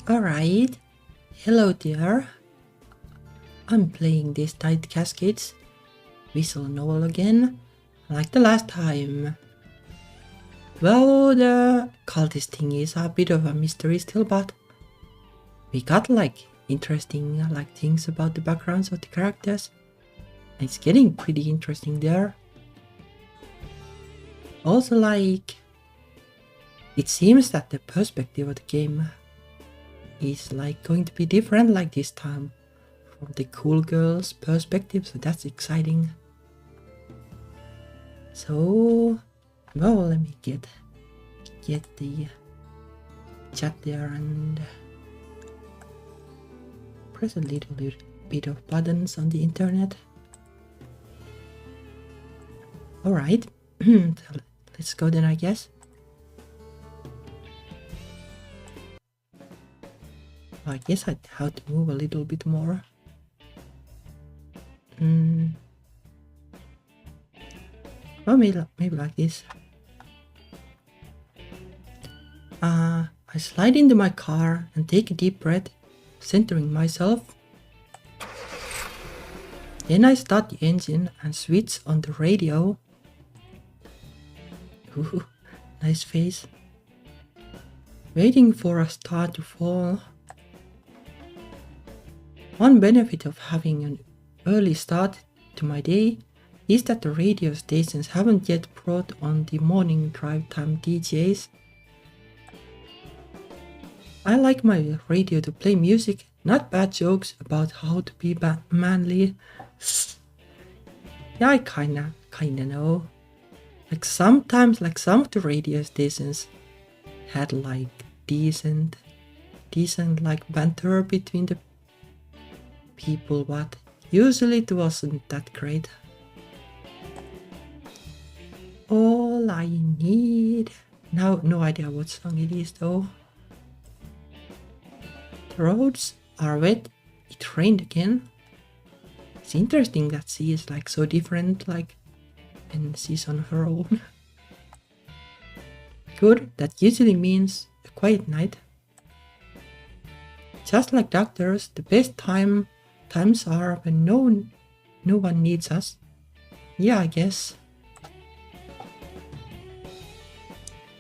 Alright, hello there. I'm playing this tight Cascades visual novel again, like the last time. Well, the cultist thing is a bit of a mystery still, but we got interesting things about the backgrounds of the characters. It's getting pretty interesting there. Also, it seems that the perspective of the game is going to be different this time from the cool girl's perspective, so that's exciting. So, well, let me get the chat there and press a little bit of buttons on the internet. Alright, let's go then, I guess. I guess I have to move a little bit more. Well, maybe like this. I slide into my car and take a deep breath, centering myself. Then I start the engine and switch on the radio. Ooh, nice face. Waiting for a star to fall. One benefit of having an early start to my day is that the radio stations haven't yet brought on the morning drive time DJs. I like my radio to play music, not bad jokes about how to be manly. Yeah, I kinda know. Sometimes some of the radio stations had decent banter between the people, but usually it wasn't that great. All I need... Now, no idea what song it is though. The roads are wet. It rained again. It's interesting that she is so different when she's on her own. Good, that usually means a quiet night. Just like doctors, the best times are when no one needs us. Yeah, I guess.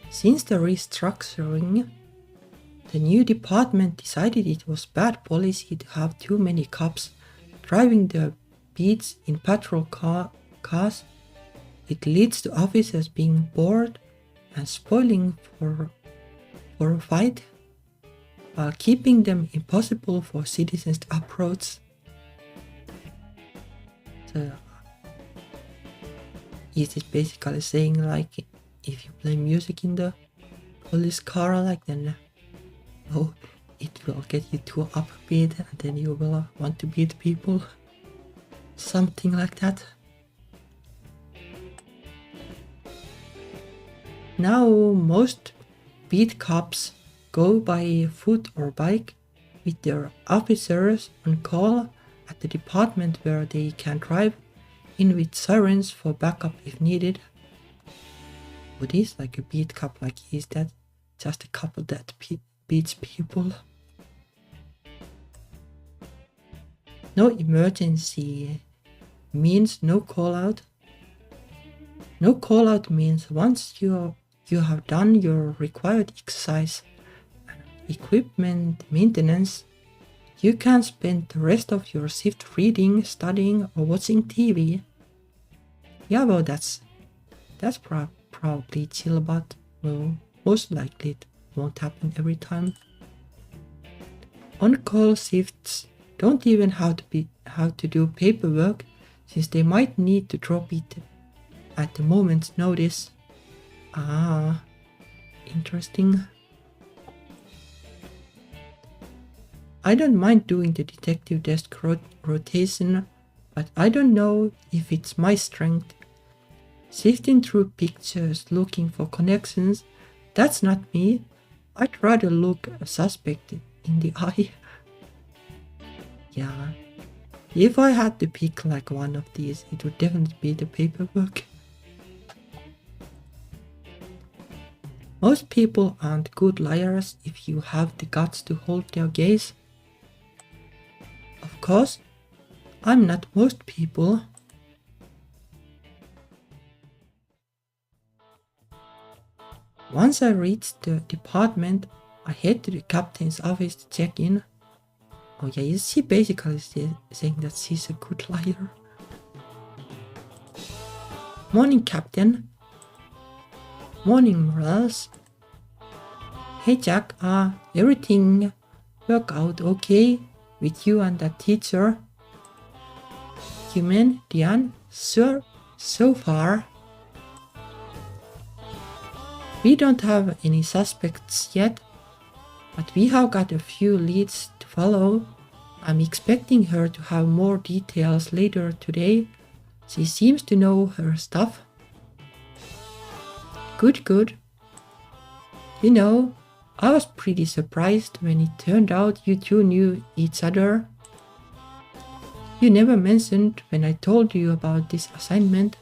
Since the restructuring, the new department decided it was bad policy to have too many cops driving the beats in patrol cars. It leads to officers being bored and spoiling for a fight, while keeping them impossible for citizens to approach. So, is it basically saying if you play music in the police car, then it will get you too upbeat and then you will want to beat people? Something like that. Now most beat cops go by foot or bike with their officers on call at the department where they can drive in with sirens for backup if needed. What is a beat cop? Is that just a couple that beats people? No emergency means no call out. No call out means once you have done your required exercise and equipment maintenance, you can spend the rest of your shift reading, studying, or watching TV. Yeah, well, that's probably chill, but well, most likely it won't happen every time. On-call shifts don't even have to do paperwork, since they might need to drop it at the moment's notice. Ah, interesting. I don't mind doing the detective desk rotation, but I don't know if it's my strength. Sifting through pictures looking for connections, that's not me. I'd rather look a suspect in the eye. Yeah, if I had to pick one of these, it would definitely be the paperwork. Most people aren't good liars if you have the guts to hold their gaze. Of course, I'm not most people. Once I reached the department, I head to the captain's office to check in. Oh yeah, she basically saying that she's a good liar. Morning, Captain. Morning, Morales. Hey Jack, everything work out okay with you and that teacher? You mean Diane? Sure, so far. We don't have any suspects yet, but we have got a few leads to follow. I'm expecting her to have more details later today. She seems to know her stuff. Good. You know, I was pretty surprised when it turned out you two knew each other. You never mentioned when I told you about this assignment.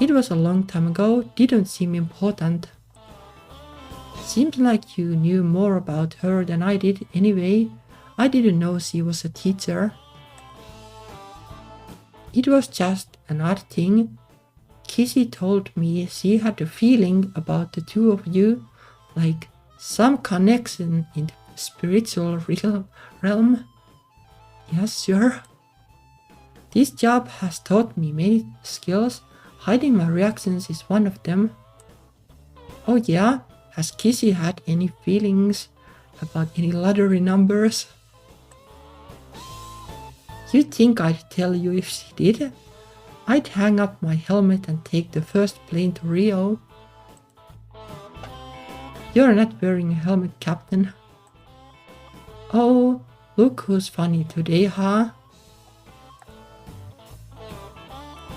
It was a long time ago, didn't seem important. Seems like you knew more about her than I did anyway. I didn't know she was a teacher. It was just an odd thing. Kissy told me she had a feeling about the two of you, like some connection in the spiritual realm. Yes, sure. This job has taught me many skills. Hiding my reactions is one of them. Oh yeah? Has Kissy had any feelings about any lottery numbers? You think I'd tell you if she did? I'd hang up my helmet and take the first plane to Rio. You're not wearing a helmet, Captain. Oh, look who's funny today, huh?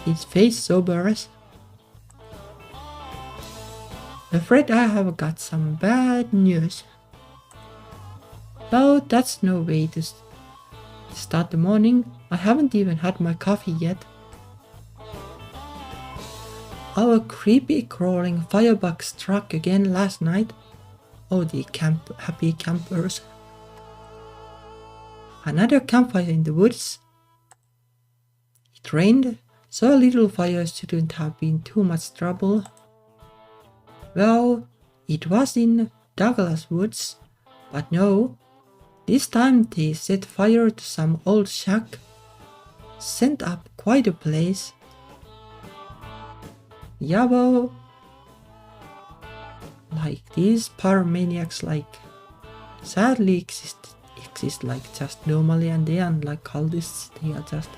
His face sobers. Afraid I have got some bad news. No, that's no way to start the morning. I haven't even had my coffee yet. Our creepy crawling firebug struck again last night. Oh, the happy campers. Another campfire in the woods. It rained, so a little fire shouldn't have been too much trouble. Well, it was in Douglas Woods, but no. This time they set fire to some old shack. Sent up quite a blaze. Yabo. Like these pyromaniacs sadly exist like just normally, and they aren't like cultists, they are just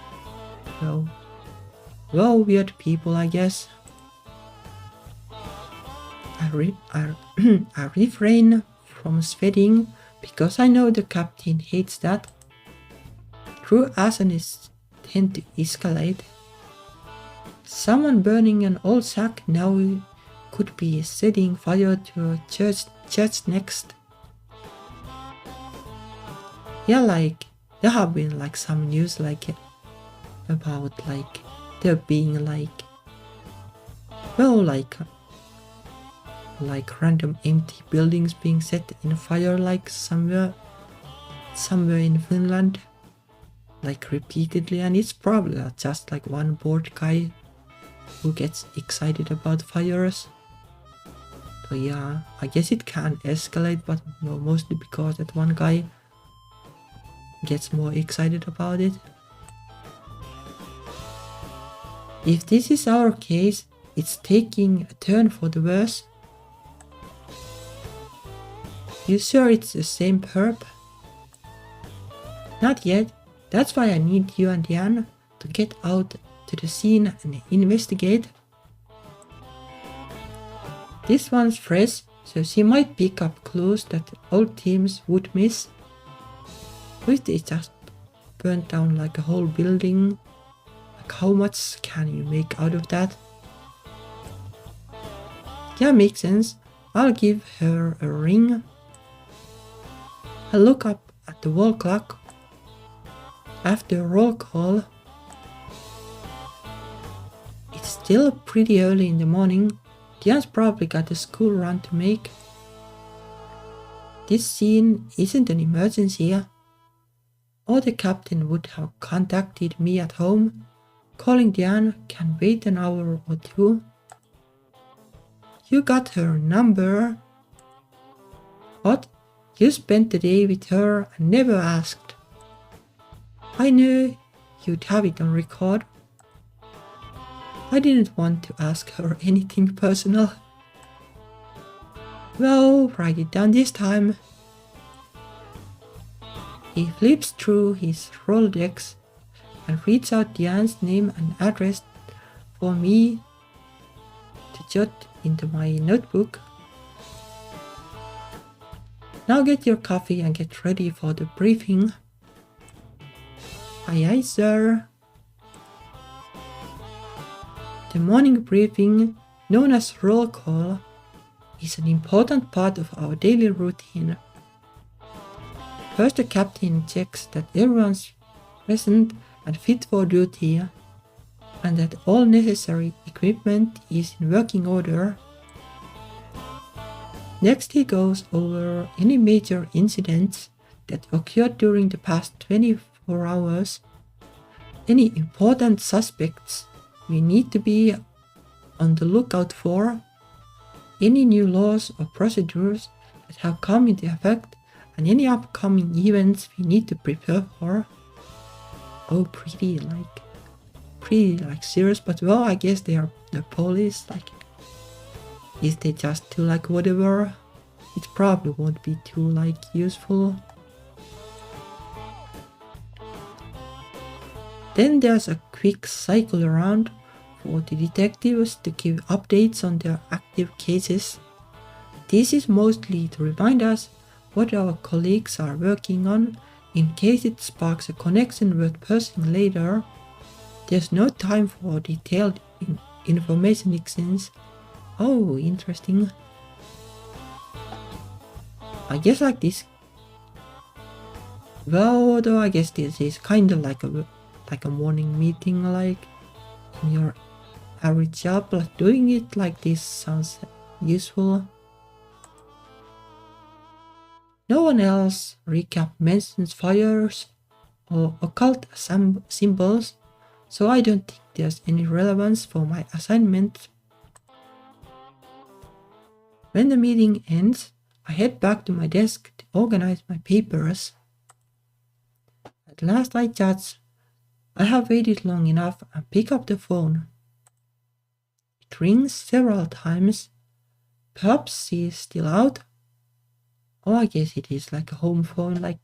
well weird people, I guess. I refrain from sweating because I know the captain hates that. True arsonists tend to escalate. Someone burning an old sack now could be setting fire to a church next. Yeah, like there have been like some news about there being like random empty buildings being set in fire somewhere in Finland, repeatedly, and it's probably just one bored guy who gets excited about fires. So yeah, I guess it can escalate, but mostly because that one guy gets more excited about it. If this is our case, it's taking a turn for the worse. You sure it's the same perp? Not yet. That's why I need you and Diane to get out to the scene and investigate. This one's fresh, so she might pick up clues that old teams would miss. If they just burnt down a whole building, how much can you make out of that? Yeah, makes sense. I'll give her a ring. I look up at the wall clock. After a roll call, it's still pretty early in the morning. Diane's probably got a school run to make. This scene isn't an emergency, or the captain would have contacted me at home. Calling Diane can wait an hour or two. You got her number? What? You spent the day with her and never asked. I knew you'd have it on record. I didn't want to ask her anything personal. Well, write it down this time. He flips through his Rolodex and reads out Diane's name and address for me to jot into my notebook. Now get your coffee and get ready for the briefing. Aye, aye, sir. The morning briefing, known as roll call, is an important part of our daily routine. First, the captain checks that everyone's present and fit for duty, and that all necessary equipment is in working order. Next, he goes over any major incidents that occurred during the past 24 hours, any important suspects we need to be on the lookout for, any new laws or procedures that have come into effect, and any upcoming events we need to prepare for. Oh, pretty serious, but well, I guess they are the police, if they just do whatever, it probably won't be too useful. Then there's a quick cycle around for the detectives to give updates on their active cases. This is mostly to remind us what our colleagues are working on in case it sparks a connection worth pursuing later. There's no time for detailed information exchange. Oh, interesting. I guess this. Well, though I guess this is kind of like a morning meeting, in your average job. But doing it like this sounds useful. No one else recap mentions fires or occult symbols, so I don't think there's any relevance for my assignment. When the meeting ends, I head back to my desk to organize my papers. At last I judge I have waited long enough and pick up the phone. It rings several times. Perhaps she is still out. Oh, I guess it is a home phone,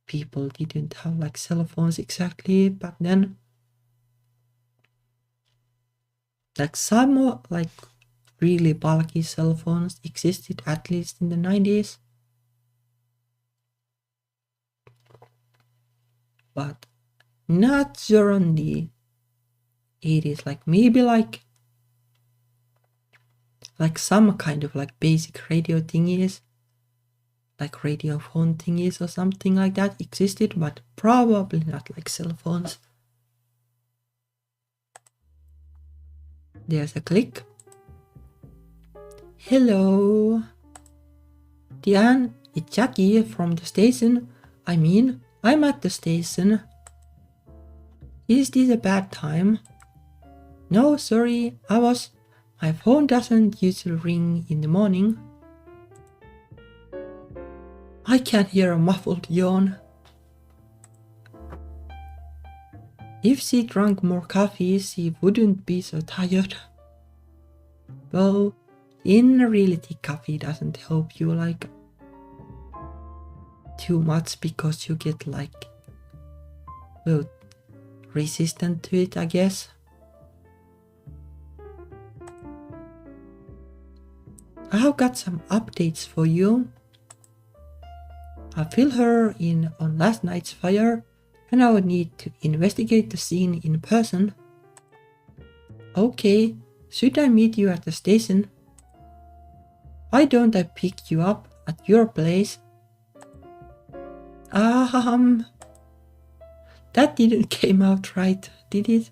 people didn't have cell phones exactly back then. Some really bulky cell phones existed at least in the 90s. But not sure on the 80s, maybe some kind of basic radio thingies, radio phone thingies or something like that existed, but probably not cell phones. There's a click. Hello. Diane, it's Jackie from the station. I'm at the station. Is this a bad time? No, sorry, my phone doesn't usually ring in the morning. I can hear a muffled yawn. If she drank more coffee, she wouldn't be so tired. Well, in reality, coffee doesn't help you too much because you get resistant to it, I guess. I have got some updates for you. I filled her in on last night's fire and I would need to investigate the scene in person. Okay, should I meet you at the station? Why don't I pick you up at your place? That didn't came out right, did it?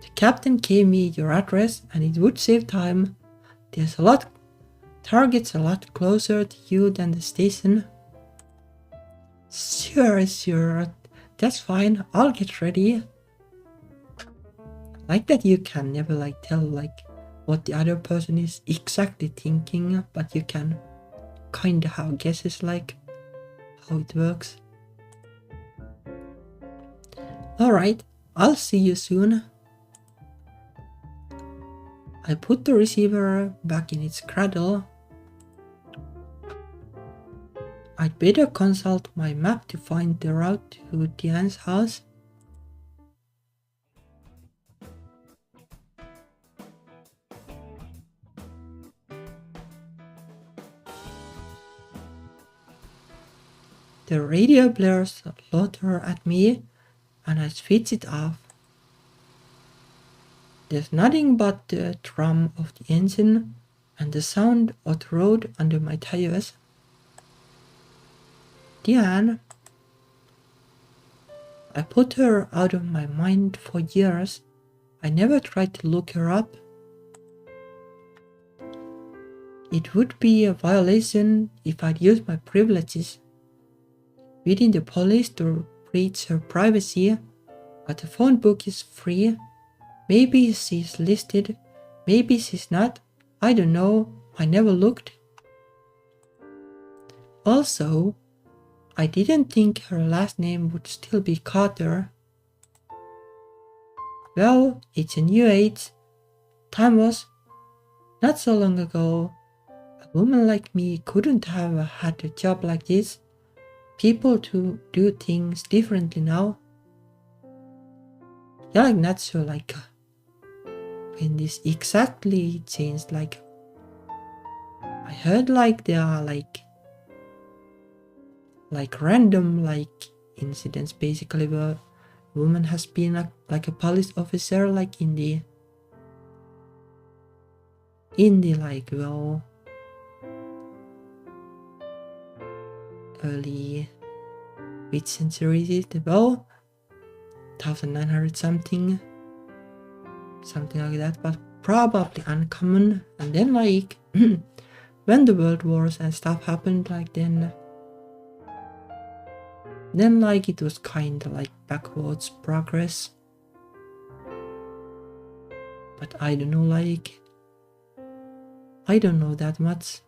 The captain gave me your address and it would save time. There's a lot targets a lot closer to you than the station. Sure, that's fine, I'll get ready. Like that you can never like tell like what the other person is exactly thinking, but you can kinda have guesses like how it works. Alright, I'll see you soon. I put the receiver back in its cradle. I'd better consult my map to find the route to Diane's house. The radio blares louder at me and I switch it off. There's nothing but the drum of the engine and the sound of the road under my tires. Diane. I put her out of my mind for years. I never tried to look her up. It would be a violation if I'd used my privileges within the police to breach her privacy, but the phone book is free. Maybe she's listed, maybe she's not, I don't know, I never looked. Also, I didn't think her last name would still be Carter. Well, it's a new age. Time was not so long ago. A woman like me couldn't have had a job like this. People to do things differently now. Yeah, like not so like when this exactly changed. Like I heard like there are like random like incidents basically where a woman has been like a police officer like in the like well early which century is it? Well 1900 something like that, but probably uncommon. And then like when the world wars and stuff happened, like then like it was kind of like backwards progress. But I don't know, like I don't know that much.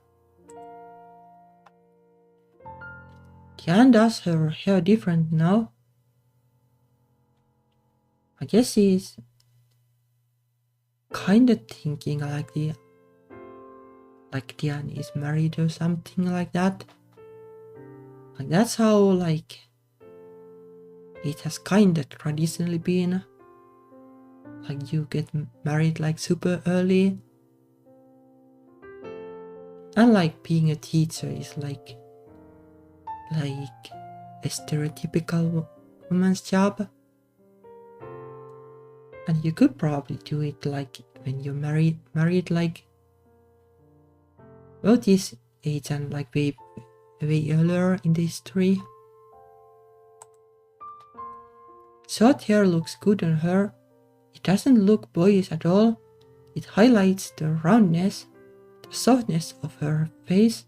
Diane does her hair different now. I guess she's kind of thinking like Diane is married or something like that. Like that's how like it has kind of traditionally been. Like you get married like super early. And like being a teacher is like a stereotypical woman's job. And you could probably do it like when you're married like well this age and like way earlier in the history. Short hair looks good on her. It doesn't look boyish at all. It highlights the roundness, the softness of her face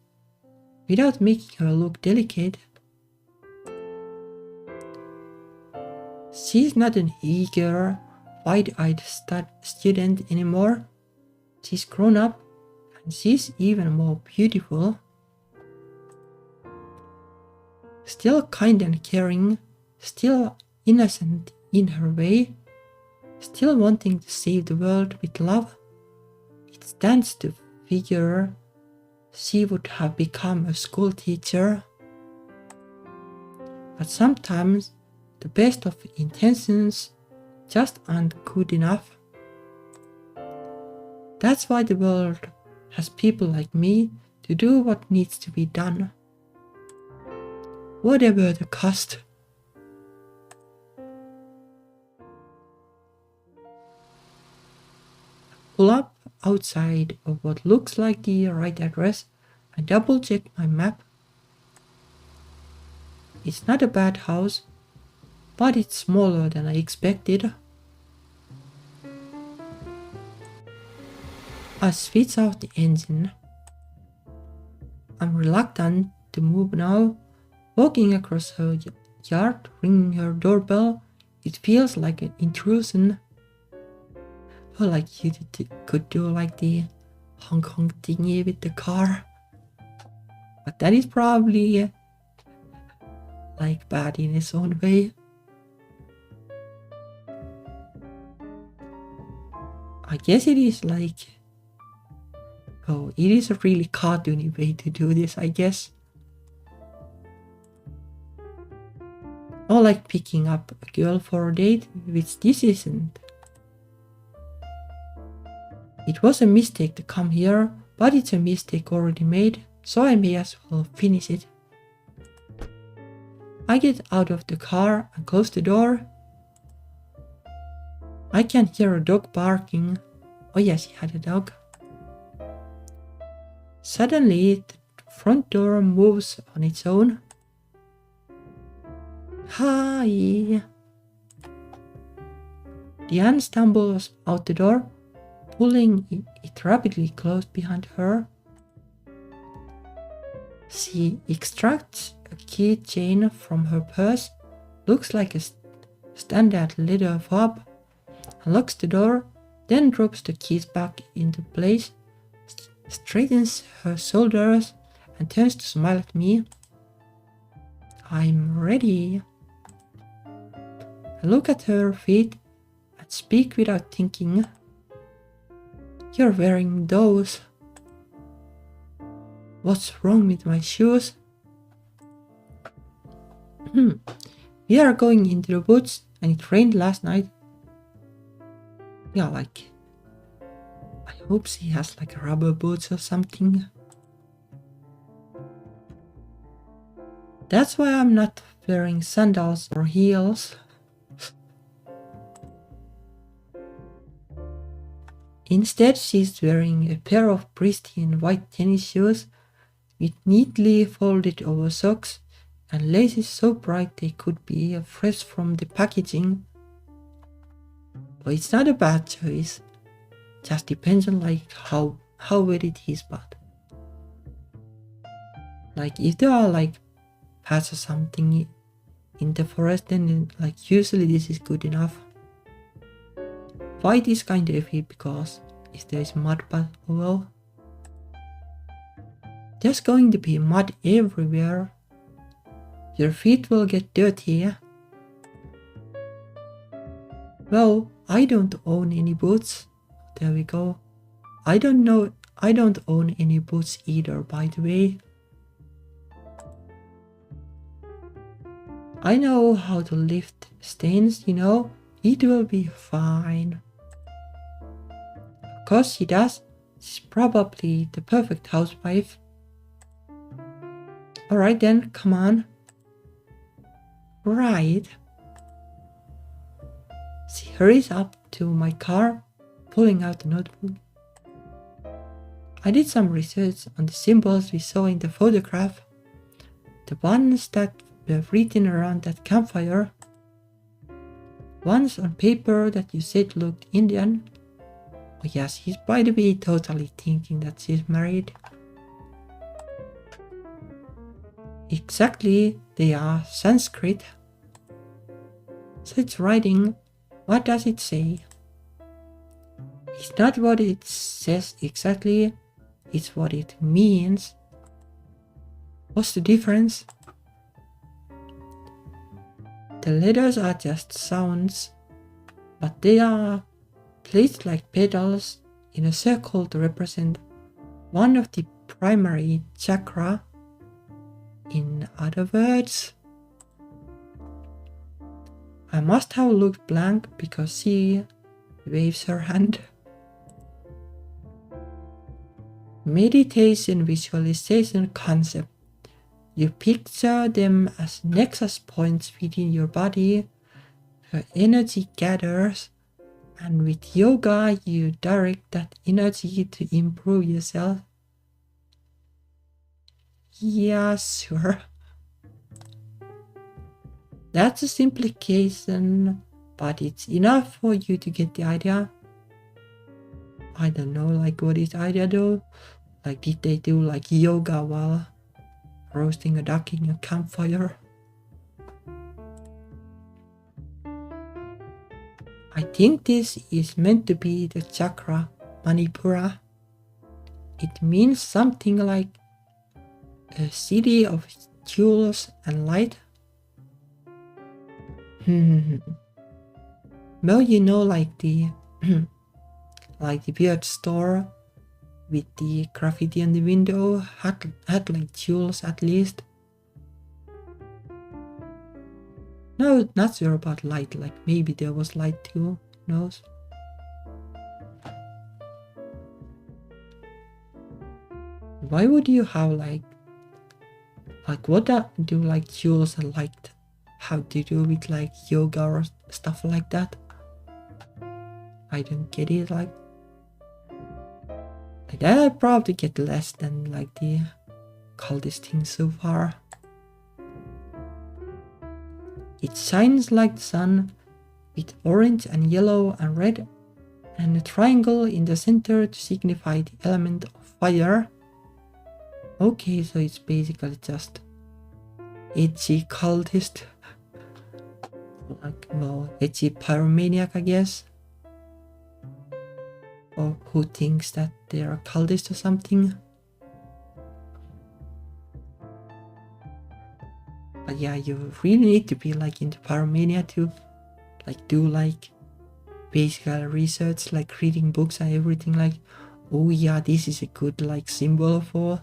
without making her look delicate. She's not an eager, wide-eyed student anymore. She's grown up and she's even more beautiful. Still kind and caring, still innocent in her way, still wanting to save the world with love. It stands to figure she would have become a school teacher. But sometimes the best of intentions just aren't good enough. That's why the world has people like me to do what needs to be done, whatever the cost. Pull up outside of what looks like the right address and double check my map. It's not a bad house, but it's smaller than I expected. I switch off the engine. I'm reluctant to move now. Walking across her yard, ringing her doorbell, it feels like an intrusion. Or like you could do like the honk honk thingy with the car. But that is probably like bad in its own way. I guess it is like... Oh, it is a really cartoony way to do this, I guess. Or like picking up a girl for a date, which this isn't. It was a mistake to come here, but it's a mistake already made, so I may as well finish it. I get out of the car and close the door. I can hear a dog barking. Oh yes, he had a dog. Suddenly, the front door moves on its own. Hi! Diane stumbles out the door, pulling it rapidly closed behind her. She extracts a keychain from her purse, looks like a standard leather fob, unlocks the door, then drops the keys back into place, straightens her shoulders, and turns to smile at me. I'm ready. I look at her feet and speak without thinking. You're wearing those. What's wrong with my shoes? We are going into the woods and it rained last night. Yeah, like... I hope she has like rubber boots or something. That's why I'm not wearing sandals or heels. Instead, she's wearing a pair of pristine white tennis shoes with neatly folded over socks and laces so bright they could be fresh from the packaging. But it's not a bad choice. Just depends on like how wet it is, but like if there are like paths or something in the forest, then like usually this is good enough. White is kind of iffy because if there is mud, but well, there's going to be mud everywhere. Your feet will get dirty. Well, I don't own any boots. There we go. I don't own any boots either, by the way. I know how to lift stains, you know. It will be fine. Of course she does. She's probably the perfect housewife. Alright then, come on. Right. She hurries up to my car, pulling out the notebook. I did some research on the symbols we saw in the photograph. The ones that were written around that campfire. Ones on paper that you said looked Indian. Oh yes, he's by the way totally thinking that she's married. Exactly, they are Sanskrit. So it's writing, what does it say? It's not what it says exactly, it's what it means. What's the difference? The letters are just sounds, but they are placed like petals in a circle to represent one of the primary chakra. In other words, I must have looked blank because she waves her hand. Meditation visualization concept. You picture them as nexus points within your body where energy gathers, and with yoga you direct that energy to improve yourself. Yeah, sure. That's a simplification, but it's enough for you to get the idea. I don't know, like what is the idea though? Like did they do like yoga while roasting a duck in a campfire? I think this is meant to be the chakra Manipura. It means something like a city of jewels and light. Well, you know, like the like the weird store with the graffiti on the window had like jewels at least. No, not sure about light, like maybe there was light too, who knows. Why would you have like what do like jewels and light have to do with like yoga or stuff like that? I don't get it, like that I probably get less than like the cultist thing so far. It shines like the sun with orange and yellow and red and a triangle in the center to signify the element of fire. Okay, so it's basically just edgy cultist. Like, well, edgy pyromaniac, I guess. Or who thinks that they're a cultist or something. But yeah, you really need to be like into pyromania to like do like basic research, like reading books and everything, like, oh yeah, this is a good like symbol for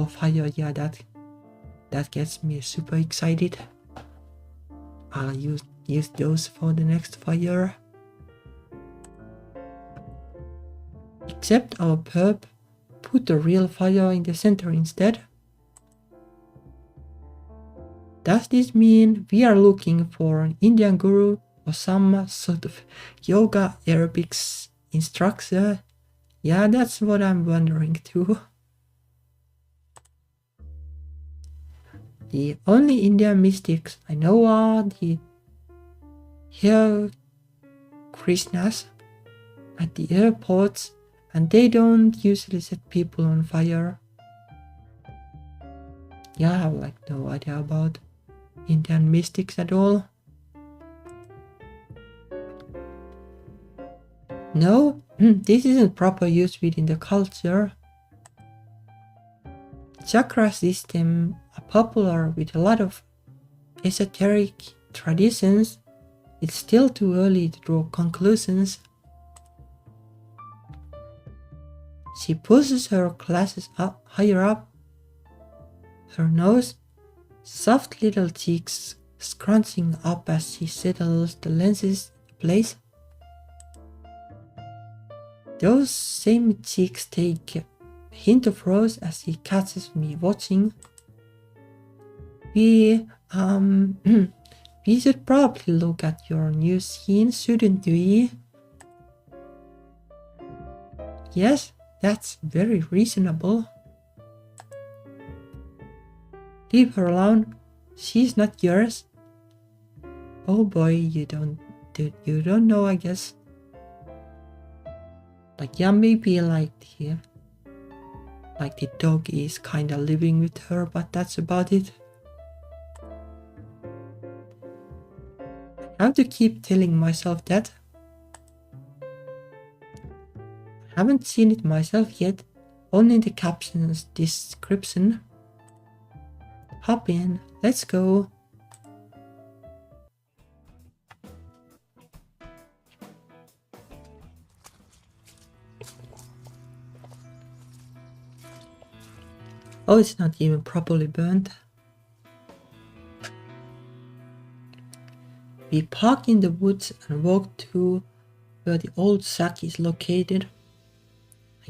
fire. Yeah, that gets me super excited. I'll use those for the next fire. Except our perp put the real fire in the center instead. Does this mean we are looking for an Indian guru or some sort of yoga aerobics instructor? Yeah, that's what I'm wondering too. The only Indian mystics I know are the Hare Krishnas at the airports, and they don't usually set people on fire. Yeah, I have like no idea about Indian mystics at all. No, this isn't proper use within the culture. Chakra systems are popular with a lot of esoteric traditions. It's still too early to draw conclusions. She pushes her glasses up higher up. Her nose, soft little cheeks scrunching up as she settles the lenses in place. Those same cheeks take a hint of rose as he catches me watching. We should probably look at your new scene, shouldn't we? Yes, that's very reasonable. Leave her alone. She's not yours. Oh boy, you don't know, I guess. Like, yeah, maybe like the dog is kinda living with her, but that's about it. I have to keep telling myself that. I haven't seen it myself yet, only in the caption's description. Hop in, let's go. Oh, it's not even properly burnt. We park in the woods and walk to where the old shack is located.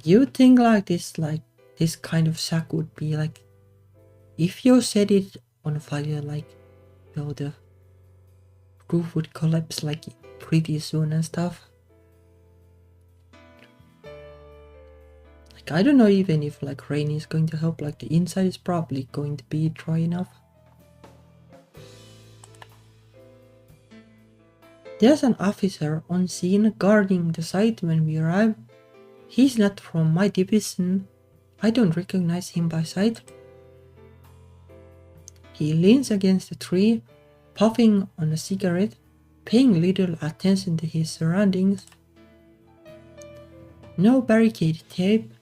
You would think like this kind of shack would be like, if you set it on fire, like, you know, the roof would collapse like pretty soon and stuff. Like, I don't know even if like rain is going to help, like the inside is probably going to be dry enough. There's an officer on scene guarding the site when we arrive. He's not from my division. I don't recognize him by sight. He leans against a tree, puffing on a cigarette, paying little attention to his surroundings. No barricade tape.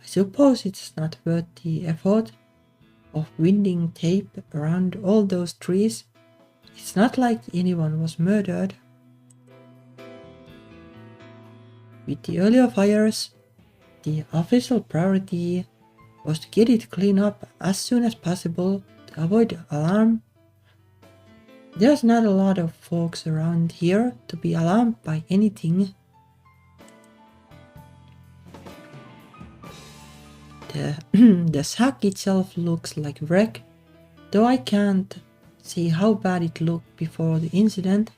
I suppose it's not worth the effort of winding tape around all those trees. It's not like anyone was murdered. With the earlier fires, the official priority was to get it cleaned up as soon as possible to avoid alarm. There's not a lot of folks around here to be alarmed by anything. The shack itself looks like wreck, though I can't see how bad it looked before the incident.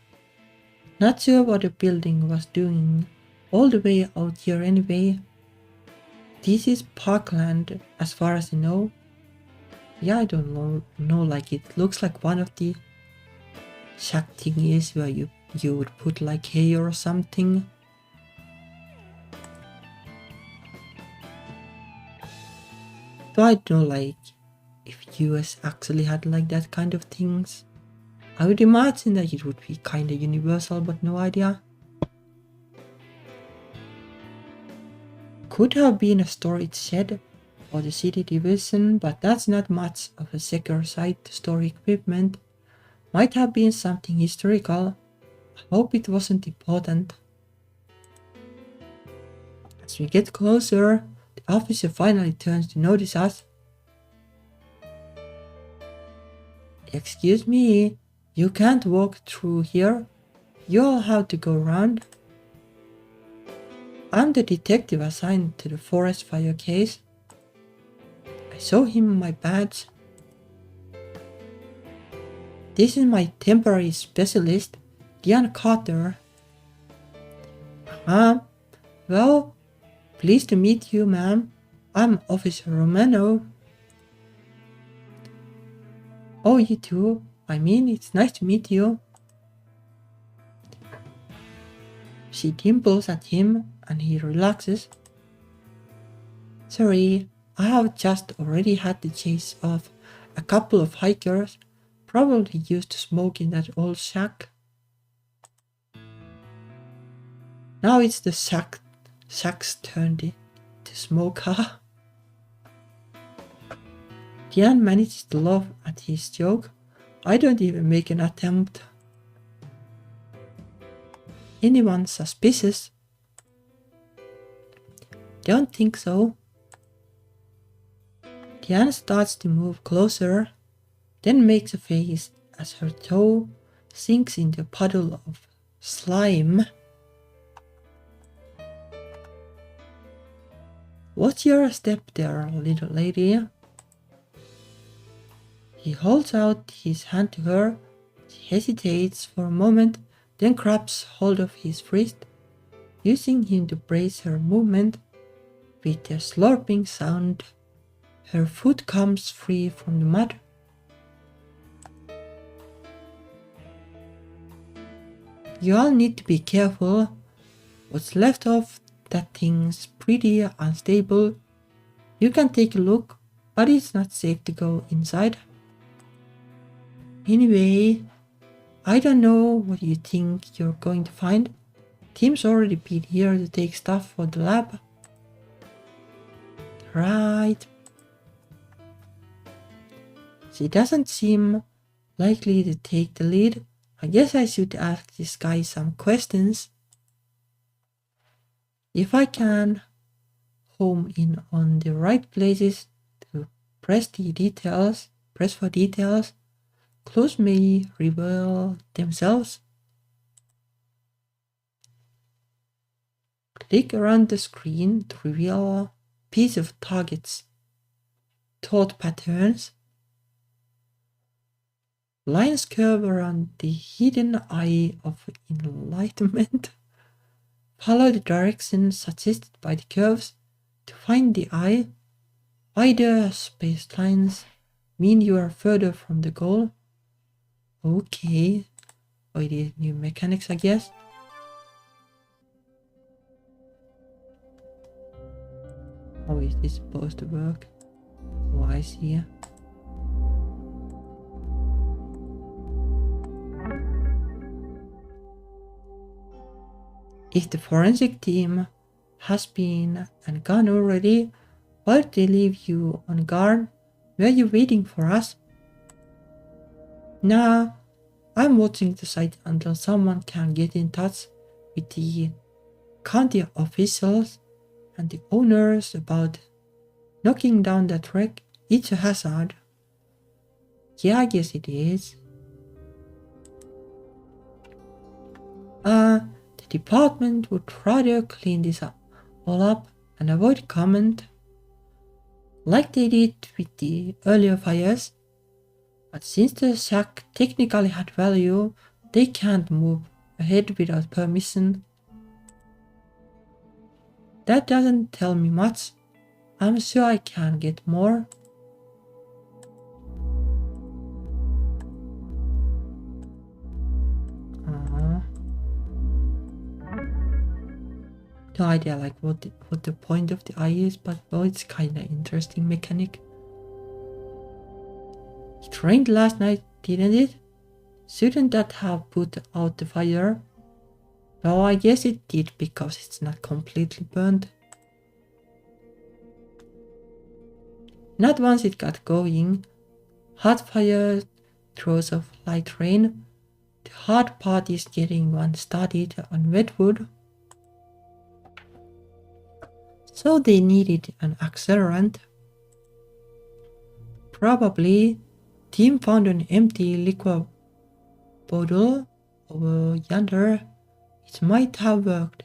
Not sure what the building was doing all the way out here anyway. This is parkland as far as I know. Yeah, I don't know, like it looks like one of the shack thingies where you would put like hay or something. So I don't know, like if US actually had like that kind of things. I would imagine that it would be kinda universal, but no idea. Could have been a storage shed for the city division, but that's not much of a secure site to store equipment. Might have been something historical. I hope it wasn't important. As we get closer, the officer finally turns to notice us. Excuse me, you can't walk through here. You'll have to go around. I'm the detective assigned to the forest fire case. I show him my badge. This is my temporary specialist, Diane Carter. Well, pleased to meet you, ma'am. I'm Officer Romano. Oh, you too. I mean, it's nice to meet you. She dimples at him and he relaxes. Sorry, I have just already had to chase off a couple of hikers, probably used to smoke in that old shack. Now it's the shack's turn to smoke, huh? Diane manages to laugh at his joke. I don't even make an attempt. Anyone suspicious? Don't think so. Diane starts to move closer, then makes a face as her toe sinks into a puddle of slime. Watch your step there, little lady. He holds out his hand to her. She hesitates for a moment, then grabs hold of his wrist, using him to brace her movement. With a slurping sound, her foot comes free from the mud. You all need to be careful. What's left of that thing's pretty unstable. You can take a look, but it's not safe to go inside. Anyway, I don't know what you think you're going to find. Tim's already been here to take stuff for the lab. Right. She doesn't seem likely to take the lead. I guess I should ask this guy some questions. If I can home in on the right places to press for details, clues may reveal themselves. Click around the screen to reveal piece of targets, thought patterns. Lines curve around the hidden eye of enlightenment. Follow the direction suggested by the curves to find the eye. Wider spaced lines mean you are further from the goal. Okay. Oh, it is new mechanics, I guess. is this supposed to work? Oh, I see. If the forensic team has been and gone already, why did they leave you on guard? Were you waiting for us? Nah, I'm watching the site until someone can get in touch with the county officials and the owners about knocking down that wreck. It's a hazard. Yeah, I guess it is. The department would rather clean this all up and avoid comment, like they did with the earlier fires. But since the shack technically had value, they can't move ahead without permission. That doesn't tell me much. I'm sure I can get more. No idea like what the point of the eye is, but well, it's kinda interesting mechanic. It rained last night, didn't it? Shouldn't that have put out the fire? Well, I guess it did because it's not completely burnt. Not once it got going. Hot fire throws off light rain. The hard part is getting one started on wet wood. So they needed an accelerant. Probably, team found an empty liquor bottle over yonder. It might have worked.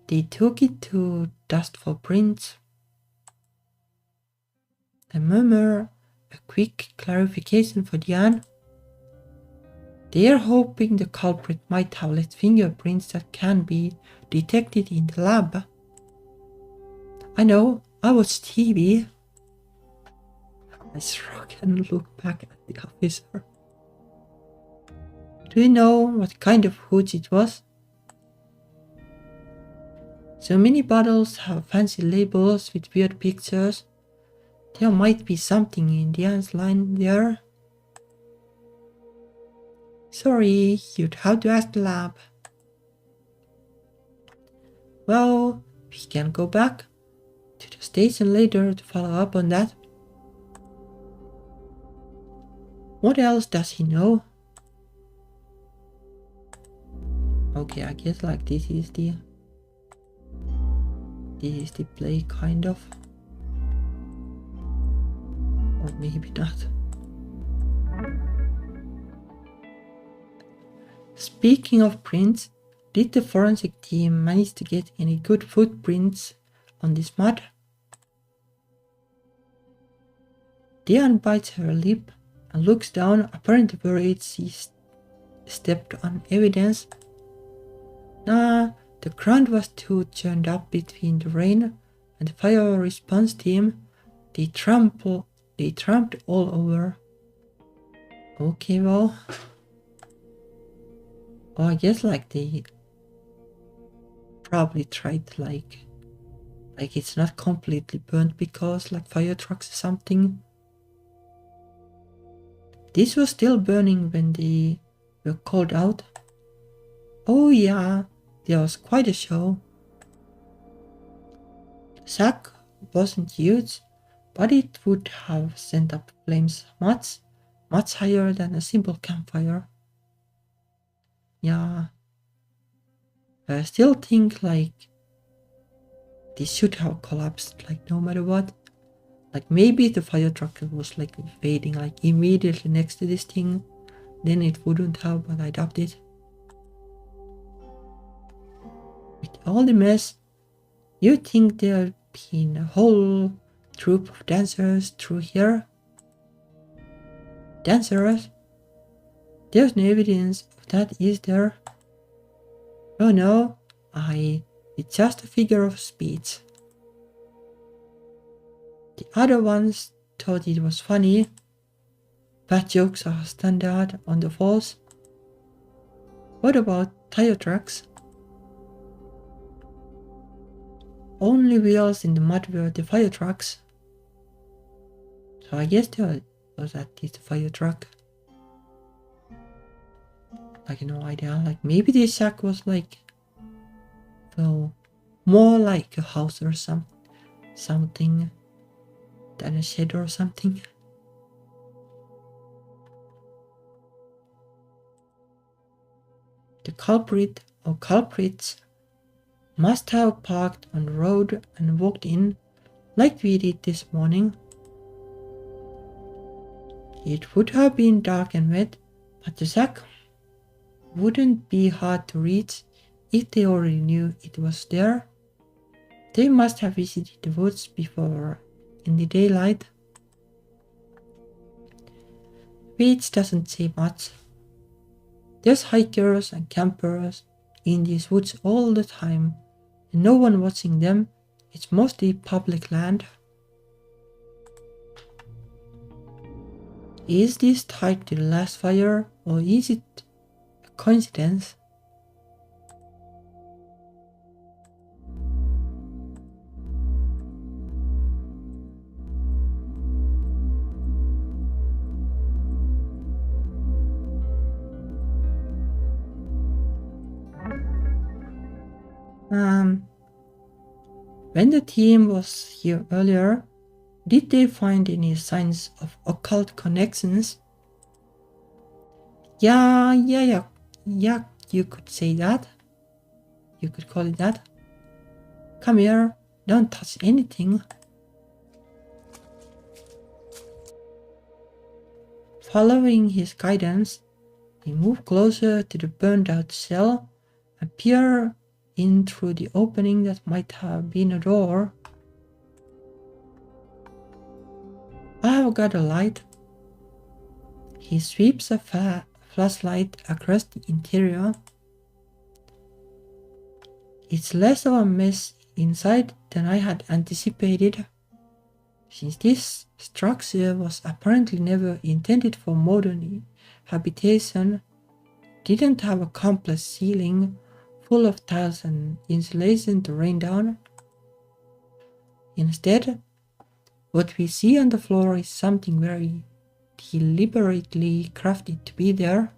They took it to dust for prints. I murmur a quick clarification for Diane. They are hoping the culprit might have left fingerprints that can be detected in the lab. I know, I watched TV. I shrug and look back at the officer. Do you know what kind of hooch it was? So many bottles have fancy labels with weird pictures. There might be something in Diane's line there. Sorry, you'd have to ask the lab. Well, we can go back to the station later to follow up on that. What else does he know? Okay, I guess like this is the play kind of. Or maybe not. Speaking of prints, did the forensic team manage to get any good footprints on this mud? Diane bites her lip and looks down, apparently worried she stepped on evidence. Nah, the ground was too churned up between the rain and the fire response team. They tramped all over. Okay, well. Oh, I guess like they probably tried like it's not completely burnt because like fire trucks or something. This was still burning when they were called out. Oh yeah, there was quite a show. The sack wasn't huge, but it would have sent up flames much higher than a simple campfire. Yeah, I still think like this should have collapsed like no matter what. Like maybe the fire truck was like fading like immediately next to this thing, then it wouldn't have, but I doubt it. With all the mess, you think there'd been a whole troop of dancers through here? Dancers? There's no evidence of that, is there? Oh no, it's just a figure of speech. The other ones thought it was funny. Bad jokes are standard on the force. What about tire trucks? Only wheels in the mud were the fire trucks. So I guess there was at least a fire truck. Like no idea. Like maybe the shack was like, well, more like a house or something than a shed or something. The culprit or culprits must have parked on the road and walked in like we did this morning. It would have been dark and wet, but the shack wouldn't be hard to reach if they already knew it was there. They must have visited the woods before in the daylight. Which doesn't say much. There's hikers and campers in these woods all the time, and no one watching them. It's mostly public land. Is this tied to the last fire, or is it a coincidence? When the team was here earlier, did they find any signs of occult connections? Yeah, you could say that. You could call it that. Come here, don't touch anything. Following his guidance, we move closer to the burned out cell and peer in through the opening that might have been a door. I have got a light. He sweeps a flashlight across the interior. It's less of a mess inside than I had anticipated. Since this structure was apparently never intended for modern habitation, it didn't have a complex ceiling full of tiles and insulation to rain down. Instead, what we see on the floor is something very deliberately crafted to be there.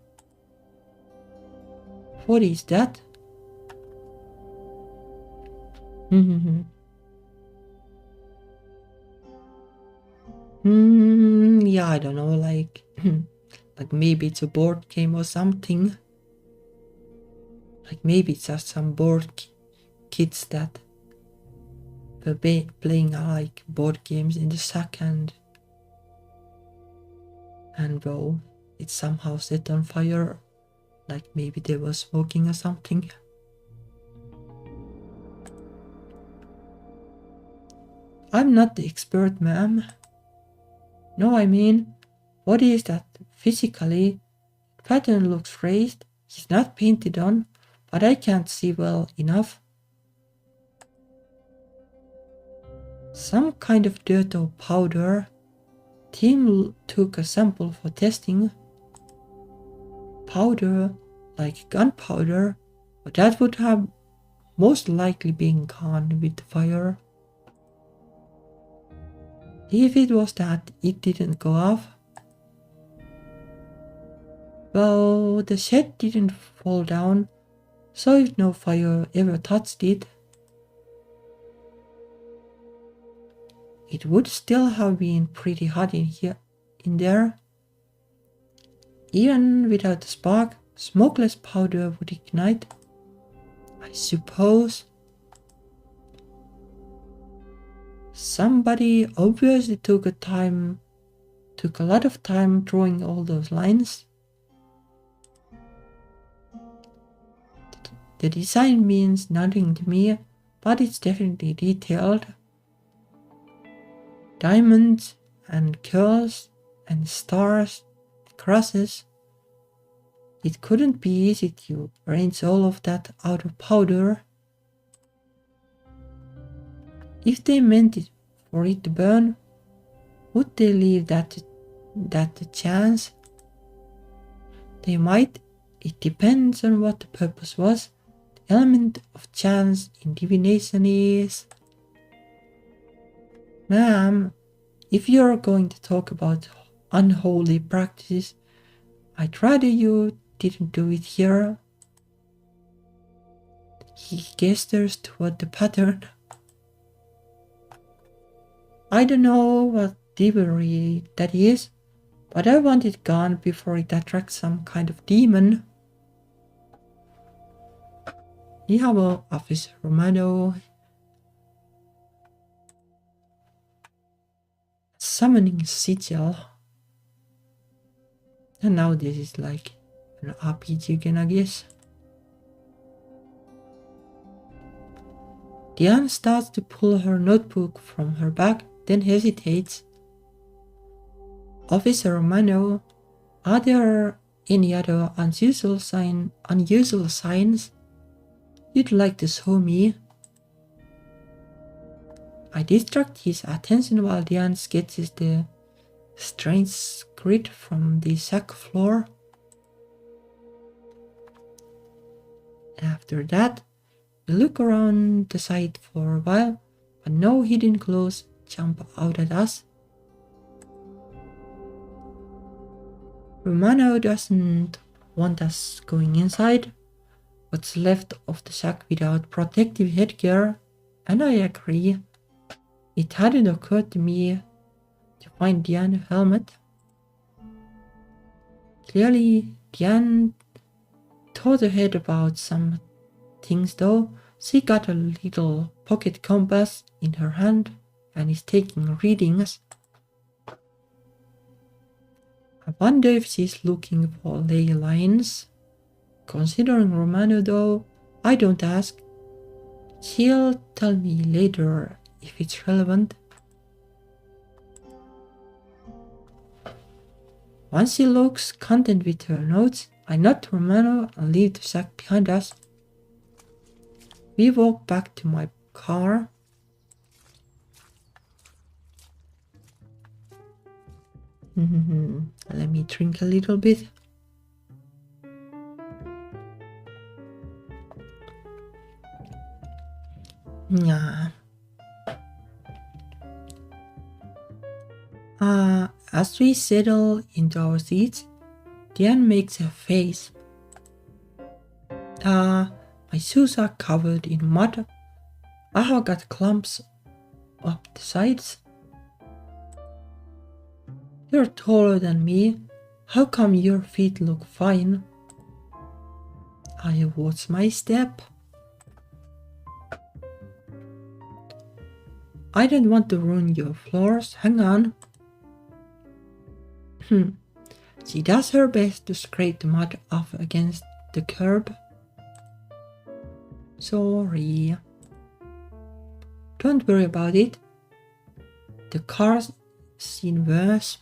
What is that? Yeah, I don't know, like maybe it's a board game or something. Like maybe it's just some bored kids that were playing like board games in the shack and well, it somehow set on fire. Like maybe they were smoking or something. I'm not the expert, ma'am. No, I mean, what is that physically? Pattern looks raised. It's not painted on, but I can't see well enough. Some kind of dirt or powder. Team took a sample for testing. Powder, like gunpowder, but that would have most likely been gone with the fire. If it was that, it didn't go off. Well, the shed didn't fall down, so if no fire ever touched it, it would still have been pretty hot in there. Even without the spark, smokeless powder would ignite, I suppose. Somebody obviously took a lot of time drawing all those lines. The design means nothing to me, but it's definitely detailed. Diamonds and curls and stars, crosses. It couldn't be easy to arrange all of that out of powder. If they meant it for it to burn, would they leave that a chance? They might. It depends on what the purpose was. The element of chance in divination is... Ma'am, if you're going to talk about unholy practices, I'd rather you didn't do it here. He gestures toward the pattern. I don't know what thievery that is, but I want it gone before it attracts some kind of demon. We have Officer Romano summoning sigil. And now this is like an RPG again, I guess. Diane starts to pull her notebook from her bag, then hesitates. Officer Romano, are there any other unusual signs you'd like to show me? I distract his attention while Diane sketches the strange script from the sack floor. After that, we look around the site for a while, but no hidden clues jump out at us. Romano doesn't want us going inside what's left of the shack without protective headgear, and I agree. It hadn't occurred to me to find Diane's helmet. Clearly, Diane thought ahead about some things though. She got a little pocket compass in her hand and is taking readings. I wonder if she's looking for ley lines. Considering Romano though, I don't ask. She'll tell me later if it's relevant. Once she looks content with her notes, I nod to Romano and leave the sack behind us. We walk back to my car. Let me drink a little bit. As we settle into our seats, Diane makes a face. My shoes are covered in mud. I have got clumps up the sides. You're taller than me. How come your feet look fine? I watch my step. I don't want to ruin your floors. Hang on. She does her best to scrape the mud off against the curb. Sorry. Don't worry about it. The car's seen worse.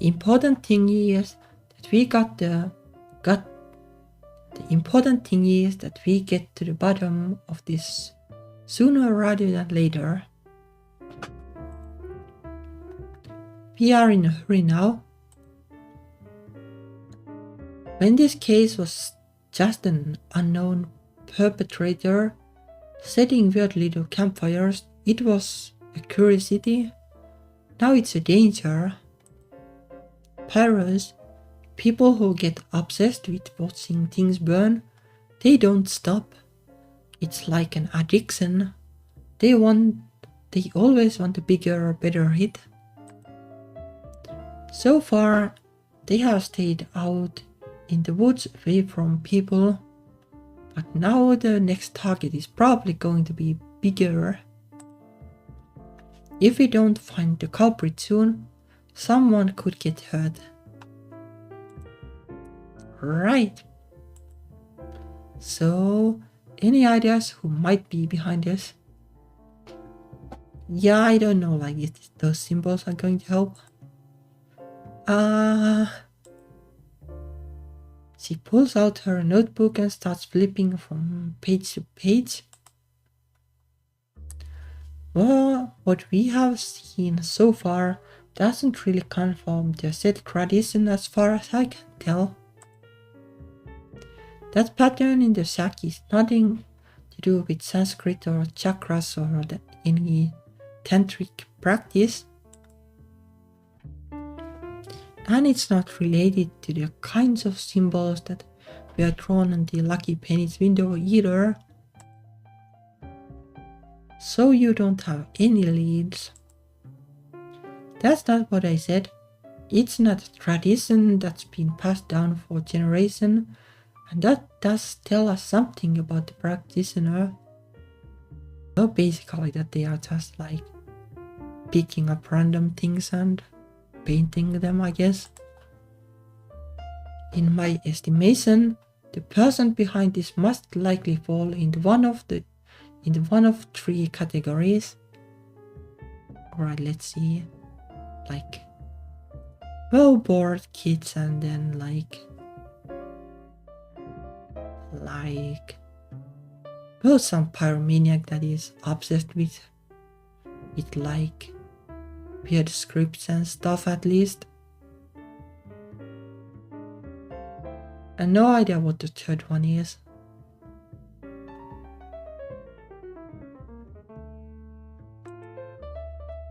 Important thing is that we important thing is that we get to the bottom of this sooner rather than later. We are in a hurry now. When this case was just an unknown perpetrator setting weird little campfires, it was a curiosity. Now it's a danger. Pirates, people who get obsessed with watching things burn, they don't stop. It's like an addiction. They always want a bigger or better hit. So far, they have stayed out in the woods away from people, but now the next target is probably going to be bigger. If we don't find the culprit soon, someone could get hurt. Right. So, any ideas who might be behind this? Yeah, I don't know, like if those symbols are going to help. She pulls out her notebook and starts flipping from page to page. Well, what we have seen so far doesn't really confirm the set tradition as far as I can tell. That pattern in the sack is nothing to do with Sanskrit or chakras or any tantric practice. And it's not related to the kinds of symbols that were drawn on the Lucky Penny's window either. So you don't have any leads. That's not what I said. It's not a tradition that's been passed down for generations, and that does tell us something about the practitioner. So basically that they are just like picking up random things and painting them, I guess. In my estimation, the person behind this must likely fall into one of three categories. Alright, let's see. Like bored kids, and then like some pyromaniac that is obsessed with like weird scripts and stuff at least. And no idea what the third one is.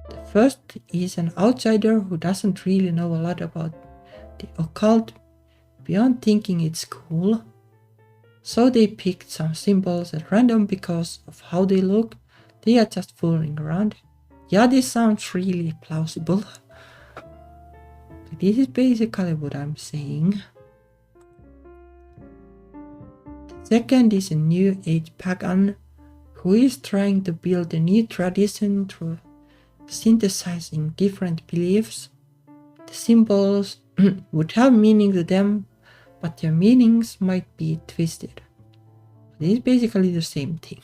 The first is an outsider who doesn't really know a lot about the occult beyond thinking it's cool. So they picked some symbols at random because of how they look. They are just fooling around. Yeah, this sounds really plausible. But this is basically what I'm saying. The second is a new age pagan who is trying to build a new tradition through synthesizing different beliefs. The symbols would have meaning to them, but their meanings might be twisted. But it's basically the same thing.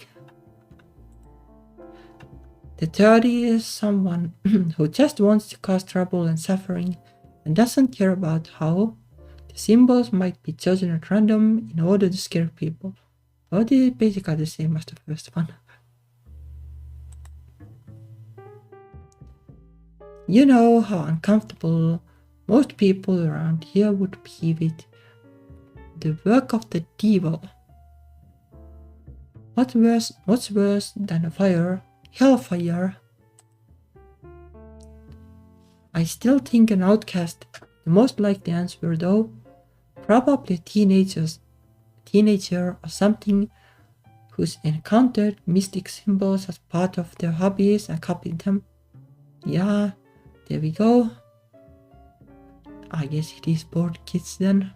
The third is someone who just wants to cause trouble and suffering and doesn't care about how. The symbols might be chosen at random in order to scare people. But it's basically the same as the first one. You know how uncomfortable most people around here would be with the work of the devil. What's worse than a fire? Hellfire. I still think an outcast, the most likely answer though, probably a teenager or something who's encountered mystic symbols as part of their hobbies and copied them. Yeah, there we go. I guess it is bored kids then.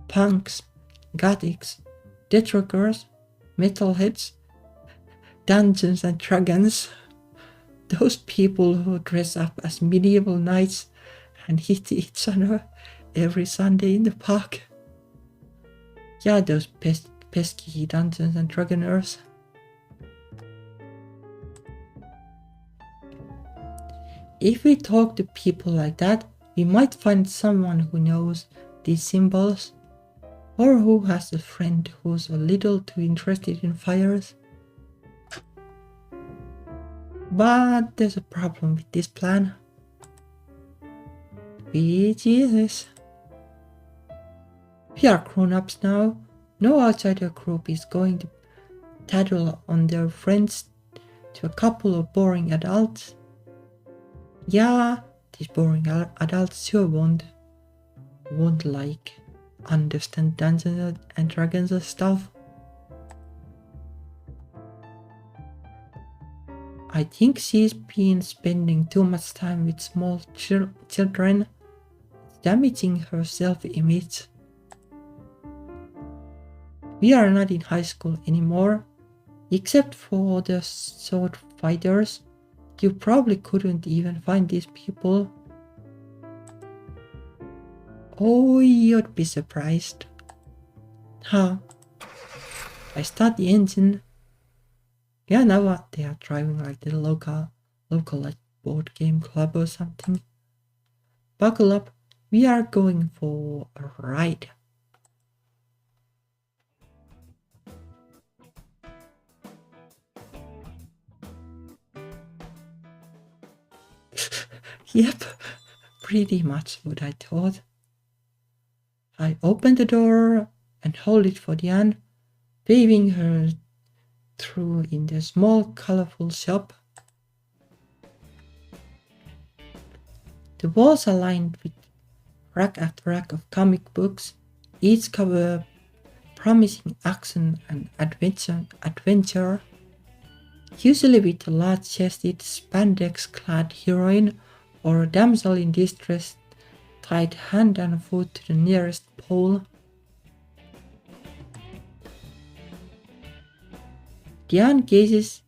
Punks, gothics, death rockers, metalheads, Dungeons and Dragons. Those people who dress up as medieval knights and hit each other every Sunday in the park. Yeah, those pesky Dungeons and Dragoners. If we talk to people like that, we might find someone who knows these symbols, or who has a friend who's a little too interested in fires. But there's a problem with this plan. Which is this. We are grown-ups now. No outsider group is going to tattle on their friends to a couple of boring adults. Yeah, these boring adults sure won't like understand Dungeons and Dragons and stuff. I think she's been spending too much time with small children, damaging her self-image. We are not in high school anymore, except for the sword fighters. You probably couldn't even find these people. Oh, you'd be surprised. Huh. I start the engine. Yeah, now they are driving like the local like board game club or something. Buckle up, we are going for a ride. Yep, pretty much what I thought. I open the door and hold it for Diane, waving her through in the small, colorful shop. The walls are lined with rack after rack of comic books, each cover promising action and adventure, usually with a large-chested, spandex-clad heroine or a damsel in distress tied hand and foot to the nearest pole. Diane gazes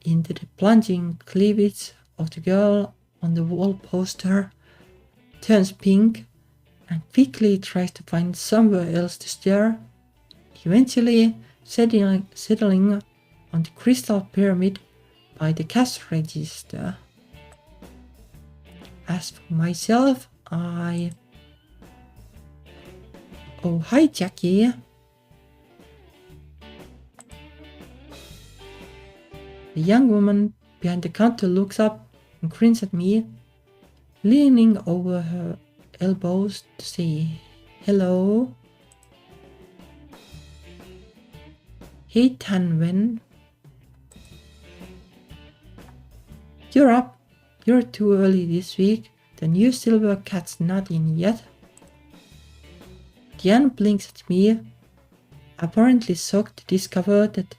into the plunging cleavage of the girl on the wall poster, turns pink, and quickly tries to find somewhere else to stare, eventually settling on the crystal pyramid by the cash register. As for myself, Oh, hi Jackie. The young woman behind the counter looks up and grins at me, leaning over her elbows to say hello. Hey Tanwen. You're up. You're too early this week. The new silver cat's not in yet. Diane blinks at me, apparently shocked to discover that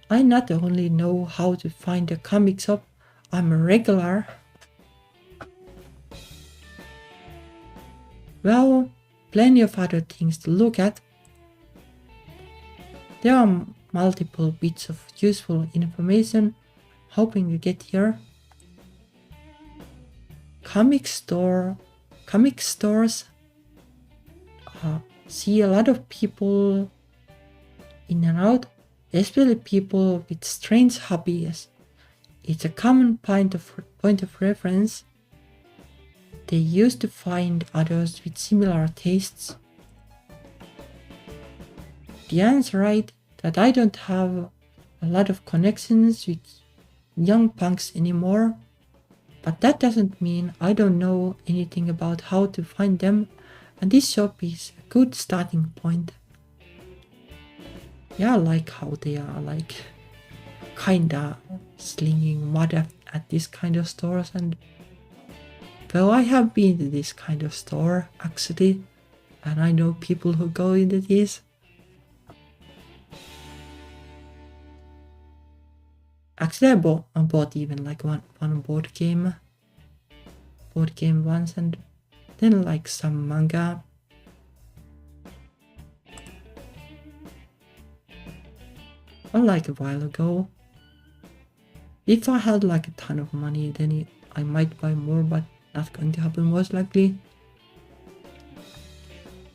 I not only know how to find a comic shop, I'm a regular. Well, plenty of other things to look at. There are multiple bits of useful information hoping you get here. Comic stores see a lot of people in and out, especially people with strange hobbies. It's a common point of reference. They used to find others with similar tastes. Diane's right that I don't have a lot of connections with young punks anymore, but that doesn't mean I don't know anything about how to find them, and this shop is a good starting point. Yeah, I like how they are like kinda slinging mud at this kind of stores, and well, I have been to this kind of store actually, and I know people who go into this. Actually, I bought even like one board game once, and then like some manga. Or like a while ago. If I had like a ton of money, then I might buy more, but not going to happen most likely.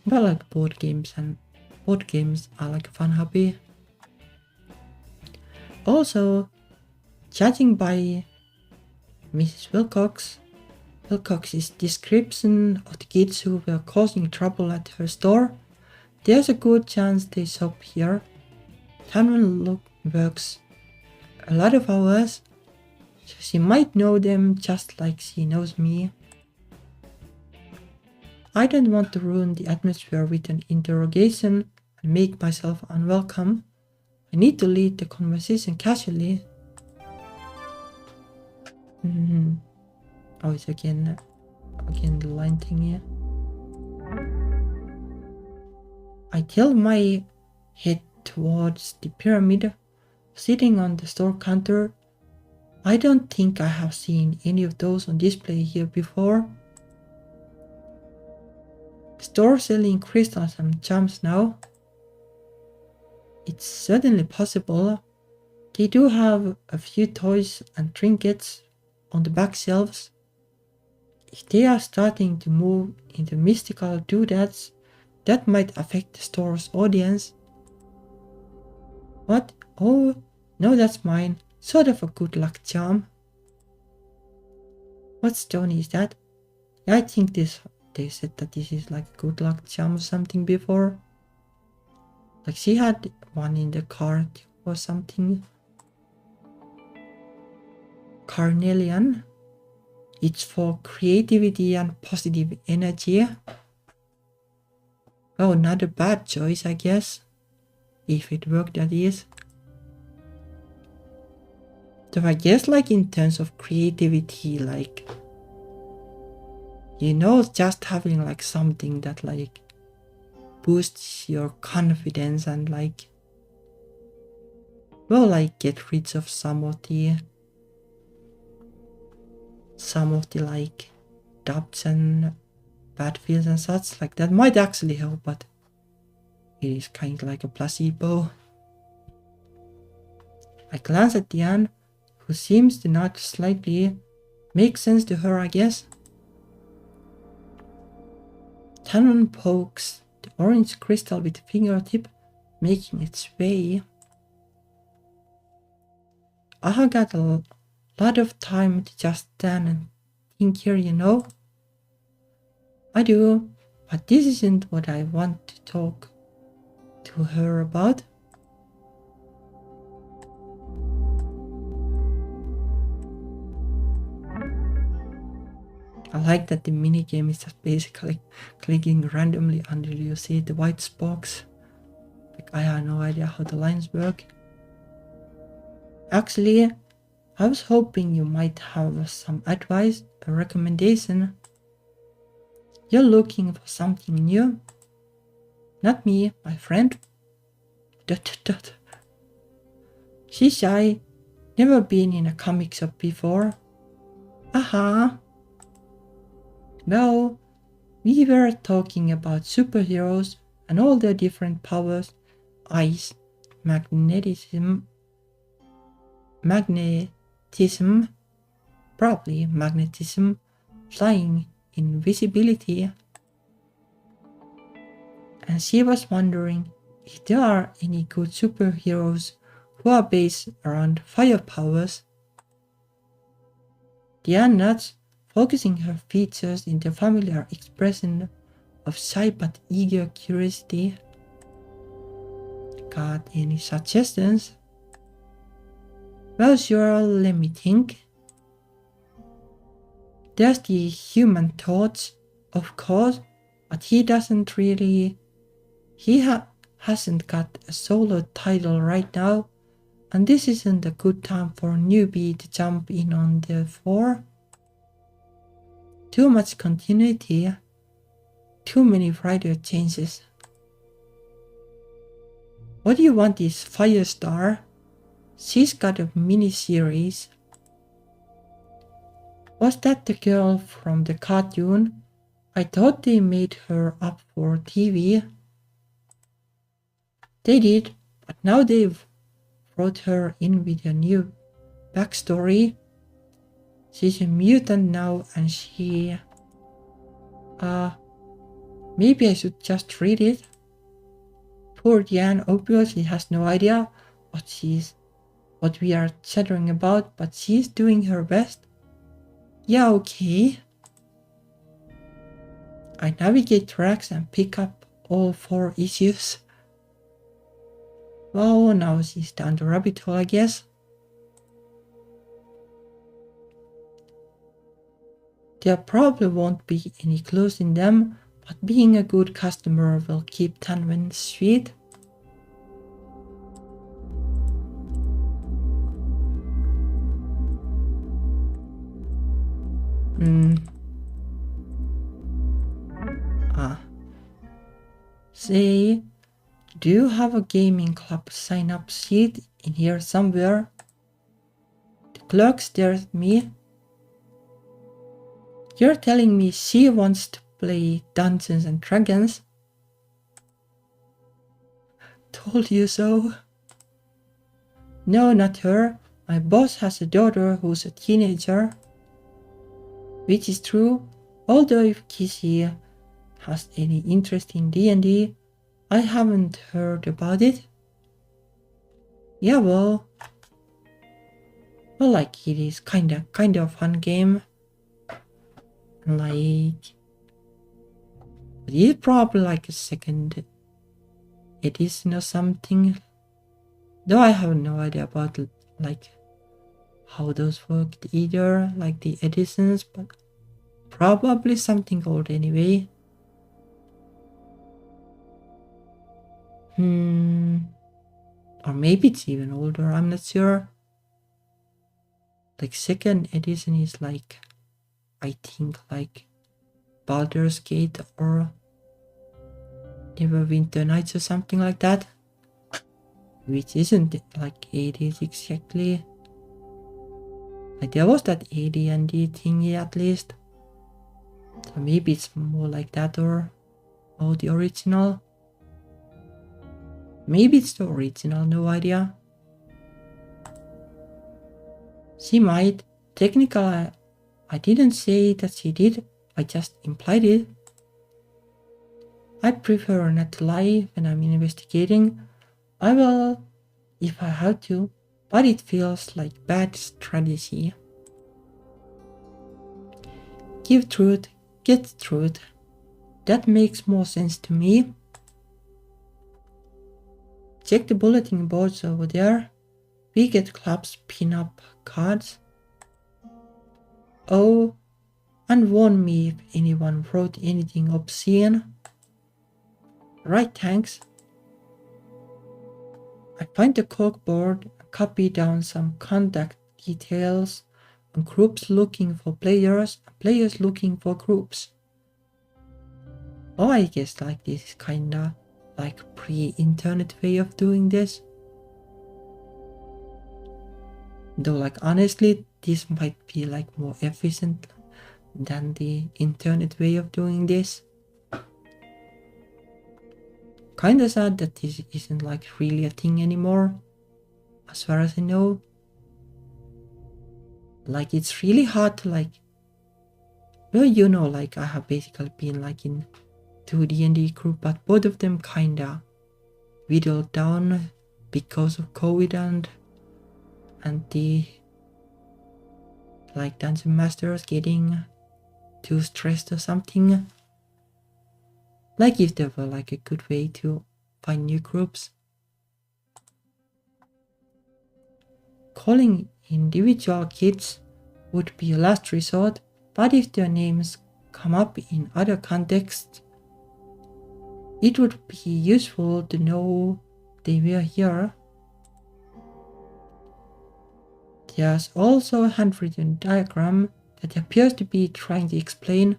But like board games are like a fun hobby. Also, judging by Mrs. Wilcox's description of the kids who were causing trouble at her store, there's a good chance they shop here. Tanwen works a lot of hours, so she might know them just like she knows me. I don't want to ruin the atmosphere with an interrogation and make myself unwelcome. I need to lead the conversation casually. Oh, it's again the line thing here. I tilt my head towards the pyramid, sitting on the store counter. I don't think I have seen any of those on display here before. Store selling crystals and charms now. It's certainly possible. They do have a few toys and trinkets on the back shelves. If they are starting to move into mystical doodads, that might affect the store's audience. What? Oh, no, that's mine. Sort of a good luck charm. What stone is that? Yeah, I think they said that this is like a good luck charm or something before. Like she had one in the cart or something. Carnelian. It's for creativity and positive energy. Oh, not a bad choice, I guess. If it worked, that is. So I guess like in terms of creativity, like, just having like something that like boosts your confidence and like, well, like get rid of some of the like doubts and bad feels and such, like that might actually help, but it is kind of like a placebo. I glance at Diane, who seems to nod slightly. Makes sense to her, I guess. Tannen pokes the orange crystal with a fingertip, making its way. I have got a lot of time to just stand and think here. I do, but this isn't what I want to talk to her about. I like that the minigame is just basically clicking randomly until you see the white box. Like, I have no idea how the lines work. Actually, I was hoping you might have some advice, a recommendation. You're looking for something new? Not me, my friend. ... She's shy, never been in a comic shop before. Aha! Well, we were talking about superheroes and all their different powers, ice, magnetism, probably magnetism, flying, invisibility. And she was wondering if there are any good superheroes who are based around fire powers. Diane nods, focusing her features in the familiar expression of shy but eager curiosity. Got any suggestions? Well, sure, let me think. There's the Human Torch, of course, but he doesn't really... He hasn't got a solo title right now, and this isn't a good time for a newbie to jump in on the floor. Too much continuity, too many writer changes. What do you want is Firestar? She's got a mini-series. Was that the girl from the cartoon? I thought they made her up for TV. They did, but now they've brought her in with a new backstory. She's a mutant now and she... maybe I should just read it. Poor Diane obviously has no idea what we are chattering about, but she's doing her best. Yeah, okay. I navigate tracks and pick up all 4 issues. Well, now she's down the rabbit hole, I guess. There probably won't be any clues in them, but being a good customer will keep Tanwen sweet. Say, do you have a gaming club sign-up sheet in here somewhere? The clerk stares at me. You're telling me she wants to play Dungeons and Dragons? Told you so. No, not her. My boss has a daughter who's a teenager. Which is true, although if Kissy has any interest in D&D, I haven't heard about it. Yeah, well, like it is kind of fun game. Like, it's probably like a second edition or something. Though I have no idea about like how those worked either, like the editions, but probably something old anyway. Or maybe it's even older, I'm not sure. Like second edition is like, I think like Baldur's Gate or Neverwinter Nights or something like that. Which isn't like 80s exactly. Like there was that AD&D thingy at least. So maybe it's more like that or the original. Maybe it's the original, no idea. She might. Technically, I didn't say that she did, I just implied it. I prefer not to lie when I'm investigating. I will if I have to, but it feels like bad strategy. Give truth, get truth. That makes more sense to me. Check the bulletin boards over there. We get clubs, pin-up cards. Oh, and warn me if anyone wrote anything obscene. Right, thanks. I find the corkboard and copy down some contact details on groups looking for players and players looking for groups. Oh, I guess like this is kinda like pre-internet way of doing this. Though like honestly, this might be like more efficient than the internet way of doing this. Kinda sad that this isn't like really a thing anymore, as far as I know. Like it's really hard to like, well, you know, like I have basically been like in 2 D&D group, but both of them kinda whittled down because of COVID and the like dungeon masters getting too stressed or something. Like if there were like a good way to find new groups. Calling individual kids would be a last resort, but if their names come up in other contexts, it would be useful to know they were here. There's also a handwritten diagram that appears to be trying to explain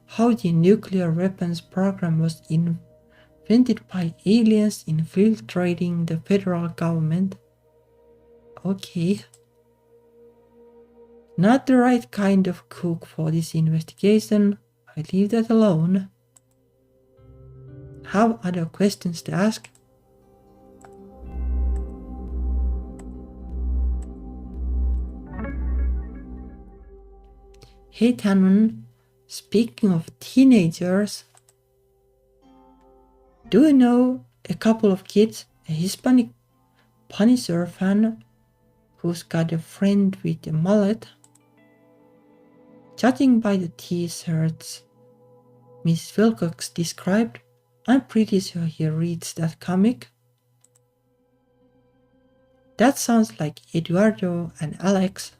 how the nuclear weapons program was invented by aliens infiltrating the federal government. Okay. Not the right kind of cook for this investigation. I leave that alone. Have other questions to ask? Hey Tannen, speaking of teenagers, do you know a couple of kids, a Hispanic Punisher fan who's got a friend with a mullet? Judging by the t-shirts Miss Wilcox described, I'm pretty sure he reads that comic. That sounds like Eduardo and Alex.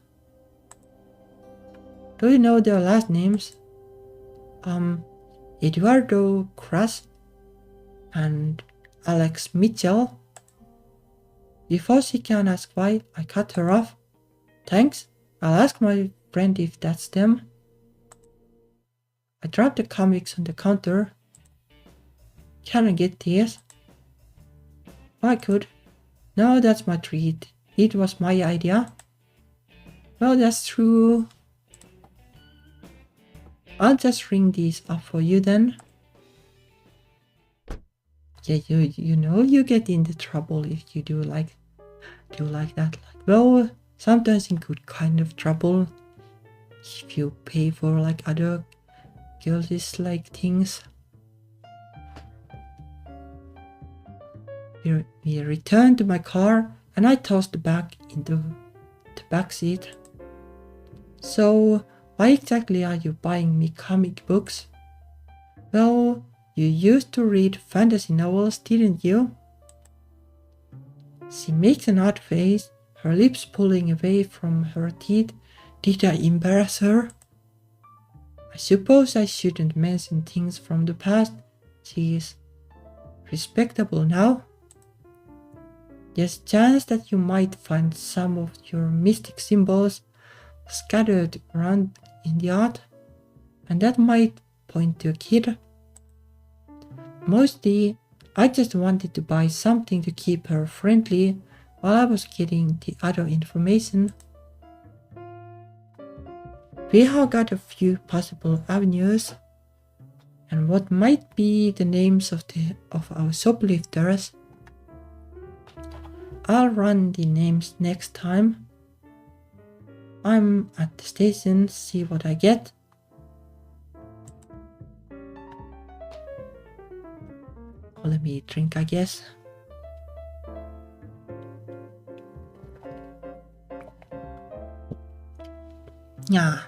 Do you know their last names? Eduardo Crass and Alex Mitchell. Before she can ask why, I cut her off. Thanks, I'll ask my friend if that's them. I dropped the comics on the counter. Can I get these? I could. No, that's my treat. It was my idea. Well, that's true. I'll just ring these up for you then. Yeah, you know you get into trouble if you do like that. Well, sometimes in good kind of trouble if you pay for like other girls like things. We returned to my car and I tossed the bag into the back seat. So, why exactly are you buying me comic books? Well, you used to read fantasy novels, didn't you? She makes an odd face, her lips pulling away from her teeth. Did I embarrass her? I suppose I shouldn't mention things from the past. She is respectable now. There's a chance that you might find some of your mystic symbols scattered around in the yard, and that might point to a kid. Mostly, I just wanted to buy something to keep her friendly while I was getting the other information. We have got a few possible avenues, and what might be the names of our shoplifters. I'll run the names next time. I'm at the station, see what I get. Let me drink, I guess. Yeah.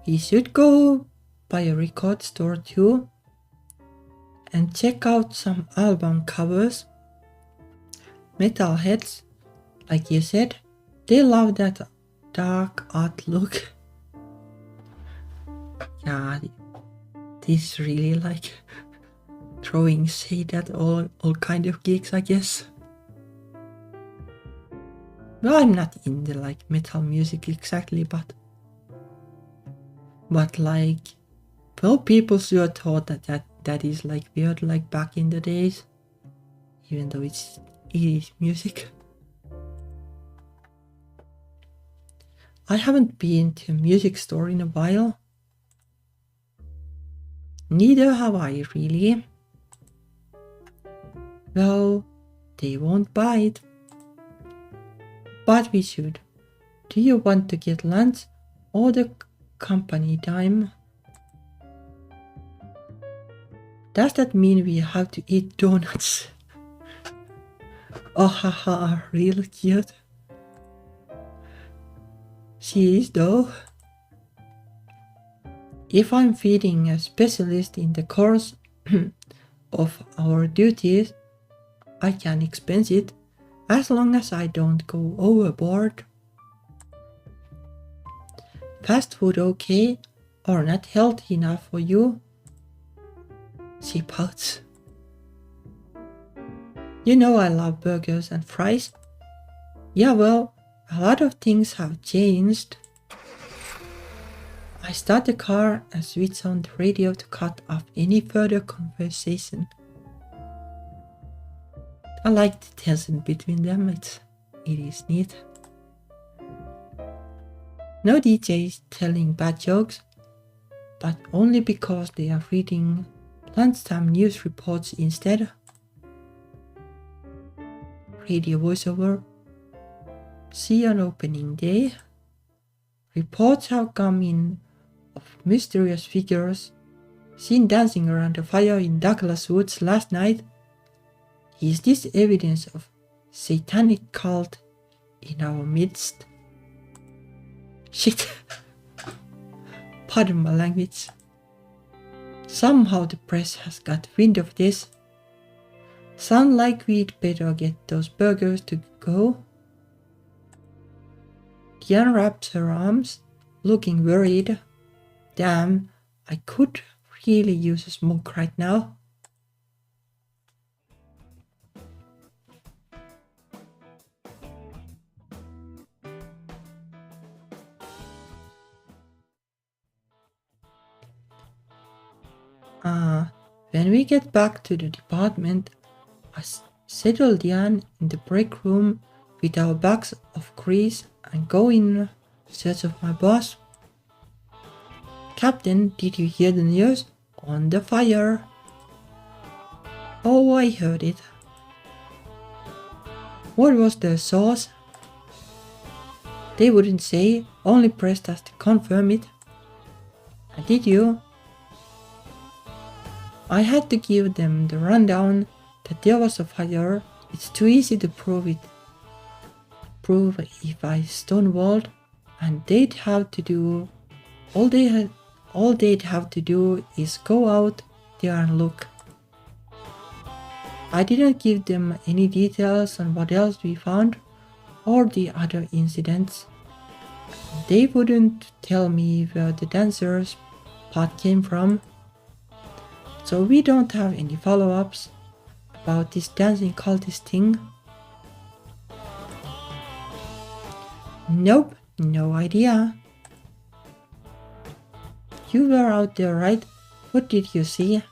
We should go by a record store too and check out some album covers. Metalheads, like you said, they love that dark art look. Yeah, this really like throwing shade at all kind of gigs, I guess. Well, I'm not into like metal music exactly, but like, well, people sure thought that is like weird, like back in the days, even though it is music. I haven't been to a music store in a while. Neither have I, really. Well, they won't buy it. But we should. Do you want to get lunch or the company time? Does that mean we have to eat donuts? Oh haha, real cute. She is though. If I'm feeding a specialist in the course of our duties, I can expense it as long as I don't go overboard. Fast food okay or not healthy enough for you? She pouts. You know I love burgers and fries. Yeah, well, a lot of things have changed. I start the car and switch on the radio to cut off any further conversation. I like the tension between them, it is neat. No DJs telling bad jokes, but only because they are reading lunchtime news reports instead. Radio voiceover. See on opening day. Reports have come in of mysterious figures seen dancing around a fire in Douglas Woods last night. Is this evidence of satanic cult in our midst? Shit. Pardon my language. Somehow the press has got wind of this. Sound like we'd better get those burgers to go. Diane wraps her arms, looking worried. Damn, I could really use a smoke right now. When we get back to the department, I settle Diane in the break room with our bags of grease and go in search of my boss. Captain, did you hear the news? On the fire. Oh, I heard it. What was the source? They wouldn't say, only pressed us to confirm it. And did you? I had to give them the rundown that there was a fire. It's too easy to prove if I stonewalled, and they'd have to do all they'd have to do is go out there and look. I didn't give them any details on what else we found or the other incidents. They wouldn't tell me where the dancer's pot came from. So we don't have any follow-ups about this dancing cultist thing. Nope, no idea. You were out there, right? What did you see?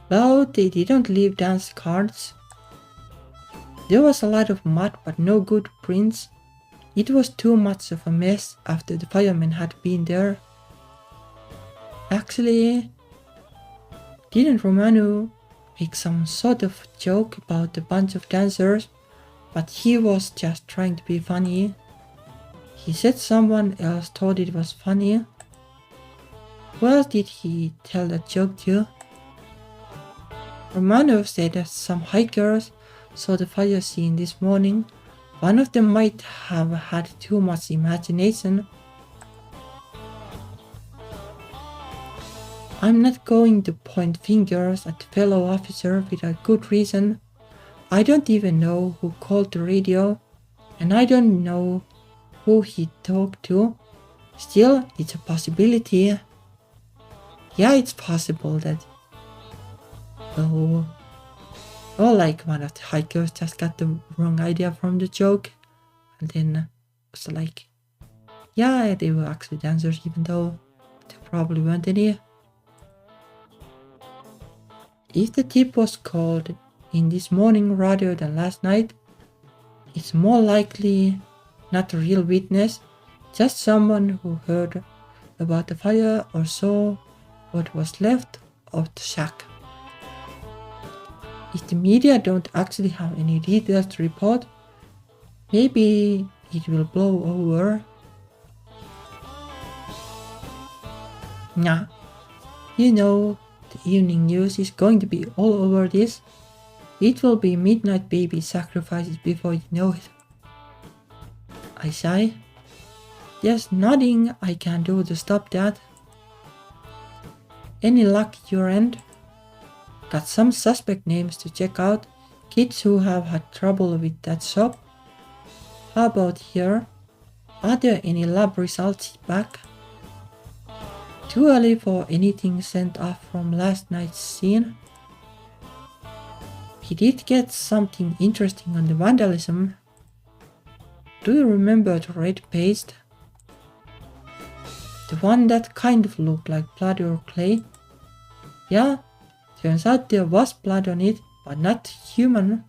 Well, they didn't leave dance cards. There was a lot of mud but no good prints. It was too much of a mess after the firemen had been there. Actually, didn't Romano make some sort of joke about a bunch of dancers? But he was just trying to be funny. He said someone else thought it was funny. Who else did he tell that joke to? Romano said that some hikers saw the fire scene this morning. One of them might have had too much imagination. I'm not going to point fingers at the fellow officer without good reason. I don't even know who called the radio, and I don't know who he talked to. Still, it's a possibility. Yeah, it's possible that... like one of the hikers just got the wrong idea from the joke, and then was like, yeah, they were actually dancers even though they probably weren't any. If the tip was called in this morning rather than last night, it's more likely not a real witness, just someone who heard about the fire or saw what was left of the shack. If the media don't actually have any details to report, maybe it will blow over. Nah, you know, the evening news is going to be all over this. It will be midnight baby sacrifices before you know it. I sigh. There's nothing I can do to stop that. Any luck your end? Got some suspect names to check out, kids who have had trouble with that shop. How about here? Are there any lab results back? Too early for anything sent off from last night's scene. We did get something interesting on the vandalism. Do you remember the red paste? The one that kind of looked like blood or clay? Yeah, turns out there was blood on it, but not human.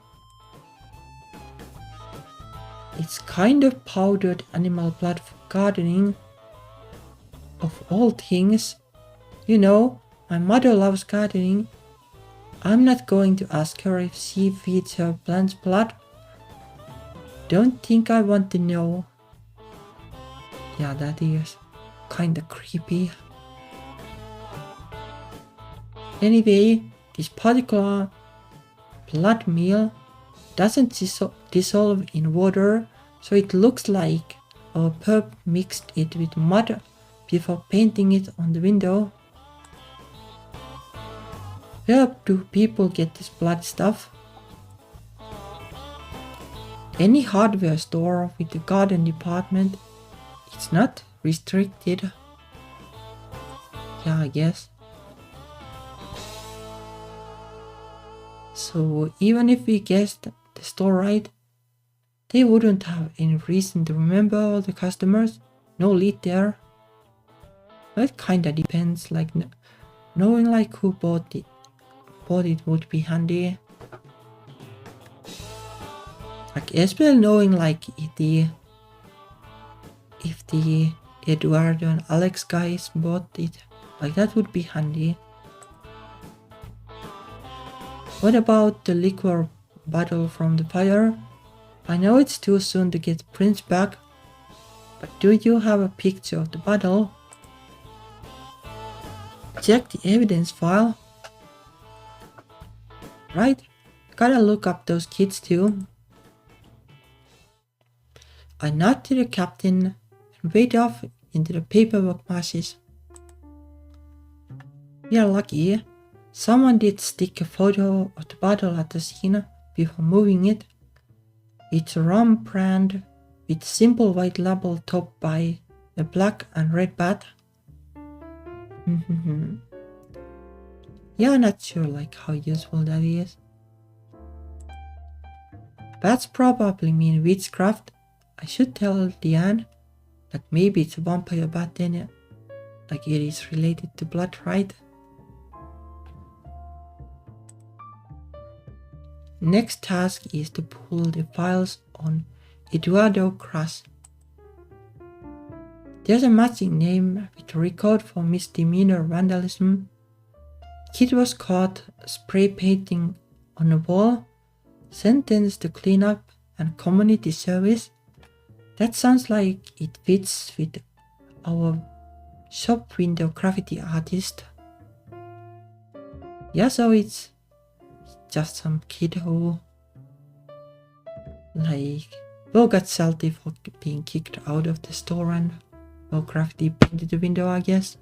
It's kind of powdered animal blood for gardening. Of all things. You know, my mother loves gardening. I'm not going to ask her if she feeds her plants blood. Don't think I want to know. Yeah, that is kinda creepy. Anyway, this particular blood meal doesn't dissolve in water, so it looks like our perp mixed it with mud before painting it on the window. Where do people get this blood stuff? Any hardware store with the garden department. It's not restricted. Yeah, I guess. So even if we guessed the store right, they wouldn't have any reason to remember all the customers. No lead there. That kinda depends, like knowing like who bought it would be handy. Like especially knowing like if the Eduardo and Alex guys bought it, like that would be handy. What about the liquor bottle from the fire? I know it's too soon to get prints back, but do you have a picture of the bottle? Check the evidence file. Right, gotta look up those kids too. I nod to the captain and wade off into the paperwork masses. We are lucky. Someone did stick a photo of the bottle at the scene before moving it. It's a rum brand with simple white label topped by a black and red bat. Yeah, not sure like how useful that is. Bats probably mean witchcraft. I should tell Diane that maybe it's a vampire, but then like it is related to blood, right? Next task is to pull the files on Eduardo Cras. There's a matching name with a record for misdemeanor vandalism. Kid was caught spray painting on a wall, sentenced to cleanup and community service. That sounds like it fits with our shop window graffiti artist. Yeah, so it's just some kid who got salty for being kicked out of the store and graffiti painted the window, I guess.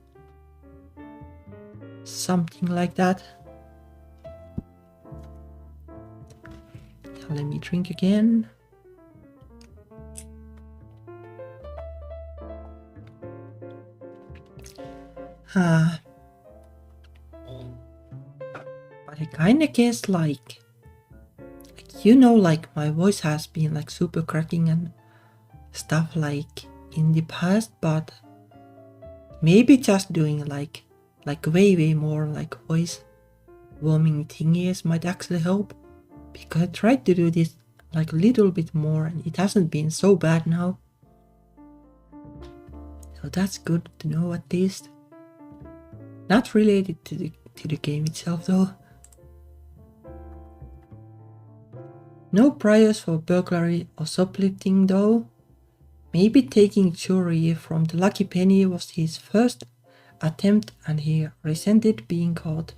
Something like that. Let me drink again. But I kinda guess like my voice has been like super cracking and stuff like in the past, but maybe just doing like way more like voice warming thingies might actually help, because I tried to do this like a little bit more and it hasn't been so bad now. So that's good to know at least. Not related to the game itself though. No priors for burglary or shoplifting though. Maybe taking jewelry from the Lucky Penny was his first attempt and he resented being caught.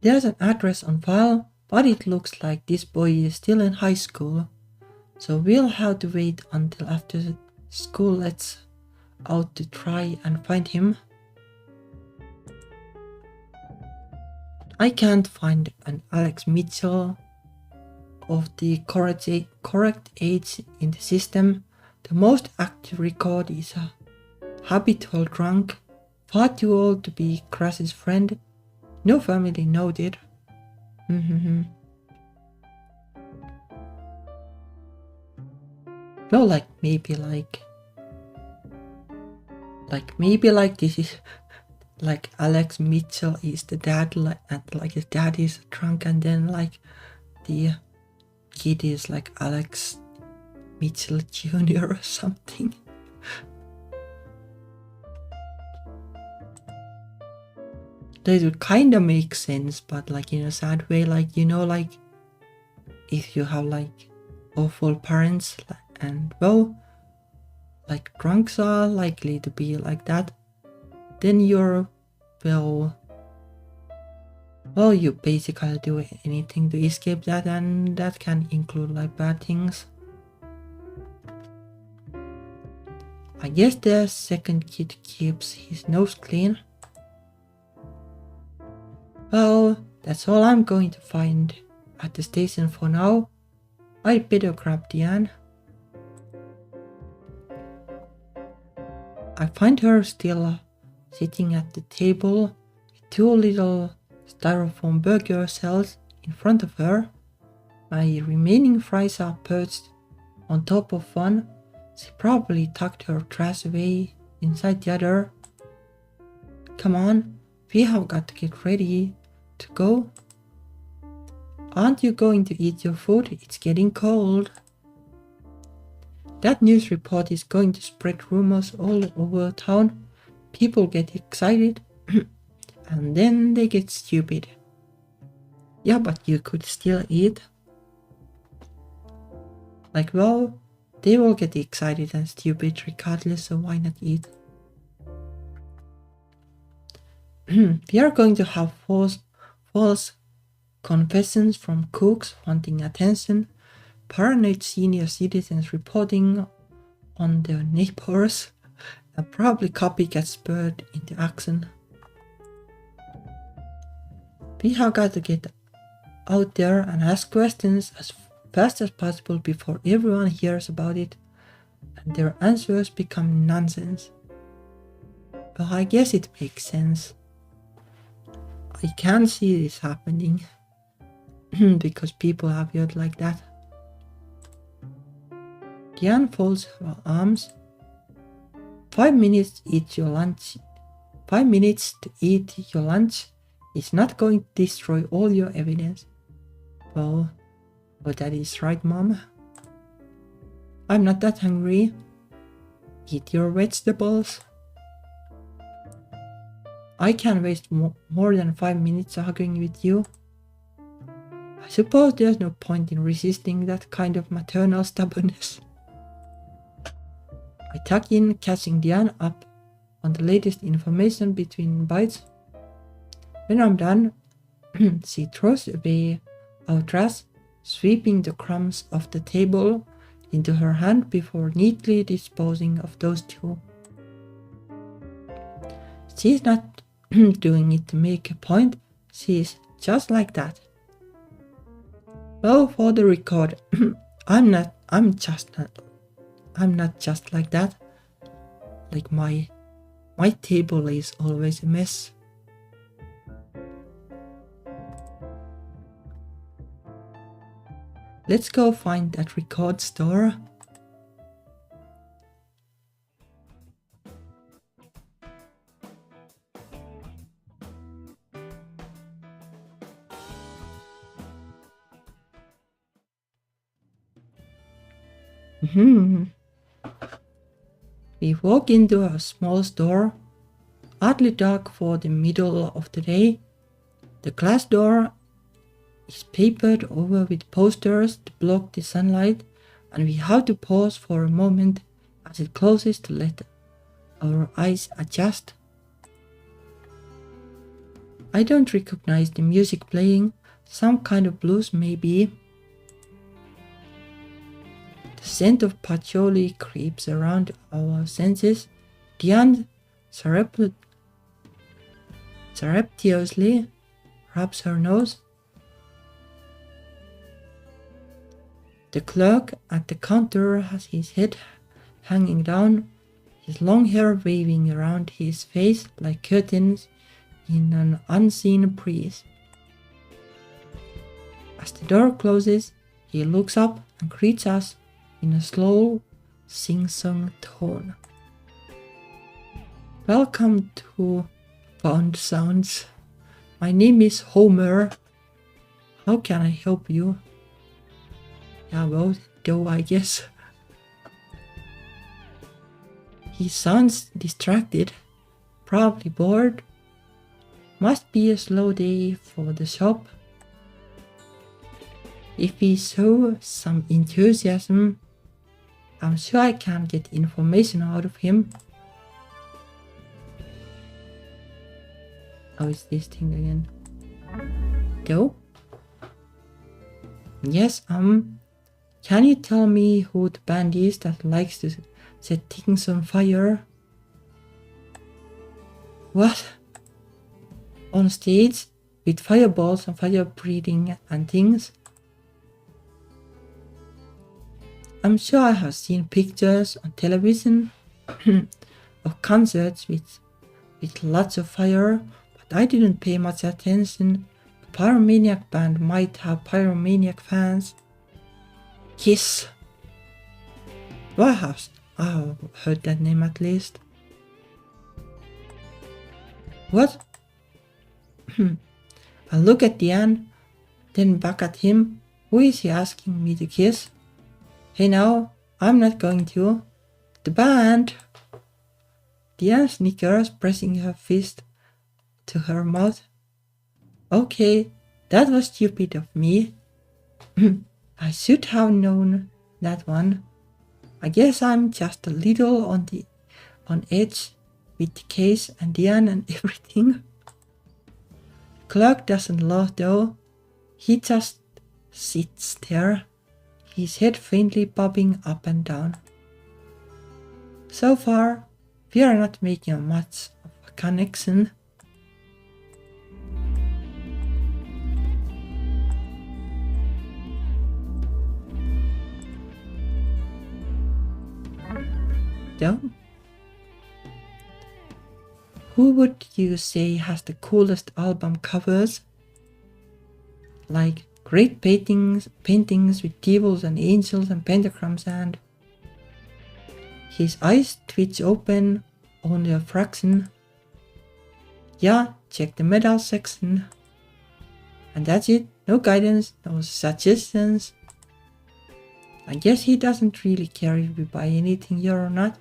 There's an address on file, but it looks like this boy is still in high school, so we'll have to wait until after school lets out to try and find him. I can't find an Alex Mitchell of the correct age in the system. The most active record is a habitual drunk, far too old to be Cras's friend, no family noted. No, maybe this is like Alex Mitchell is the dad, like his dad is drunk, and then like the kid is like Alex Mitchell Jr. or something. That would kind of make sense, but like in a sad way, like if you have like awful parents and like drunks are likely to be like that, then you basically do anything to escape that, and that can include like bad things. I guess the second kid keeps his nose clean. Well, that's all I'm going to find at the station for now. I'd better grab Diane. I find her still sitting at the table with two little styrofoam burger cells in front of her. My remaining fries are perched on top of one. She probably tucked her trash away inside the other. Come on, we have got to get ready to go. Aren't you going to eat your food? It's getting cold. That news report is going to spread rumors all over town. People get excited and then they get stupid. Yeah, but you could still eat. They will get excited and stupid regardless, so why not eat? We are going to have false confessions from cooks wanting attention, paranoid senior citizens reporting on their neighbors, and probably copycat spurred into action. We have got to get out there and ask questions as fast as possible before everyone hears about it and their answers become nonsense. But I guess it makes sense. I can't see this happening because people are weird like that. Diane folds her arms. 5 minutes to eat your lunch. 5 minutes to eat your lunch is not going to destroy all your evidence. Well, that is right, Mom. I'm not that hungry. Eat your vegetables. I can't waste more than 5 minutes arguing with you. I suppose there's no point in resisting that kind of maternal stubbornness. I tuck in, catching Diane up on the latest information between bites. When I'm done, she throws away our trash, sweeping the crumbs off the table into her hand before neatly disposing of those two. She's not doing it to make a point, she's just like that. Well, for the record, I'm not just like that. Like my table is always a mess. Let's go find that record store. We walk into a small store, oddly dark for the middle of the day. The glass door is papered over with posters to block the sunlight, and we have to pause for a moment as it closes to let our eyes adjust. I don't recognize the music playing, some kind of blues maybe. The scent of patchouli creeps around our senses. Diane surreptitiously rubs her nose. The clerk at the counter has his head hanging down, his long hair waving around his face like curtains in an unseen breeze. As the door closes, he looks up and greets us in a slow, sing-song tone. Welcome to Found Sounds. My name is Homer. How can I help you? Yeah, well, go, I guess. He sounds distracted, probably bored. Must be a slow day for the shop. If he shows some enthusiasm, I'm sure I can get information out of him. Oh, it's this thing again. Go. Yes, can you tell me who the band is that likes to set things on fire? What? On stage? With fireballs and fire breathing and things? I'm sure I have seen pictures on television of concerts with lots of fire, but I didn't pay much attention. A pyromaniac band might have pyromaniac fans. Yes. Well, I've heard that name at least. What? I look at Diane, then back at him. Who is he asking me to kiss? Hey now, I'm not going to. The band! Diane snickers, pressing her fist to her mouth. Okay, that was stupid of me. I should have known that one. I guess I'm just a little on edge with the case and Diane and everything. The clerk doesn't laugh though. He just sits there, his head faintly bobbing up and down. So far, we are not making much of a connection. Though, who would you say has the coolest album covers? Like great paintings with devils and angels and pentagrams and... His eyes twitch open only a fraction. Yeah, check the metal section. And that's it. No guidance, no suggestions. I guess he doesn't really care if we buy anything here or not.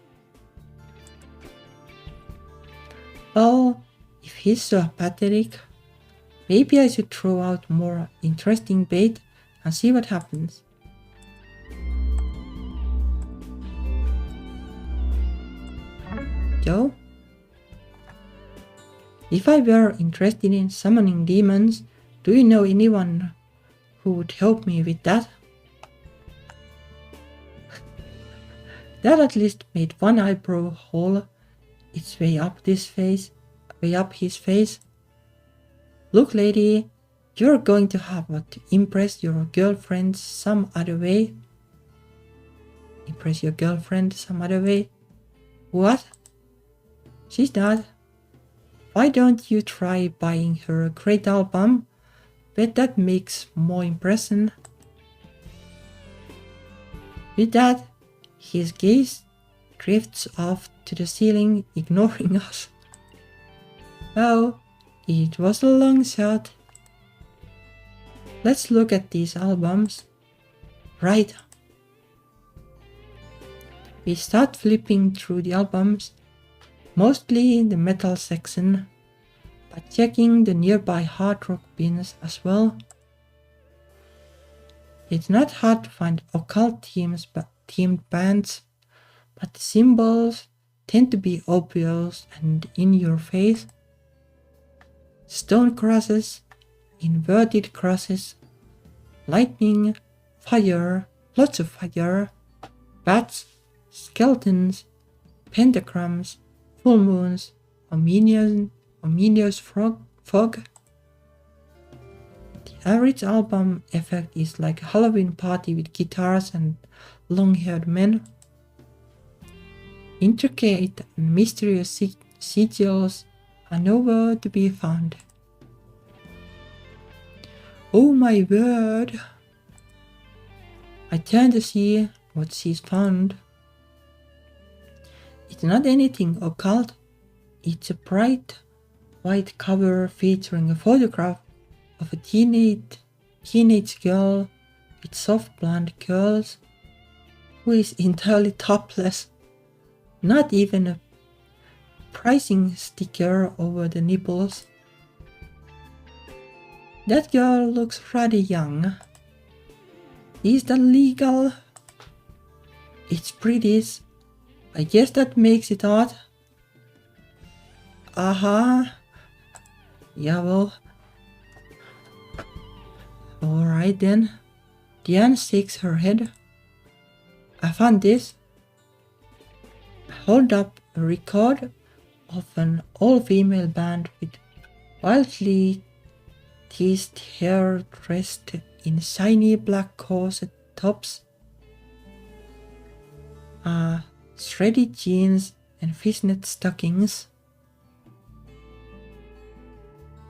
Well, if he's so pathetic, maybe I should throw out more interesting bait and see what happens. So, if I were interested in summoning demons, do you know anyone who would help me with that? That at least made one eyebrow hole its way up his face. Look, lady, you're going to have to impress your girlfriend some other way. Impress your girlfriend some other way? What? She's not. Why don't you try buying her a great album? Bet that makes more impression. With that, his gaze drifts off to the ceiling, ignoring us. Oh, it was a long shot. Let's look at these albums. Right. We start flipping through the albums, mostly in the metal section, but checking the nearby hard rock bins as well. It's not hard to find occult themed bands, but the symbols tend to be obvious and in your face. Stone crosses, inverted crosses, lightning, fire, lots of fire, bats, skeletons, pentagrams, full moons, ominous fog. The average album effect is like a Halloween party with guitars and long-haired men. Intricate and mysterious sigils are nowhere to be found. Oh my word! I turn to see what she's found. It's not anything occult. It's a bright white cover featuring a photograph of a teenage girl with soft blonde curls who is entirely topless. Not even a pricing sticker over the nipples. That girl looks rather young. Is that legal? It's pretty. I guess that makes it odd. Aha. Yeah, well. Alright then. Diane shakes her head. I found this. I hold up a record of an all-female band with wildly teased hair dressed in shiny black corset tops, shredded jeans and fishnet stockings.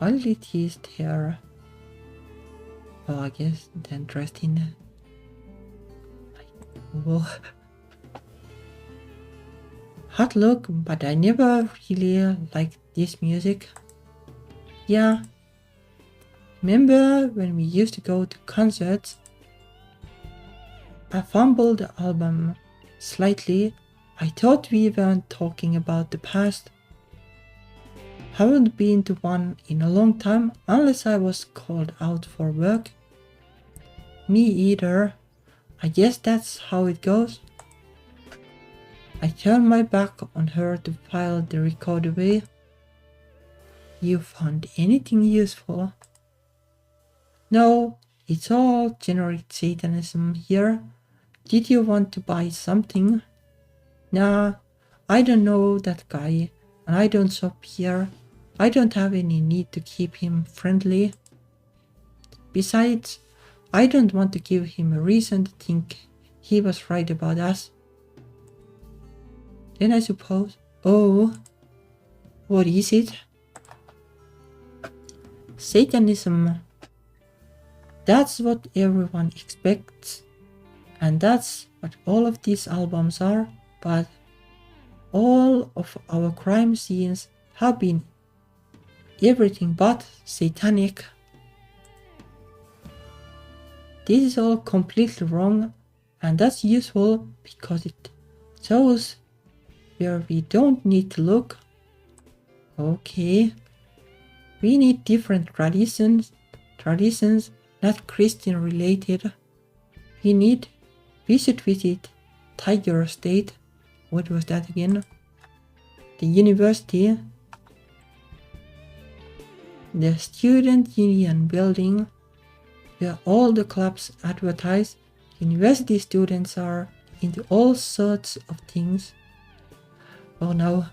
Wildly teased hair. Well, I guess then dressed in well, hot look, but I never really liked this music. Yeah. Remember when we used to go to concerts? I fumbled the album slightly. I thought we weren't talking about the past. Haven't been to one in a long time unless I was called out for work. Me either. I guess that's how it goes. I turned my back on her to file the record away. You found anything useful? No, it's all generic Satanism here. Did you want to buy something? Nah, I don't know that guy, and I don't shop here. I don't have any need to keep him friendly. Besides, I don't want to give him a reason to think he was right about us. Then I suppose, oh, what is it? Satanism. That's what everyone expects, and that's what all of these albums are, but All of our crime scenes have been everything but satanic. This is all completely wrong, and that's useful because it shows where we don't need to look. Okay. We need different traditions, not Christian related. We should visit Tiger State. What was that again? The university. The student union building, where all the clubs advertise. University students are into all sorts of things. Oh no,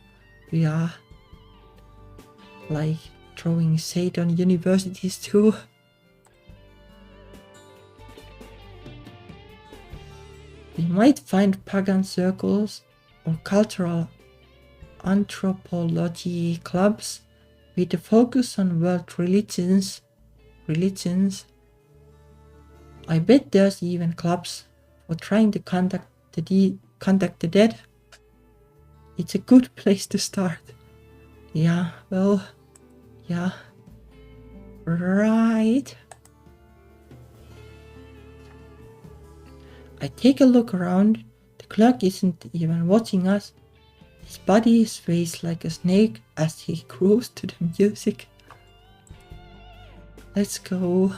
we are like throwing shade on universities too. We might find pagan circles or cultural anthropology clubs with a focus on world religions. I bet there's even clubs for trying to contact the dead. It's a good place to start. Yeah, well, yeah, right. I take a look around. The clerk isn't even watching us. His body sways like a snake as he grooves to the music. Let's go.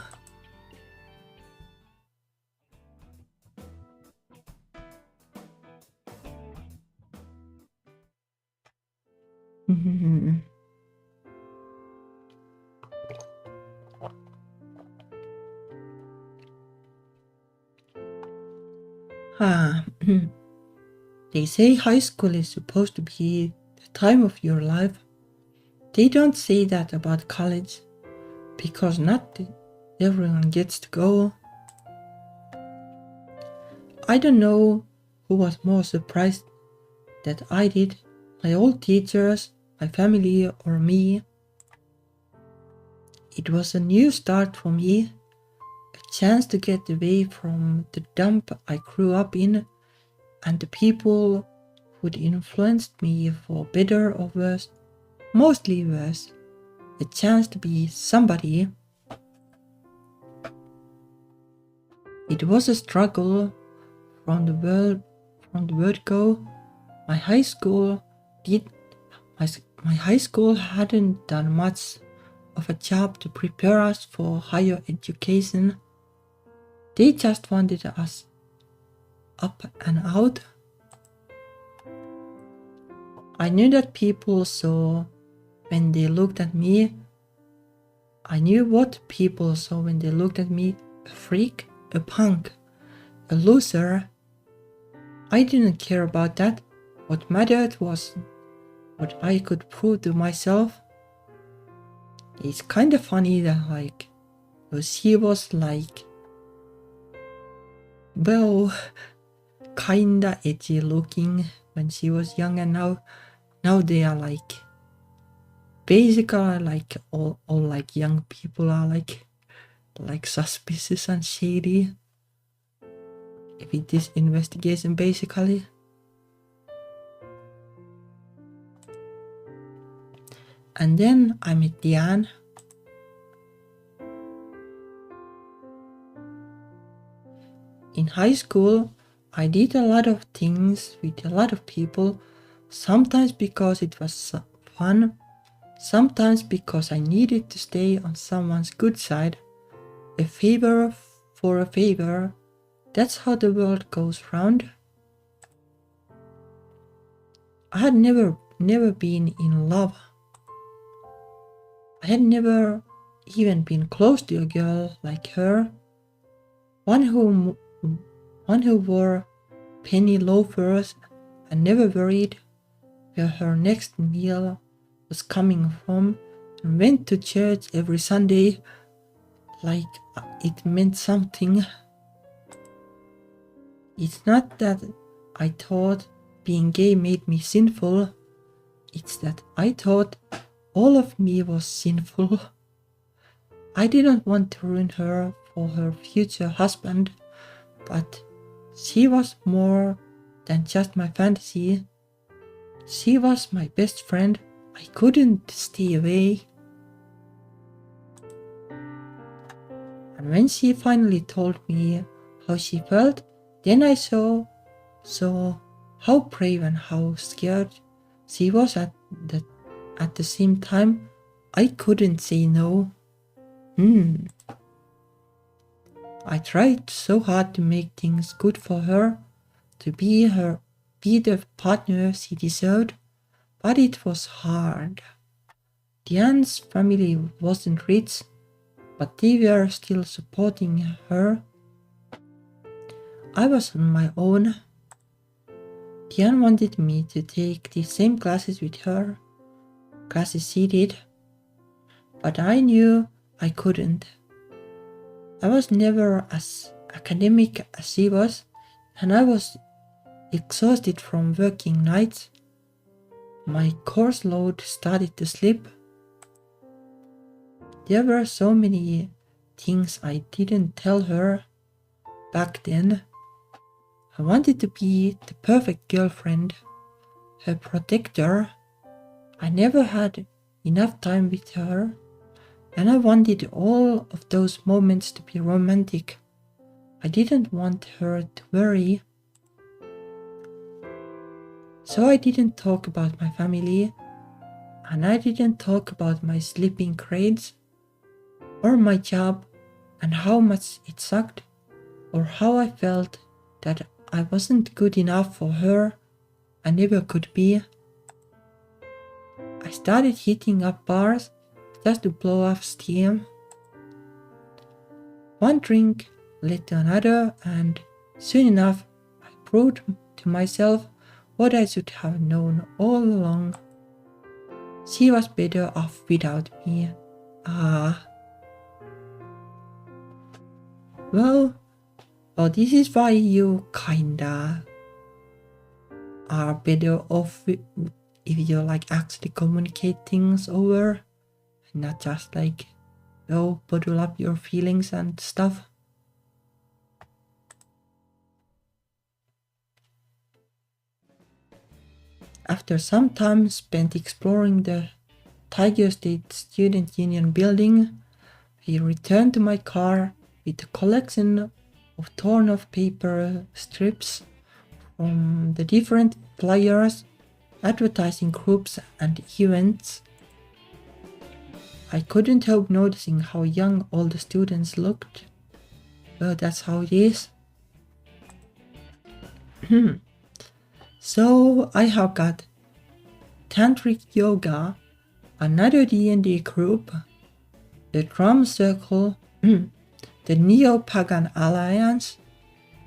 They say high school is supposed to be the time of your life. They don't say that about college, because not everyone gets to go. I don't know who was more surprised that I did, my old teachers, my family, or me. It was a new start for me, a chance to get away from the dump I grew up in and the people who'd influenced me for better or worse, mostly worse, a chance to be somebody. It was a struggle from the word go. My high school hadn't done much of a job to prepare us for higher education. They just wanted us up and out. I knew that people saw when they looked at me. I knew what people saw when they looked at me: a freak, a punk, a loser. I didn't care about that. What mattered was what I could prove to myself. It's kind of funny that she was well, kinda edgy looking when she was young, and now they are basically all young people are suspicious and shady with this investigation basically. And then I met Diane. In high school, I did a lot of things with a lot of people, sometimes because it was fun, sometimes because I needed to stay on someone's good side. A favor for a favor. That's how the world goes round. I had never been in love. I had never even been close to a girl like her, one who wore penny loafers and never worried where her next meal was coming from, and went to church every Sunday like it meant something. It's not that I thought being gay made me sinful, it's that I thought all of me was sinful. I didn't want to ruin her for her future husband, but she was more than just my fantasy. She was my best friend. I couldn't stay away. And when she finally told me how she felt, then I saw how brave and how scared she was at the same time. I couldn't say no. I tried so hard to make things good for her, to be the partner she deserved, but it was hard. Diane's family wasn't rich, but they were still supporting her. I was on my own. Diane wanted me to take the same classes with her, classes she did, but I knew I couldn't. I was never as academic as she was, and I was exhausted from working nights. My course load started to slip. There were so many things I didn't tell her back then. I wanted to be the perfect girlfriend, her protector. I never had enough time with her, and I wanted all of those moments to be romantic. I didn't want her to worry. So I didn't talk about my family, and I didn't talk about my sleeping grades, or my job, and how much it sucked, or how I felt that I wasn't good enough for her. I never could be. I started hitting up bars just to blow off steam. One drink led to another, and soon enough I proved to myself what I should have known all along. She was better off without me. Well, this is why you kinda are better off if you actually communicate things over, and not just bottle up your feelings and stuff. After some time spent exploring the Tiger State Student Union building, we returned to my car with a collection of torn off paper strips from the different flyers, advertising groups and events. I couldn't help noticing how young all the students looked. Well, that's how it is. So I have got Tantric Yoga, another D&D group, the Drum Circle, the Neo-Pagan Alliance,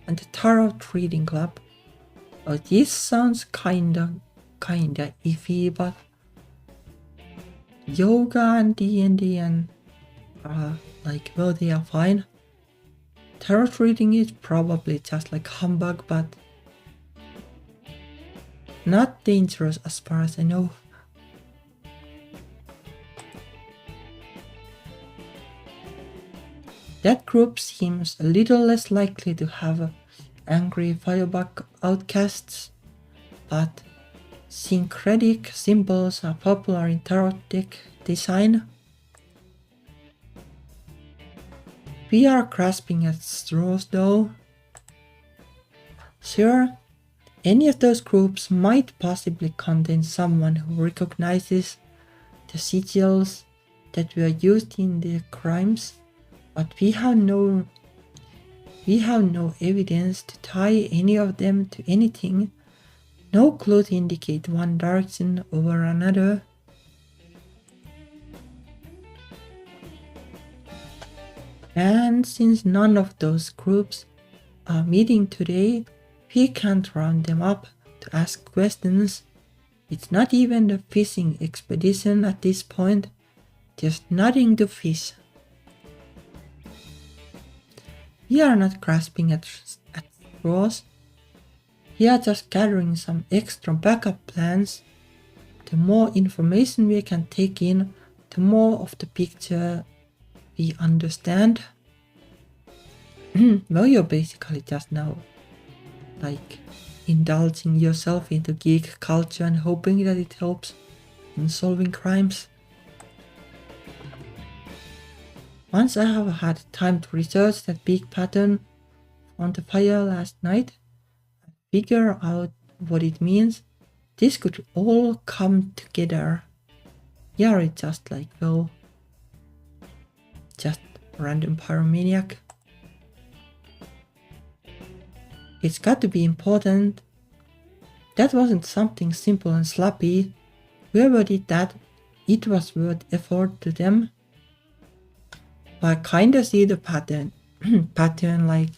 and the Tarot Reading Club. Oh, this sounds kinda iffy, but yoga and D&D and they are fine. Tarot reading is probably just humbug, but not dangerous as far as I know. That group seems a little less likely to have angry fireback outcasts, but syncretic symbols are popular in tarot deck design. We are grasping at straws though. Sure, any of those groups might possibly contain someone who recognizes the sigils that were used in the crimes, but we have no evidence to tie any of them to anything. No clue to indicate one direction over another. And since none of those groups are meeting today, we can't round them up to ask questions. It's not even a fishing expedition at this point, just nothing to fish. We are not grasping at straws. We are just gathering some extra backup plans. The more information we can take in, the more of the picture we understand. Well, you're basically just now indulging yourself into geek culture and hoping that it helps in solving crimes. Once I have had time to research that big pattern on the fire last night and figure out what it means, this could all come together. Yeah, it's just like, well, just random pyromaniac. It's got to be important. That wasn't something simple and sloppy. Whoever did that, it was worth effort to them. I kinda see the pattern. Like,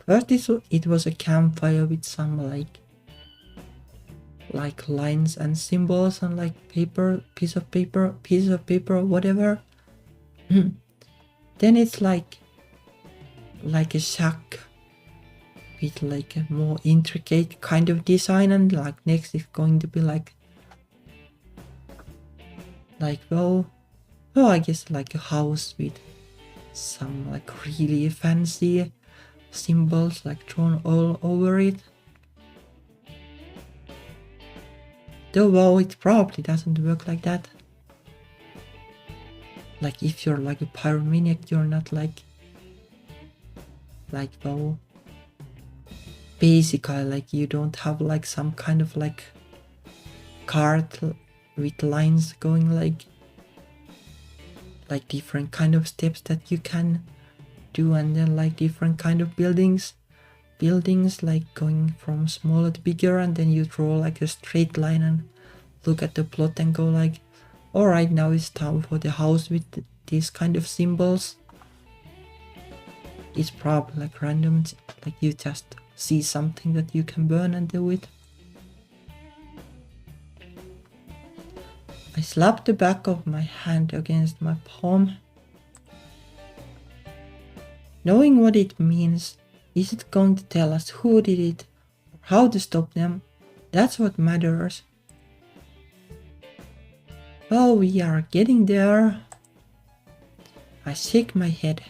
first it was a campfire with some like lines and symbols and like piece of paper, whatever. Then it's like a shack with like a more intricate kind of design, and like next is going to be like well, I guess like a house with some like really fancy symbols like drawn all over it. Though, well, it probably doesn't work like that. Like if you're like a pyromaniac, you're not like well, basically like you don't have like some kind of like cart with lines going like different kind of steps that you can do, and then like different kind of buildings like going from smaller to bigger, and then you draw like a straight line and look at the plot and go like, all right, now it's time for the house with these kind of symbols. It's probably like random, like you just see something that you can burn and do it. I slapped the back of my hand against my palm. Knowing what it means, is it going to tell us who did it or how to stop them? That's what matters. Well, we are getting there. I shake my head.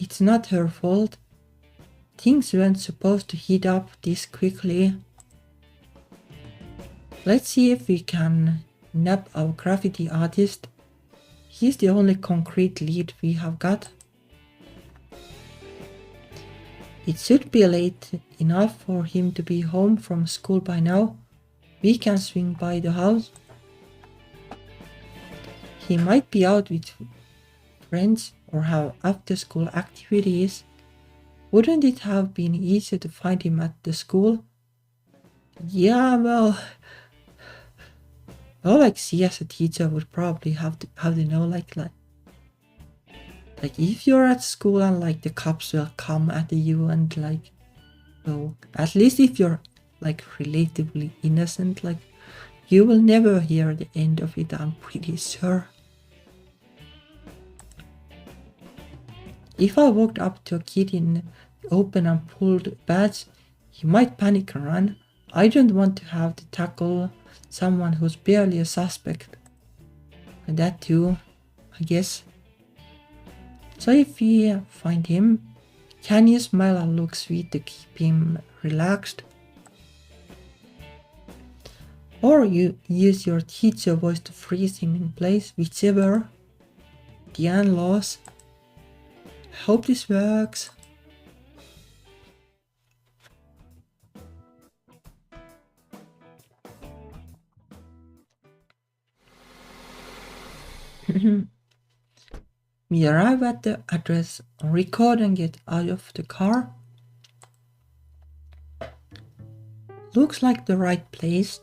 It's not her fault. Things weren't supposed to heat up this quickly. Let's see if we can nab our graffiti artist. He's the only concrete lead we have got. It should be late enough for him to be home from school by now. We can swing by the house. He might be out with friends or have after school activities. Wouldn't it have been easier to find him at the school? Yeah, well, like she as a teacher would probably have to know like if you're at school and like the cops will come at you and like, well, at least if you're like relatively innocent, like you will never hear the end of it, I'm pretty sure. If I walked up to a kid in the open and pulled badge, he might panic and run. I don't want to have to tackle someone who's barely a suspect. And that too, I guess. So if we find him, can you smile and look sweet to keep him relaxed? Or you use your teacher voice to freeze him in place, whichever. Diane lost. I hope this works. We arrive at the address, record and get out of the car. Looks like the right place.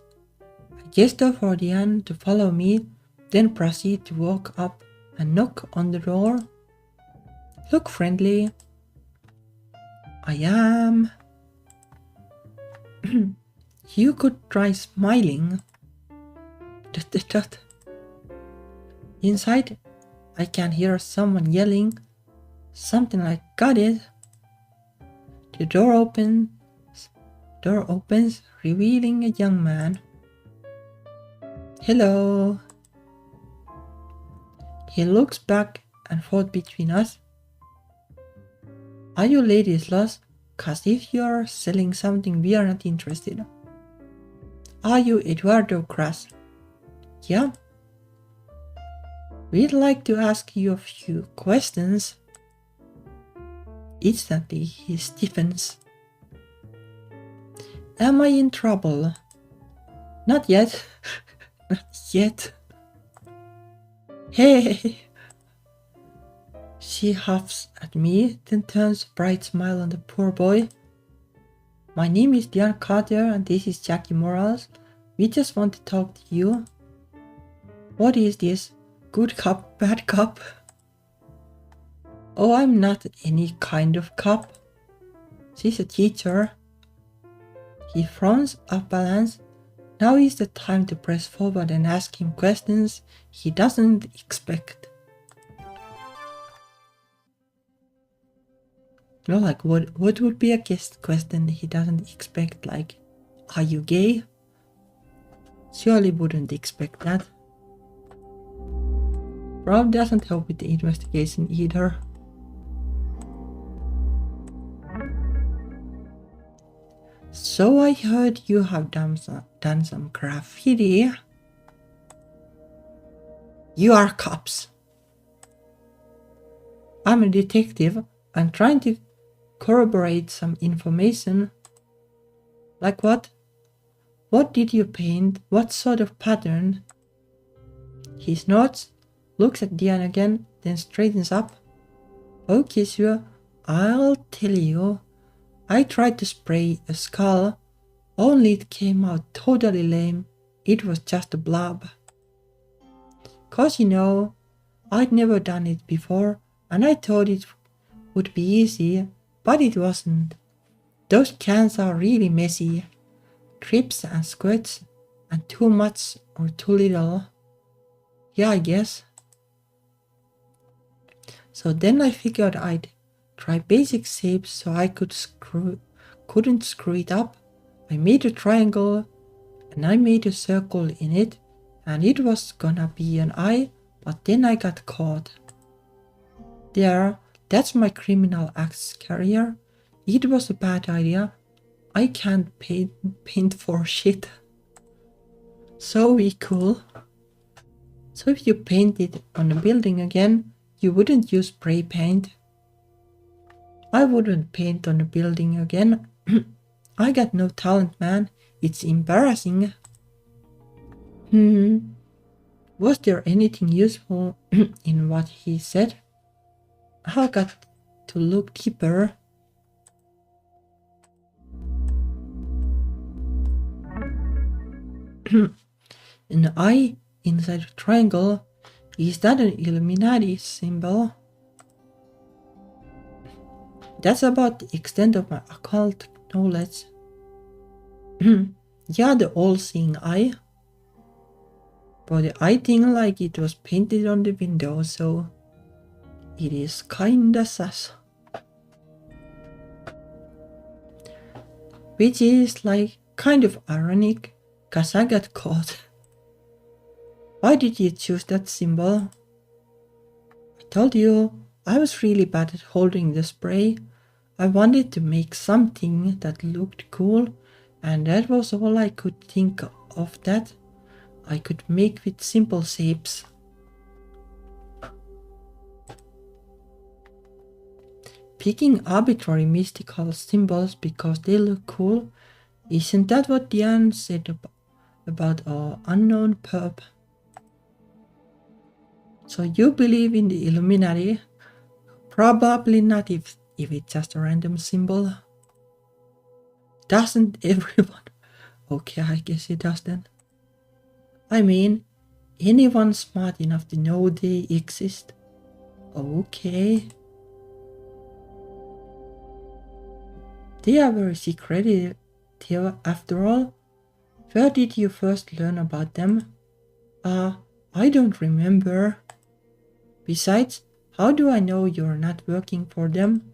I gesture for Diane to follow me, then proceed to walk up and knock on the door. Look friendly. I am. You could try smiling. Inside, I can hear someone yelling, something like, got it. The door opens, revealing a young man. Hello. He looks back and forth between us. Are you ladies lost? 'cause if you're selling something, we are not interested. Are you Eduardo Crass? Yeah. We'd like to ask you a few questions. Instantly he stiffens. Am I in trouble? Not yet. Not yet. Hey! She huffs at me, then turns a bright smile on the poor boy. My name is Diane Carter and this is Jackie Morales. We just want to talk to you. What is this? Good cop, bad cop? Oh, I'm not any kind of cop. She's a teacher. He frowns off balance. Now is the time to press forward and ask him questions he doesn't expect. No, like what would be a question he doesn't expect? Like, are you gay? Surely wouldn't expect that. Rob doesn't help with the investigation either. So I heard you have done some graffiti. You are cops. I'm a detective. I'm trying to corroborate some information. Like what? What did you paint? What sort of pattern? He snorts, looks at Diane again, then straightens up. Okay, sure, I'll tell you. I tried to spray a skull, only it came out totally lame. It was just a blob. 'Cause you know, I'd never done it before, and I thought it would be easy, but it wasn't. Those cans are really messy. Drips and squirts, and too much or too little. Yeah, I guess. So then I figured I'd try basic shapes so I couldn't screw it up. I made a triangle and I made a circle in it, and it was gonna be an eye, but then I got caught. There, that's my criminal acts career. It was a bad idea. I can't paint for shit. So we cool. So if you painted on a building again, you wouldn't use spray paint. I wouldn't paint on a building again. I got no talent, man. It's embarrassing. Was there anything useful in what he said? I got to look deeper. An eye inside a triangle. Is that an Illuminati symbol? That's about the extent of my occult knowledge. Yeah, the all-seeing eye. But the eye thing like it was painted on the window, so it is kinda sus. Which is like kind of ironic, 'cause I got caught. Why did you choose that symbol? I told you, I was really bad at holding the spray. I wanted to make something that looked cool, and that was all I could think of that I could make with simple shapes. Picking arbitrary mystical symbols because they look cool, isn't that what Diane said about our unknown perp? So you believe in the Illuminati? Probably not if it's just a random symbol. Doesn't everyone? Okay, I guess it does then. I mean, anyone smart enough to know they exist. Okay. They are very secretive after all. Where did you first learn about them? I don't remember. Besides, how do I know you're not working for them?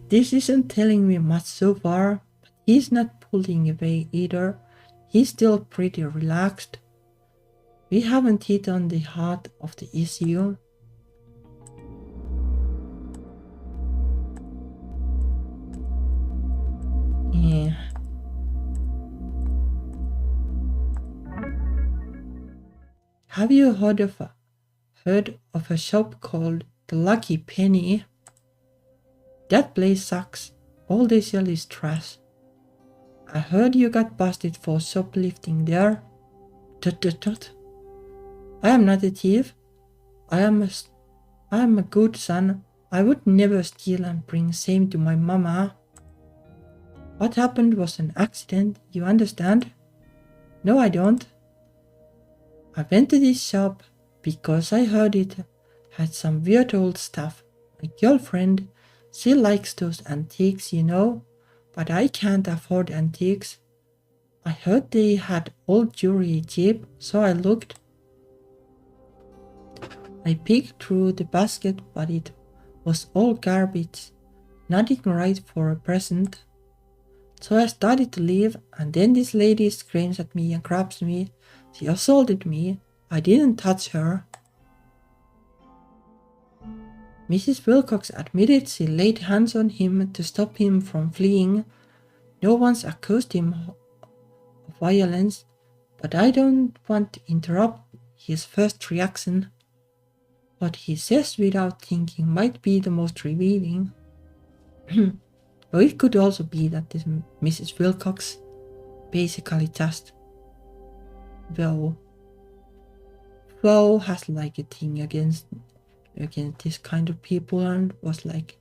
This isn't telling me much so far, but he's not pulling away either. He's still pretty relaxed. We haven't hit on the heart of the issue. Have you heard of a shop called the Lucky Penny? That place sucks. All they sell is trash. I heard you got busted for shoplifting there. Tut. I am not a thief. I am a good son. I would never steal and bring shame to my mama. What happened was an accident, you understand? No, I don't. I went to this shop because I heard it had some weird old stuff. My girlfriend, she likes those antiques, you know, but I can't afford antiques. I heard they had old jewelry cheap, so I looked. I peeked through the basket, but it was all garbage, nothing right for a present. So I started to leave, and then this lady screams at me and grabs me. She assaulted me. I didn't touch her. Mrs. Wilcox admitted she laid hands on him to stop him from fleeing. No one's accused him of violence, but I don't want to interrupt his first reaction. What he says without thinking might be the most revealing. Or it could also be that this Mrs. Wilcox basically just has like a thing against this kind of people and was like,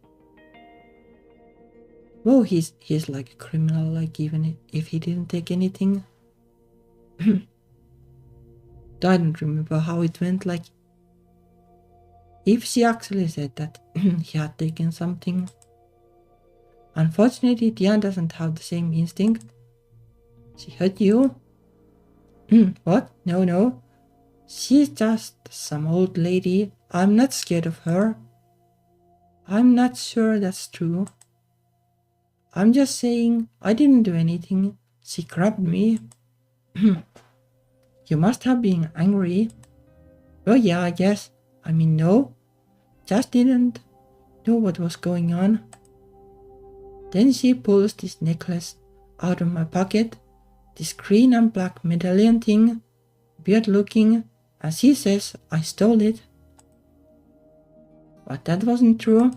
he's like a criminal, like even if he didn't take anything. I don't remember how it went, like if she actually said that he had taken something. Unfortunately, Diane doesn't have the same instinct. She hurt you? What? No. She's just some old lady. I'm not scared of her. I'm not sure that's true. I'm just saying I didn't do anything. She grabbed me. You must have been angry. Oh yeah, I guess. I mean, no. Just didn't know what was going on. Then she pulls this necklace out of my pocket, this green and black medallion thing, weird looking, and she says I stole it. But that wasn't true.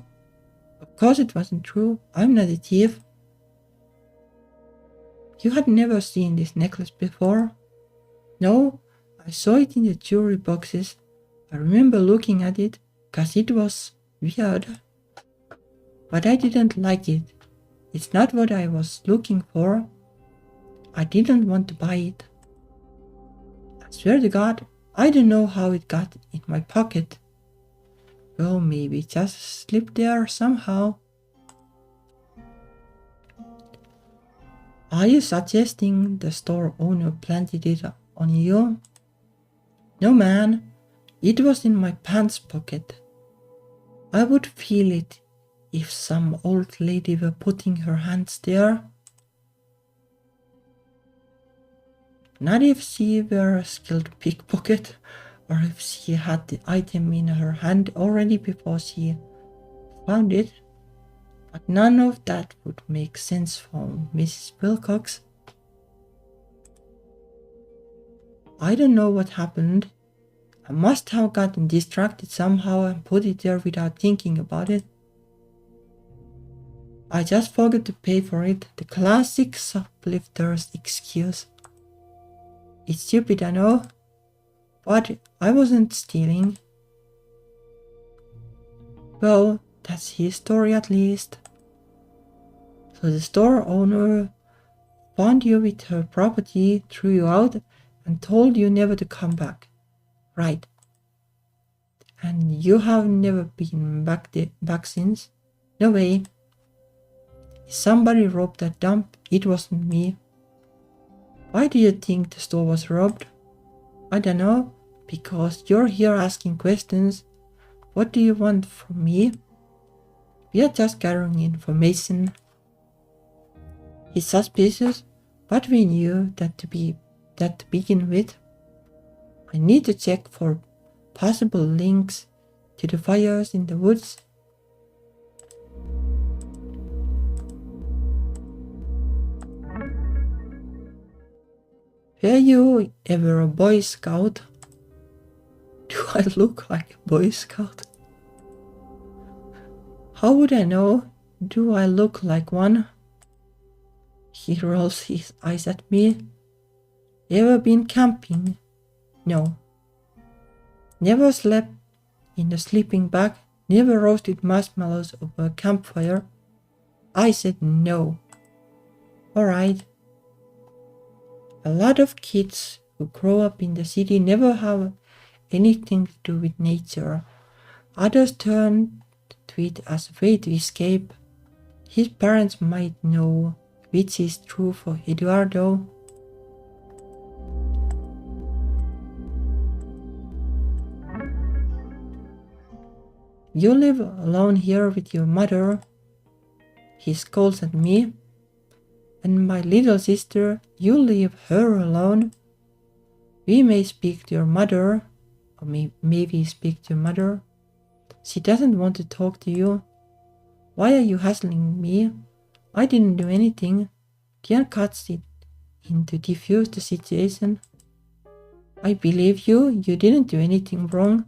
Of course it wasn't true. I'm not a thief. You had never seen this necklace before? No, I saw it in the jewelry boxes. I remember looking at it, cause it was weird. But I didn't like it. It's not what I was looking for. I didn't want to buy it. I swear to God, I don't know how it got in my pocket. Well, maybe it just slipped there somehow. Are you suggesting the store owner planted it on you? No, man. It was in my pants pocket. I would feel it if some old lady were putting her hands there. Not if she were a skilled pickpocket, or if she had the item in her hand already before she found it. But none of that would make sense for Mrs. Wilcox. I don't know what happened. I must have gotten distracted somehow and put it there without thinking about it. I just forgot to pay for it. The classic shoplifter's excuse. It's stupid, I know, but I wasn't stealing. Well, that's his story at least. So the store owner found you with her property, threw you out, and told you never to come back. Right. And you have never been back since? No way. If somebody robbed that dump, it wasn't me. Why do you think the store was robbed? I don't know, because you're here asking questions. What do you want from me? We are just gathering information. He's suspicious, but we knew that to begin with. I need to check for possible links to the fires in the woods. Were you ever a Boy Scout? I look like a Boy Scout? How would I know? Do I look like one? He rolls his eyes at me. Ever been camping? No. Never slept in a sleeping bag? Never roasted marshmallows over a campfire? I said no. Alright. A lot of kids who grow up in the city never have anything to do with nature. Others turn to it as a way to escape. His parents might know, which is true for Eduardo. You live alone here with your mother, he scolds at me. And my little sister, you leave her alone. We may speak to your mother, or maybe speak to your mother. She doesn't want to talk to you. Why are you hassling me? I didn't do anything. Diane cuts it in to defuse the situation. I believe you didn't do anything wrong.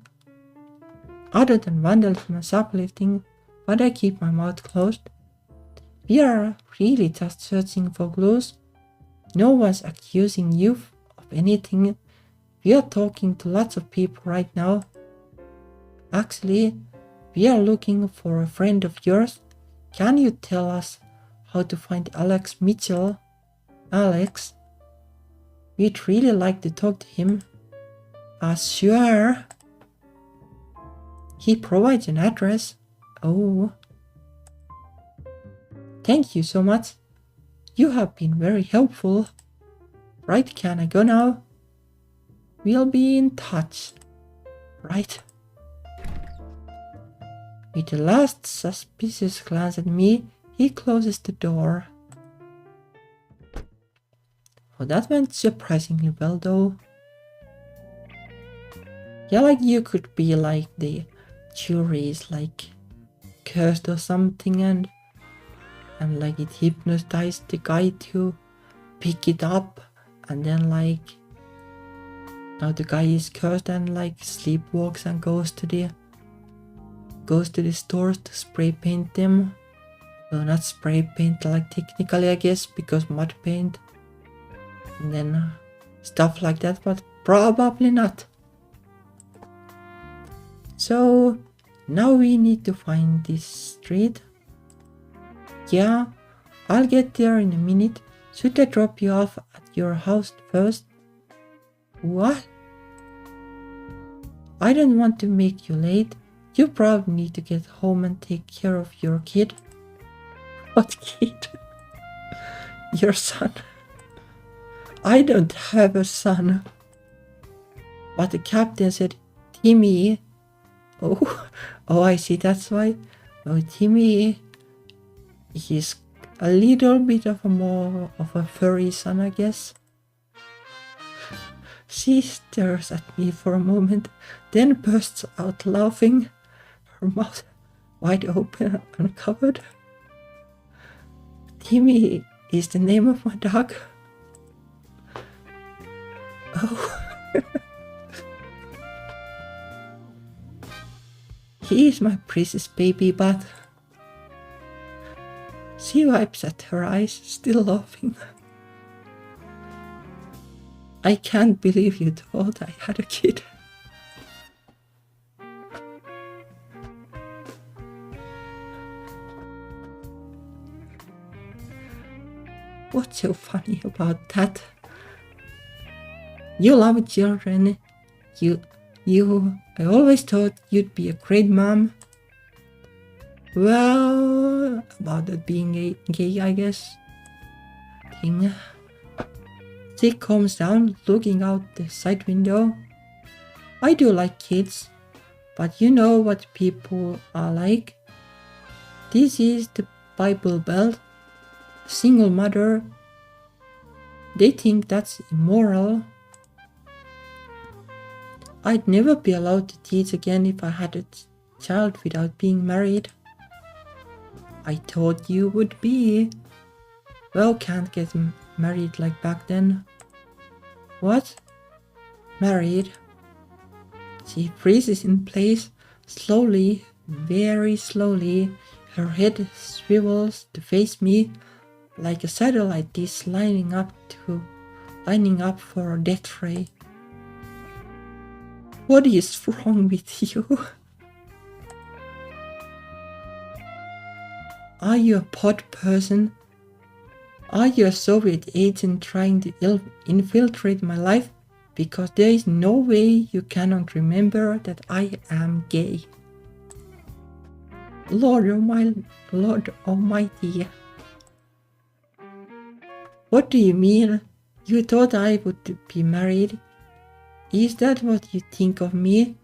Other than vandalism and shoplifting, but I keep my mouth closed. We are really just searching for clues. No one's accusing you of anything. We are talking to lots of people right now. Actually, we are looking for a friend of yours. Can you tell us how to find Alex Mitchell? Alex? We'd really like to talk to him. Sure. He provides an address. Oh. Thank you so much. You have been very helpful. Right, can I go now? We'll be in touch. Right? With the last suspicious glance at me, he closes the door. Oh, that went surprisingly well though. Yeah, like you could be like the jury is like cursed or something and like it hypnotized the guy to pick it up, and then like now the guy is cursed and like sleepwalks and goes to the stores to spray paint them. Well, not spray paint like technically I guess, because mud paint and then stuff like that, but probably not. So now we need to find this street. Yeah, I'll get there in a minute. Should I drop you off at your house first? What? I don't want to make you late. You probably need to get home and take care of your kid. What kid? Your son. I don't have a son. But the captain said, Timmy. Oh, I see, that's why. Oh, Timmy. He's a little bit of more of a furry son, I guess. She stares at me for a moment, then bursts out laughing, her mouth wide open and uncovered. Timmy is the name of my dog. Oh. He is my precious baby, but... She wipes at her eyes, still laughing. I can't believe you thought I had a kid. What's so funny about that? You love children. I always thought you'd be a great mom. Well, about that being gay, I guess. Thing. She calms down, looking out the side window. I do like kids, but you know what people are like. This is the Bible Belt. Single mother. They think that's immoral. I'd never be allowed to teach again if I had a child without being married. I thought you would be. Well, can't get married like back then. What? Married? She freezes in place, slowly, very slowly. Her head swivels to face me like a satellite dish lining up for a death ray. What is wrong with you? Are you a pod person? Are you a Soviet agent trying to infiltrate my life? Because there is no way you cannot remember that I am gay. Lord Almighty. What do you mean? You thought I would be married? Is that what you think of me?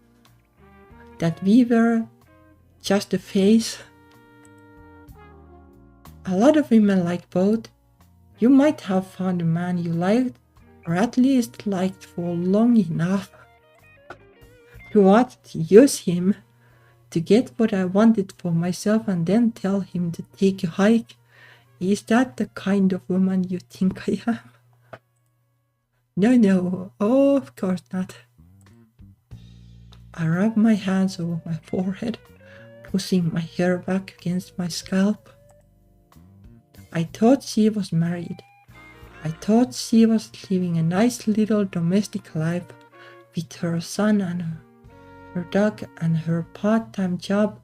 That we were just a phase? A lot of women like both. You might have found a man you liked, or at least liked for long enough. You wanted to use him to get what I wanted for myself and then tell him to take a hike. Is that the kind of woman you think I am? No, oh, of course not. I rub my hands over my forehead, pushing my hair back against my scalp. I thought she was married. I thought she was living a nice little domestic life with her son and her dog and her part-time job.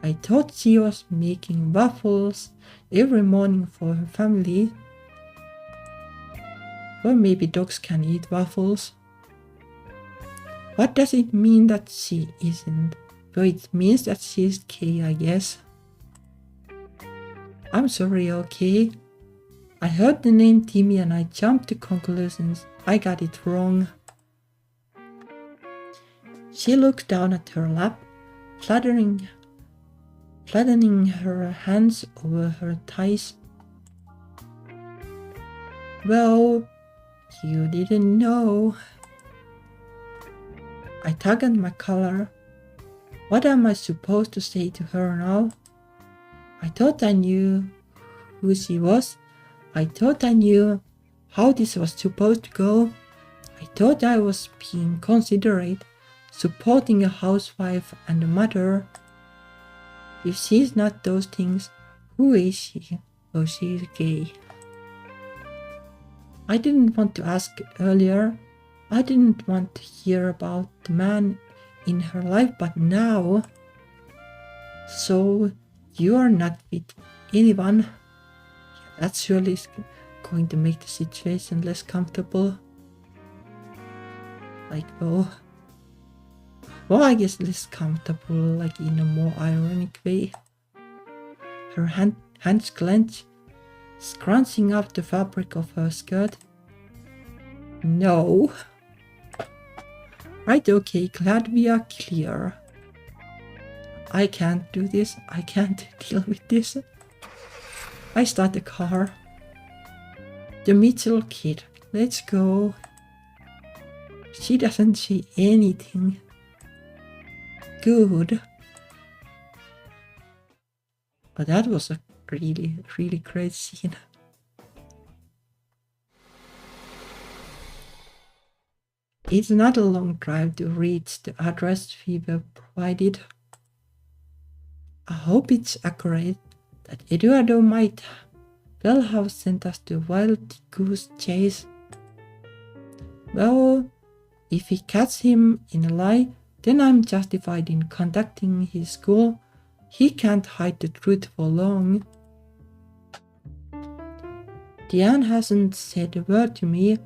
I thought she was making waffles every morning for her family. Or maybe dogs can eat waffles. What does it mean that she isn't? Well, it means that she's gay, I guess. I'm sorry, okay? I heard the name Timmy and I jumped to conclusions. I got it wrong. She looks down at her lap, flattening her hands over her thighs. Well, you didn't know. I tug at my collar. What am I supposed to say to her now? I thought I knew who she was. I thought I knew how this was supposed to go. I thought I was being considerate, supporting a housewife and a mother. If she's not those things, who is she? Oh, she's gay. I didn't want to ask earlier. I didn't want to hear about the man in her life, but now... So, you are not with anyone? That surely is going to make the situation less comfortable. Like, oh... Well, I guess less comfortable, like in a more ironic way. Her hands clench, scrunching up the fabric of her skirt. No. Right, okay, glad we are clear. I can't do this. I can't deal with this. I start the car. The Mitchell kid. Let's go. She doesn't say anything. Good. But that was a really, really great scene. It's not a long drive to reach the address we were provided. I hope it's accurate that Eduardo might well have sent us to a wild goose chase. Well, if we catch him in a lie, then I'm justified in contacting his school. He can't hide the truth for long. Diane hasn't said a word to me.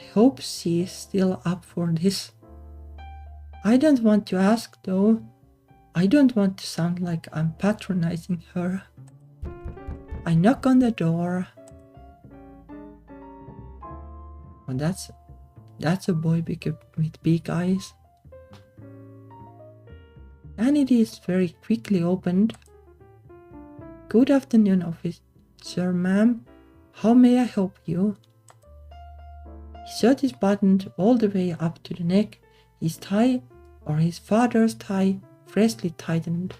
I hope she is still up for this. I don't want to ask though. I don't want to sound like I'm patronizing her. I knock on the door. Oh, that's a boy with big eyes. And it is very quickly opened. Good afternoon, officer, ma'am. How may I help you? His shirt is buttoned all the way up to the neck. His tie, or his father's tie, freshly tightened.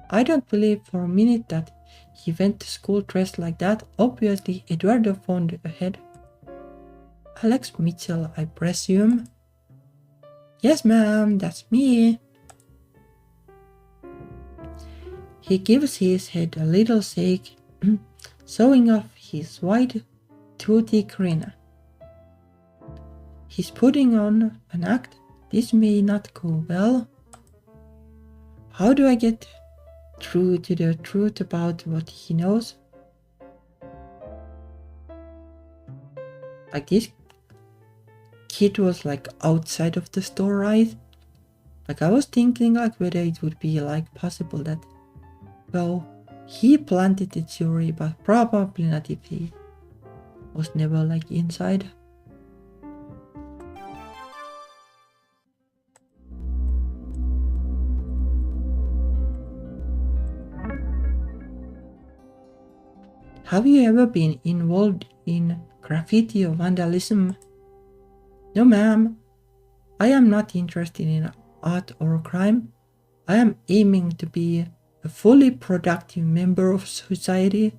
I don't believe for a minute that he went to school dressed like that. Obviously, Eduardo phoned ahead. Alex Mitchell, I presume. Yes, ma'am, that's me. He gives his head a little shake, showing off his white, toothy grin. He's putting on an act. This may not go well. How do I get through to the truth about what he knows? Like, this kid was like outside of the store, right? Like, I was thinking like whether it would be like possible that, well, he planted the theory, but probably not if he was never like inside. Have you ever been involved in graffiti or vandalism? No, ma'am. I am not interested in art or crime. I am aiming to be a fully productive member of society.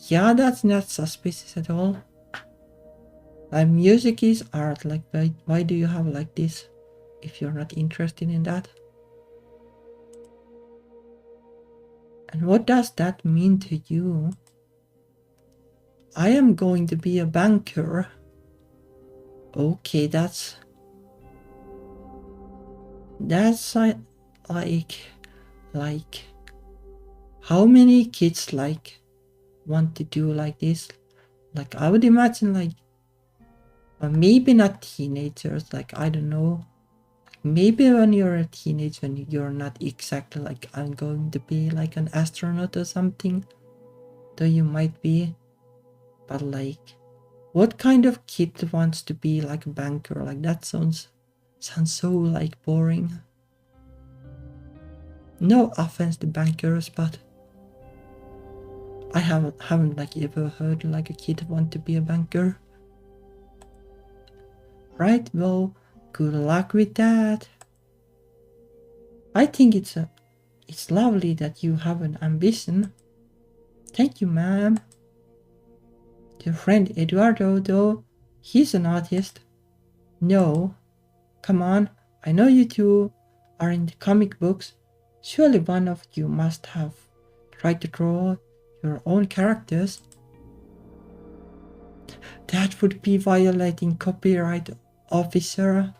Yeah, that's not suspicious at all. Like, music is art. Like, why do you have like this if you're not interested in that? And what does that mean to you? I am going to be a banker. Okay, that's like how many kids like want to do like this? Like, I would imagine like, maybe not teenagers, like, I don't know, maybe when you're a teenager, when you're not exactly like, I'm going to be like an astronaut or something, though you might be, but like, what kind of kid wants to be like a banker? Like, that sounds so like boring. No offense to bankers, but I haven't like ever heard like a kid want to be a banker. Right, well, good luck with that. I think it's lovely that you have an ambition. Thank you, ma'am. Your friend Eduardo, though, he's an artist. No, come on, I know you two are in the comic books. Surely one of you must have tried to draw your own characters. That would be violating copyright, officer.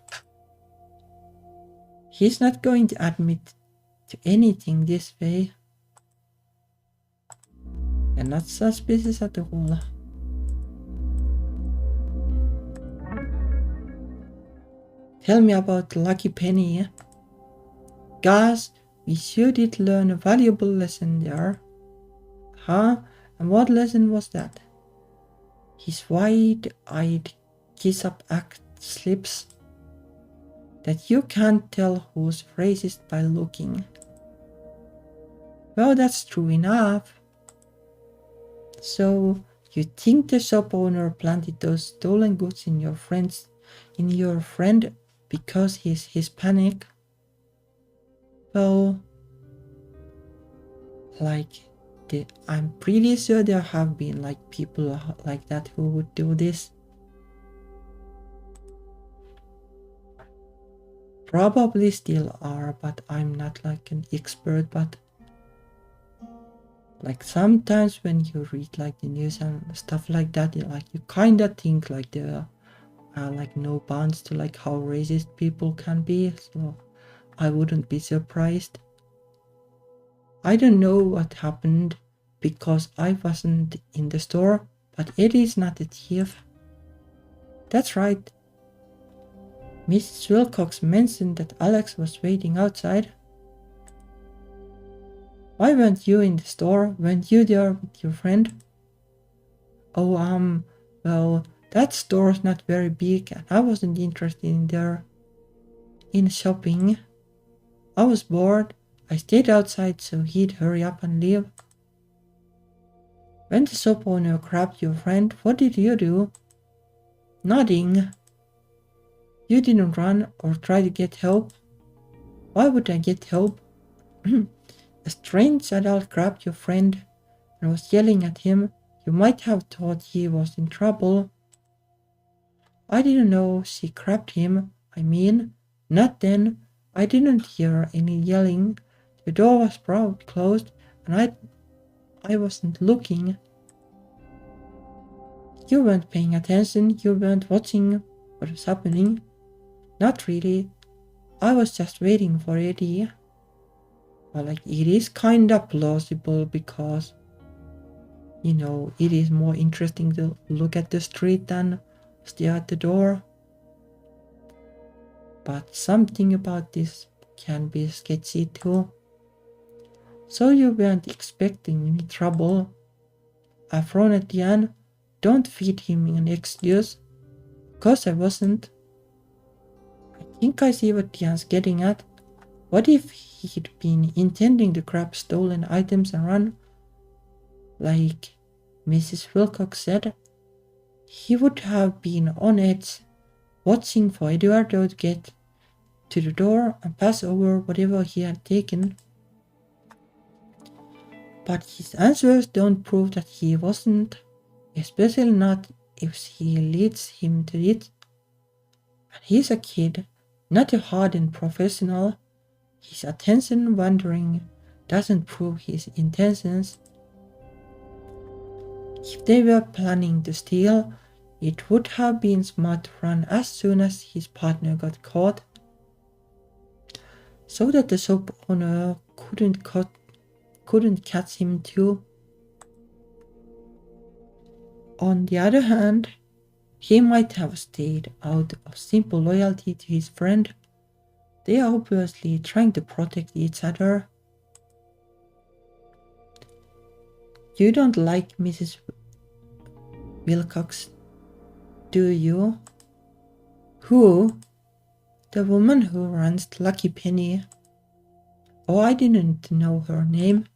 He's not going to admit to anything this way. You're not suspicious at all. Tell me about Lucky Penny. Guys, we sure did learn a valuable lesson there. Huh? And what lesson was that? His wide-eyed kiss-up act slips. That you can't tell who's racist by looking. Well, that's true enough. So, you think the shop owner planted those stolen goods in your friend because he's Hispanic? Well, like, I'm pretty sure there have been like people like that who would do this. Probably still are, but I'm not like an expert, but like sometimes when you read like the news and stuff like that, like you kind of think like there are like no bounds to like how racist people can be, so I wouldn't be surprised. I don't know what happened because I wasn't in the store, but Eddie's not a thief. That's right. Mrs. Wilcox mentioned that Alex was waiting outside. Why weren't you in the store? Weren't you there with your friend? Oh, well, that store's not very big and I wasn't interested in shopping. I was bored. I stayed outside so he'd hurry up and leave. When the shop owner grabbed your friend, what did you do? Nothing. You didn't run or try to get help. Why would I get help? A strange adult grabbed your friend and was yelling at him. You might have thought he was in trouble. I didn't know she grabbed him. I mean, Not then. I didn't hear any yelling. The door was probably closed and I wasn't looking. You weren't paying attention, you weren't watching what was happening. Not really. I was just waiting for Eddie. Well, like, it is kinda plausible because, it is more interesting to look at the street than stare at the door. But something about this can be sketchy too. So you weren't expecting any trouble. I frowned at Jan. Don't feed him an excuse. Cause I wasn't. I think I see what Jan's getting at. What if he'd been intending to grab stolen items and run? Like Mrs. Wilcox said, he would have been on edge, watching for Eduardo to get to the door and pass over whatever he had taken. But his answers don't prove that he wasn't, especially not if he leads him to it. And he's a kid, not a hardened professional. His attention wandering doesn't prove his intentions. If they were planning to steal, it would have been smart to run as soon as his partner got caught, so that the shop owner couldn't catch him too. On the other hand, he might have stayed out of simple loyalty to his friend. They are obviously trying to protect each other. You don't like Mrs. Wilcox, do you? Who? The woman who runs Lucky Penny. Oh, I didn't know her name.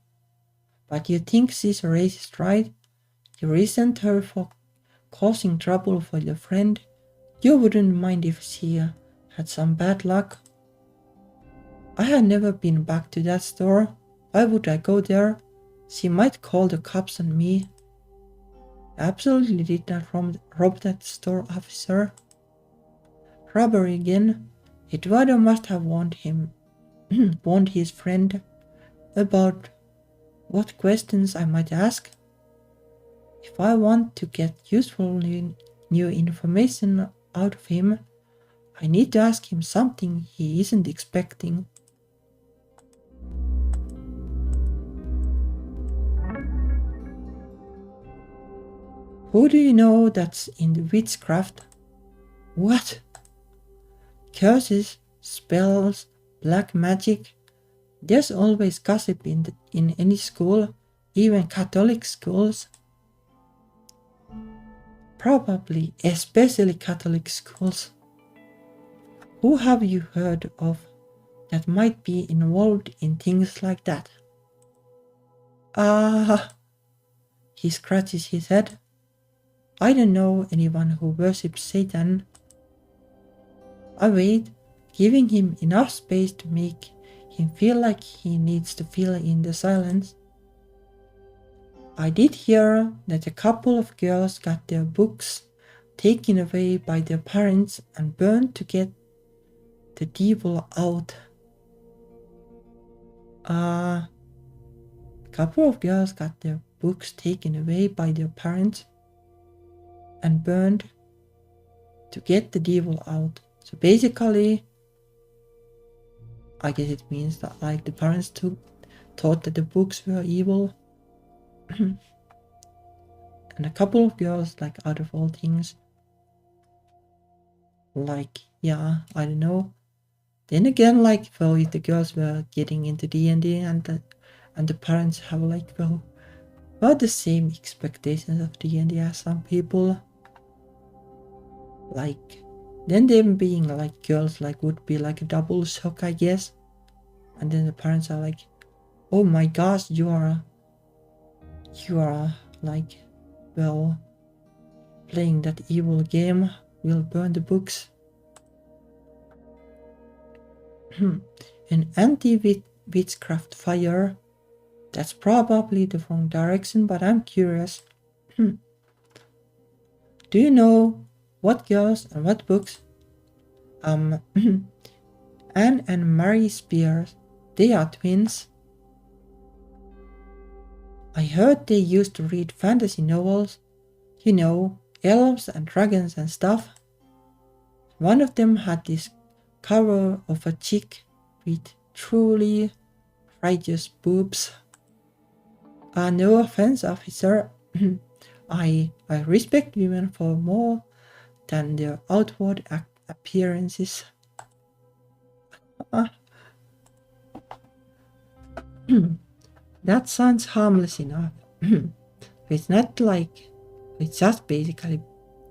But you think she's a racist, right? You resent her for causing trouble for your friend. You wouldn't mind if she had some bad luck. I had never been back to that store. Why would I go there? She might call the cops on me. I absolutely did not rob that store, officer. Robbery again. Eduardo must have warned his friend about what questions I might ask. If I want to get useful new information out of him, I need to ask him something he isn't expecting. Who do you know that's into witchcraft? What? Curses, spells, black magic. There's always gossip in any school, even Catholic schools. Probably, especially Catholic schools. Who have you heard of that might be involved in things like that? He scratches his head. I don't know anyone who worships Satan. I wait, giving him enough space to make him feel like he needs to fill in the silence. I did hear that a couple of girls got their books taken away by their parents and burned to get the devil out. A couple of girls got their books taken away by their parents and burned to get the devil out. So basically, I guess it means that like the parents thought that the books were evil. And a couple of girls, like out of all things, like, yeah, I don't know. Then again, like, well, if the girls were getting into D&D and the parents have like, well, about the same expectations of D&D as some people, like, then them being like girls like would be like a double shock, I guess. And then the parents are like, oh my gosh, you are like, well, playing that evil game, we'll burn the books. An anti-witchcraft fire. That's probably the wrong direction, but I'm curious. Do you know what girls and what books? Anne and Mary Spears. They are twins. I heard they used to read fantasy novels. You know, elves and dragons and stuff. One of them had this cover of a chick with truly righteous boobs. No offense, officer. I respect women for more than their outward appearances. That sounds harmless enough. It's not like it's just basically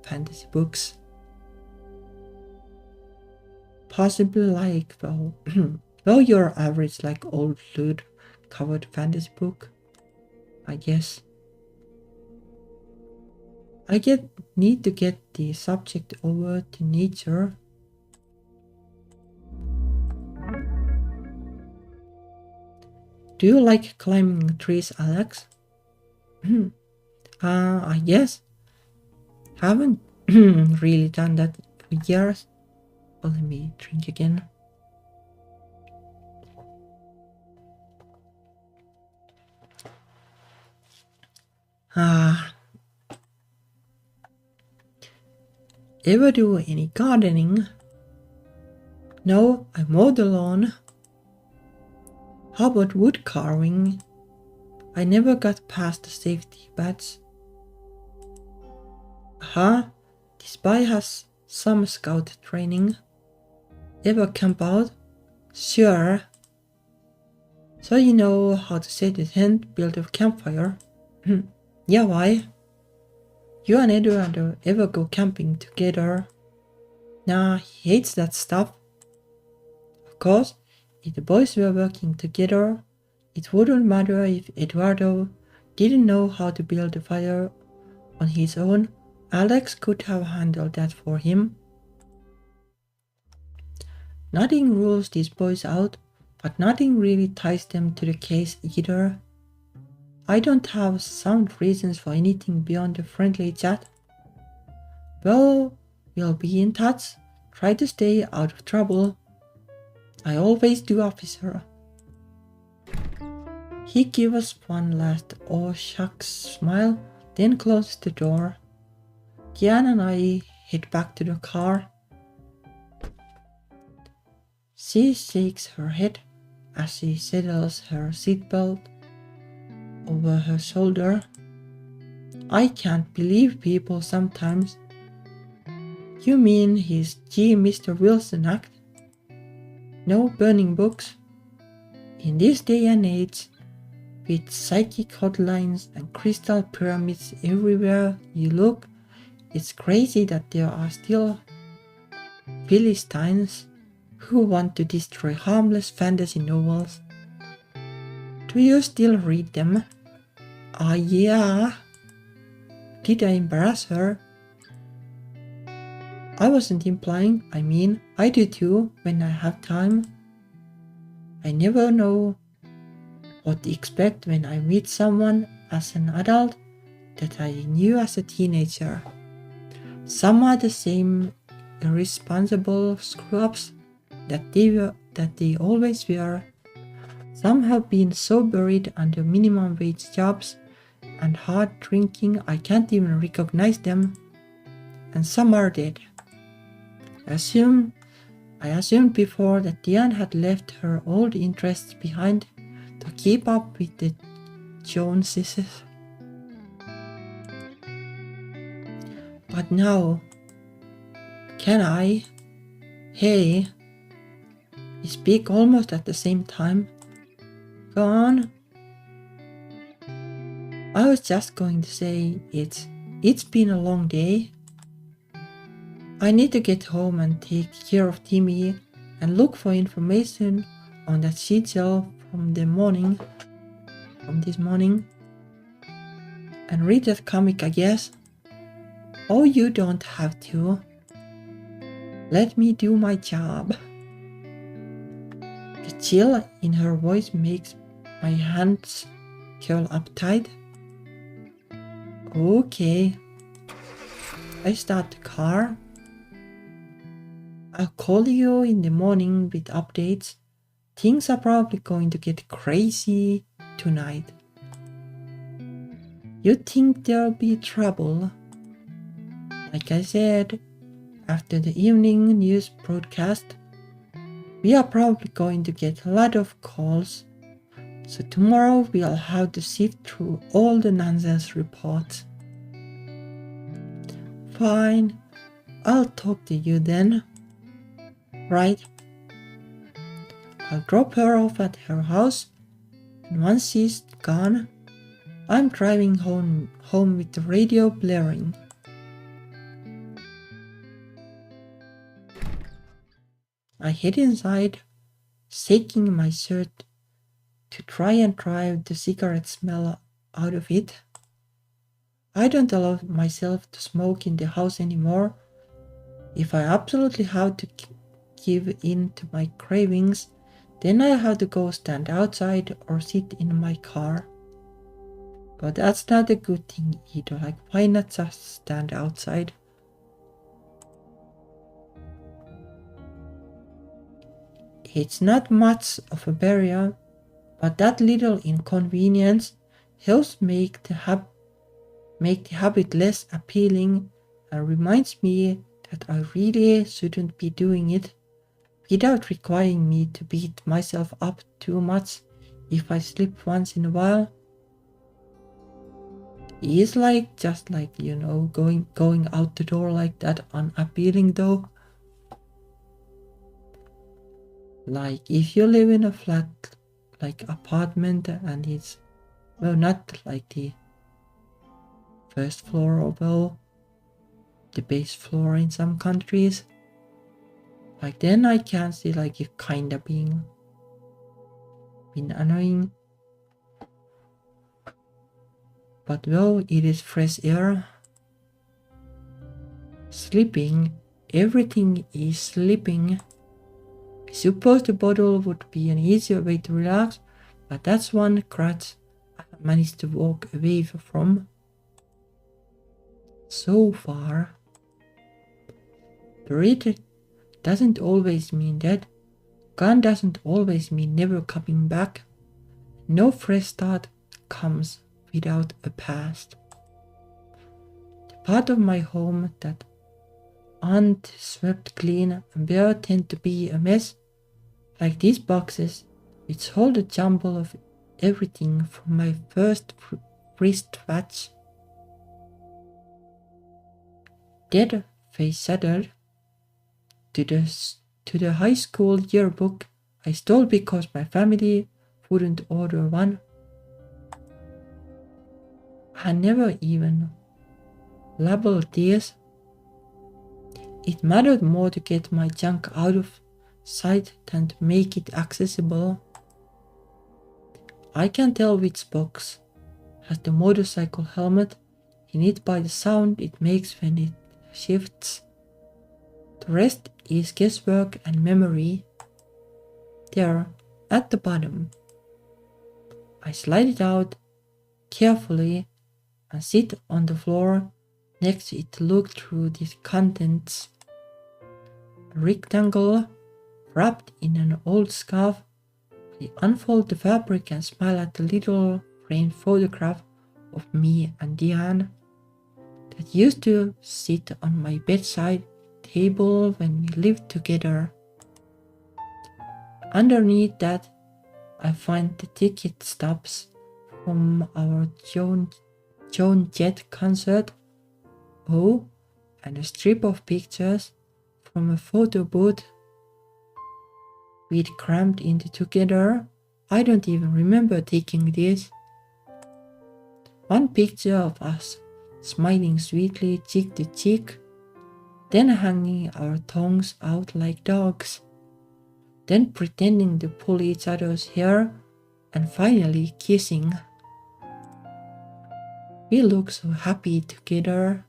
fantasy books. Possibly like, well, your average like old dude covered fantasy book, I guess. I need to get the subject over to nature. Do you like climbing trees, Alex? I guess. Haven't really done that for years. Well, let me drink again. Ever do any gardening? No, I mow the lawn. How about wood carving? I never got past the safety bats. This boy has some scout training. Ever camp out? Sure. So you know how to set a tent, build a campfire? Yeah, why? You and Edward ever go camping together? Nah, he hates that stuff. Of course, if the boys were working together, it wouldn't matter if Eduardo didn't know how to build a fire on his own. Alex could have handled that for him. Nothing rules these boys out, but nothing really ties them to the case either. I don't have sound reasons for anything beyond a friendly chat. Well, we'll be in touch. Try to stay out of trouble. I always do, officer. He gave us one last oh shucks smile, then closed the door. Gian and I head back to the car. She shakes her head as she settles her seatbelt over her shoulder. I can't believe people sometimes. You mean his G. Mr. Wilson act? No burning books? In this day and age, with psychic hotlines and crystal pyramids everywhere you look, it's crazy that there are still Philistines who want to destroy harmless fantasy novels. Do you still read them? Yeah. Did I embarrass her? I wasn't implying, I do too when I have time. I never know what to expect when I meet someone as an adult that I knew as a teenager. Some are the same irresponsible screw-ups that they always were. Some have been so buried under minimum wage jobs and hard drinking I can't even recognize them. And some are dead. I assumed before that Diane had left her old interests behind to keep up with the Joneses. But now, can I? Hey, we speak almost at the same time. Go on. I was just going to say it's been a long day. I need to get home and take care of Timmy and look for information on that schedule from this morning, and read that comic, I guess. Oh, you don't have to. Let me do my job. The chill in her voice makes my hands curl up tight. Okay. I start the car. I'll call you in the morning with updates. Things are probably going to get crazy tonight. You think there'll be trouble? Like I said, after the evening news broadcast, we are probably going to get a lot of calls. So tomorrow we'll have to sift through all the nonsense reports. Fine, I'll talk to you then. Right? I'll drop her off at her house, and once she's gone, I'm driving home with the radio blaring. I head inside, shaking my shirt to try and drive the cigarette smell out of it. I don't allow myself to smoke in the house anymore. If I absolutely have to give in to my cravings, then I have to go stand outside or sit in my car. But that's not a good thing either. Like, why not just stand outside? It's not much of a barrier, but that little inconvenience helps make the habit less appealing and reminds me that I really shouldn't be doing it without requiring me to beat myself up too much if I slip once in a while. It's just like going out the door like that unappealing though. Like if you live in a flat apartment and it's not like the first floor or the base floor in some countries, then I can see it kinda being annoying. But it is fresh air. Sleeping, everything is sleeping. I suppose the bottle would be an easier way to relax, but that's one crutch I managed to walk away from so far. But it doesn't always mean that. Gone doesn't always mean never coming back. No fresh start comes without a past. The part of my home that aren't swept clean and bare tend to be a mess, like these boxes, which hold a jumble of everything from my first wristwatch, dead face shattered, to the high school yearbook I stole because my family wouldn't order one. I never even labeled these. It mattered more to get my junk out of sight than to make it accessible. I can tell which box has the motorcycle helmet in it by the sound it makes when it shifts. The rest is guesswork and memory. There, at the bottom. I slide it out carefully and sit on the floor next to it to look through the contents. A rectangle wrapped in an old scarf. I unfold the fabric and smile at the little framed photograph of me and Diane that used to sit on my bedside table when we lived together. Underneath that, I find the ticket stubs from our Joan Jett concert. Oh, and a strip of pictures from a photo booth we'd crammed into together. I don't even remember taking this. One picture of us smiling sweetly cheek to cheek, then hanging our tongues out like dogs, then pretending to pull each other's hair, and finally kissing. We look so happy together.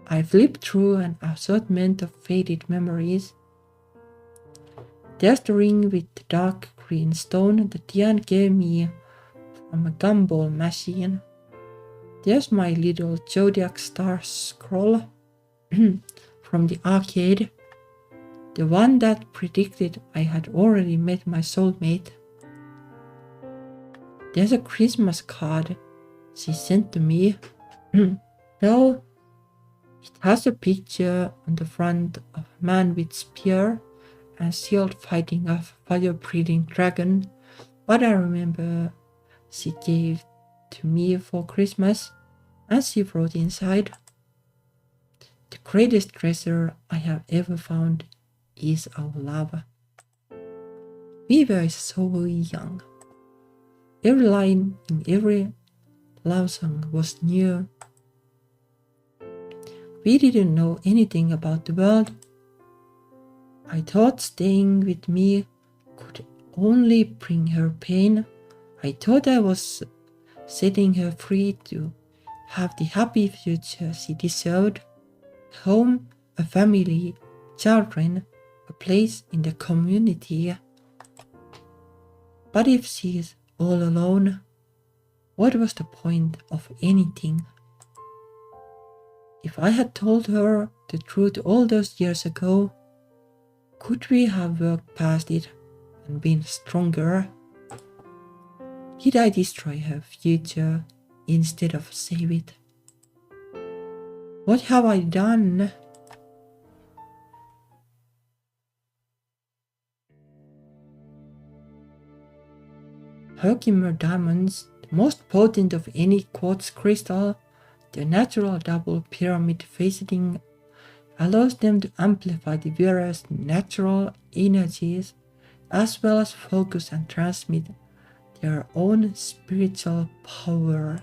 I flip through an assortment of faded memories. There's the ring with the dark green stone that Diane gave me from a gumball machine. There's my little zodiac star scroll from the arcade, the one that predicted I had already met my soulmate. There's a Christmas card she sent to me. Well, it has a picture on the front of a man with spear and shield fighting a fire-breathing dragon, but I remember she gave to me for Christmas, and she wrote inside, "The greatest treasure I have ever found is our love." We were so young. Every line in every love song was new. We didn't know anything about the world. I thought staying with me could only bring her pain. I thought I was setting her free to have the happy future she deserved. Home, a family, children, a place in the community. But if she is all alone, what was the point of anything? If I had told her the truth all those years ago, could we have worked past it and been stronger? Did I destroy her future instead of save it? What have I done? Herkimer diamonds, the most potent of any quartz crystal, their natural double pyramid faceting allows them to amplify the various natural energies as well as focus and transmit their own spiritual power.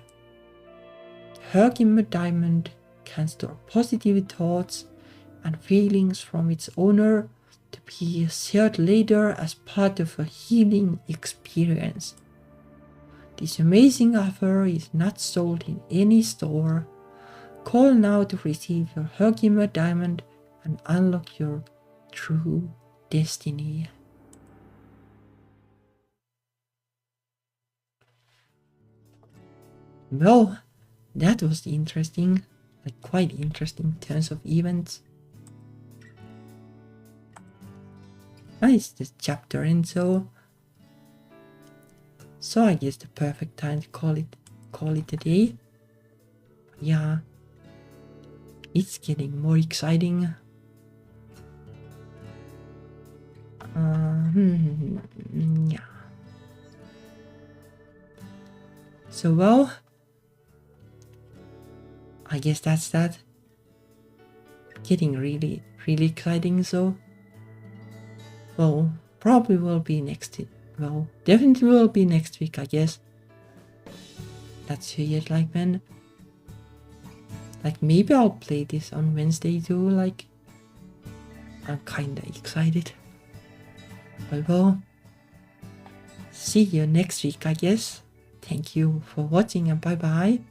The Herkimer diamond can store positive thoughts and feelings from its owner to be shared later as part of a healing experience. This amazing offer is not sold in any store. Call now to receive your Herkimer diamond and unlock your true destiny. Well, that was interesting, quite interesting turns of events. Nice, this chapter ends so I guess the perfect time to call it a day. Yeah, it's getting more exciting. Yeah. So well, I guess that's that. Getting really, really exciting. So, well, probably will be next. Well, definitely will be next week, I guess. Not sure yet, when. Maybe I'll play this on Wednesday too, I'm kinda excited. But well, see you next week, I guess. Thank you for watching and bye bye.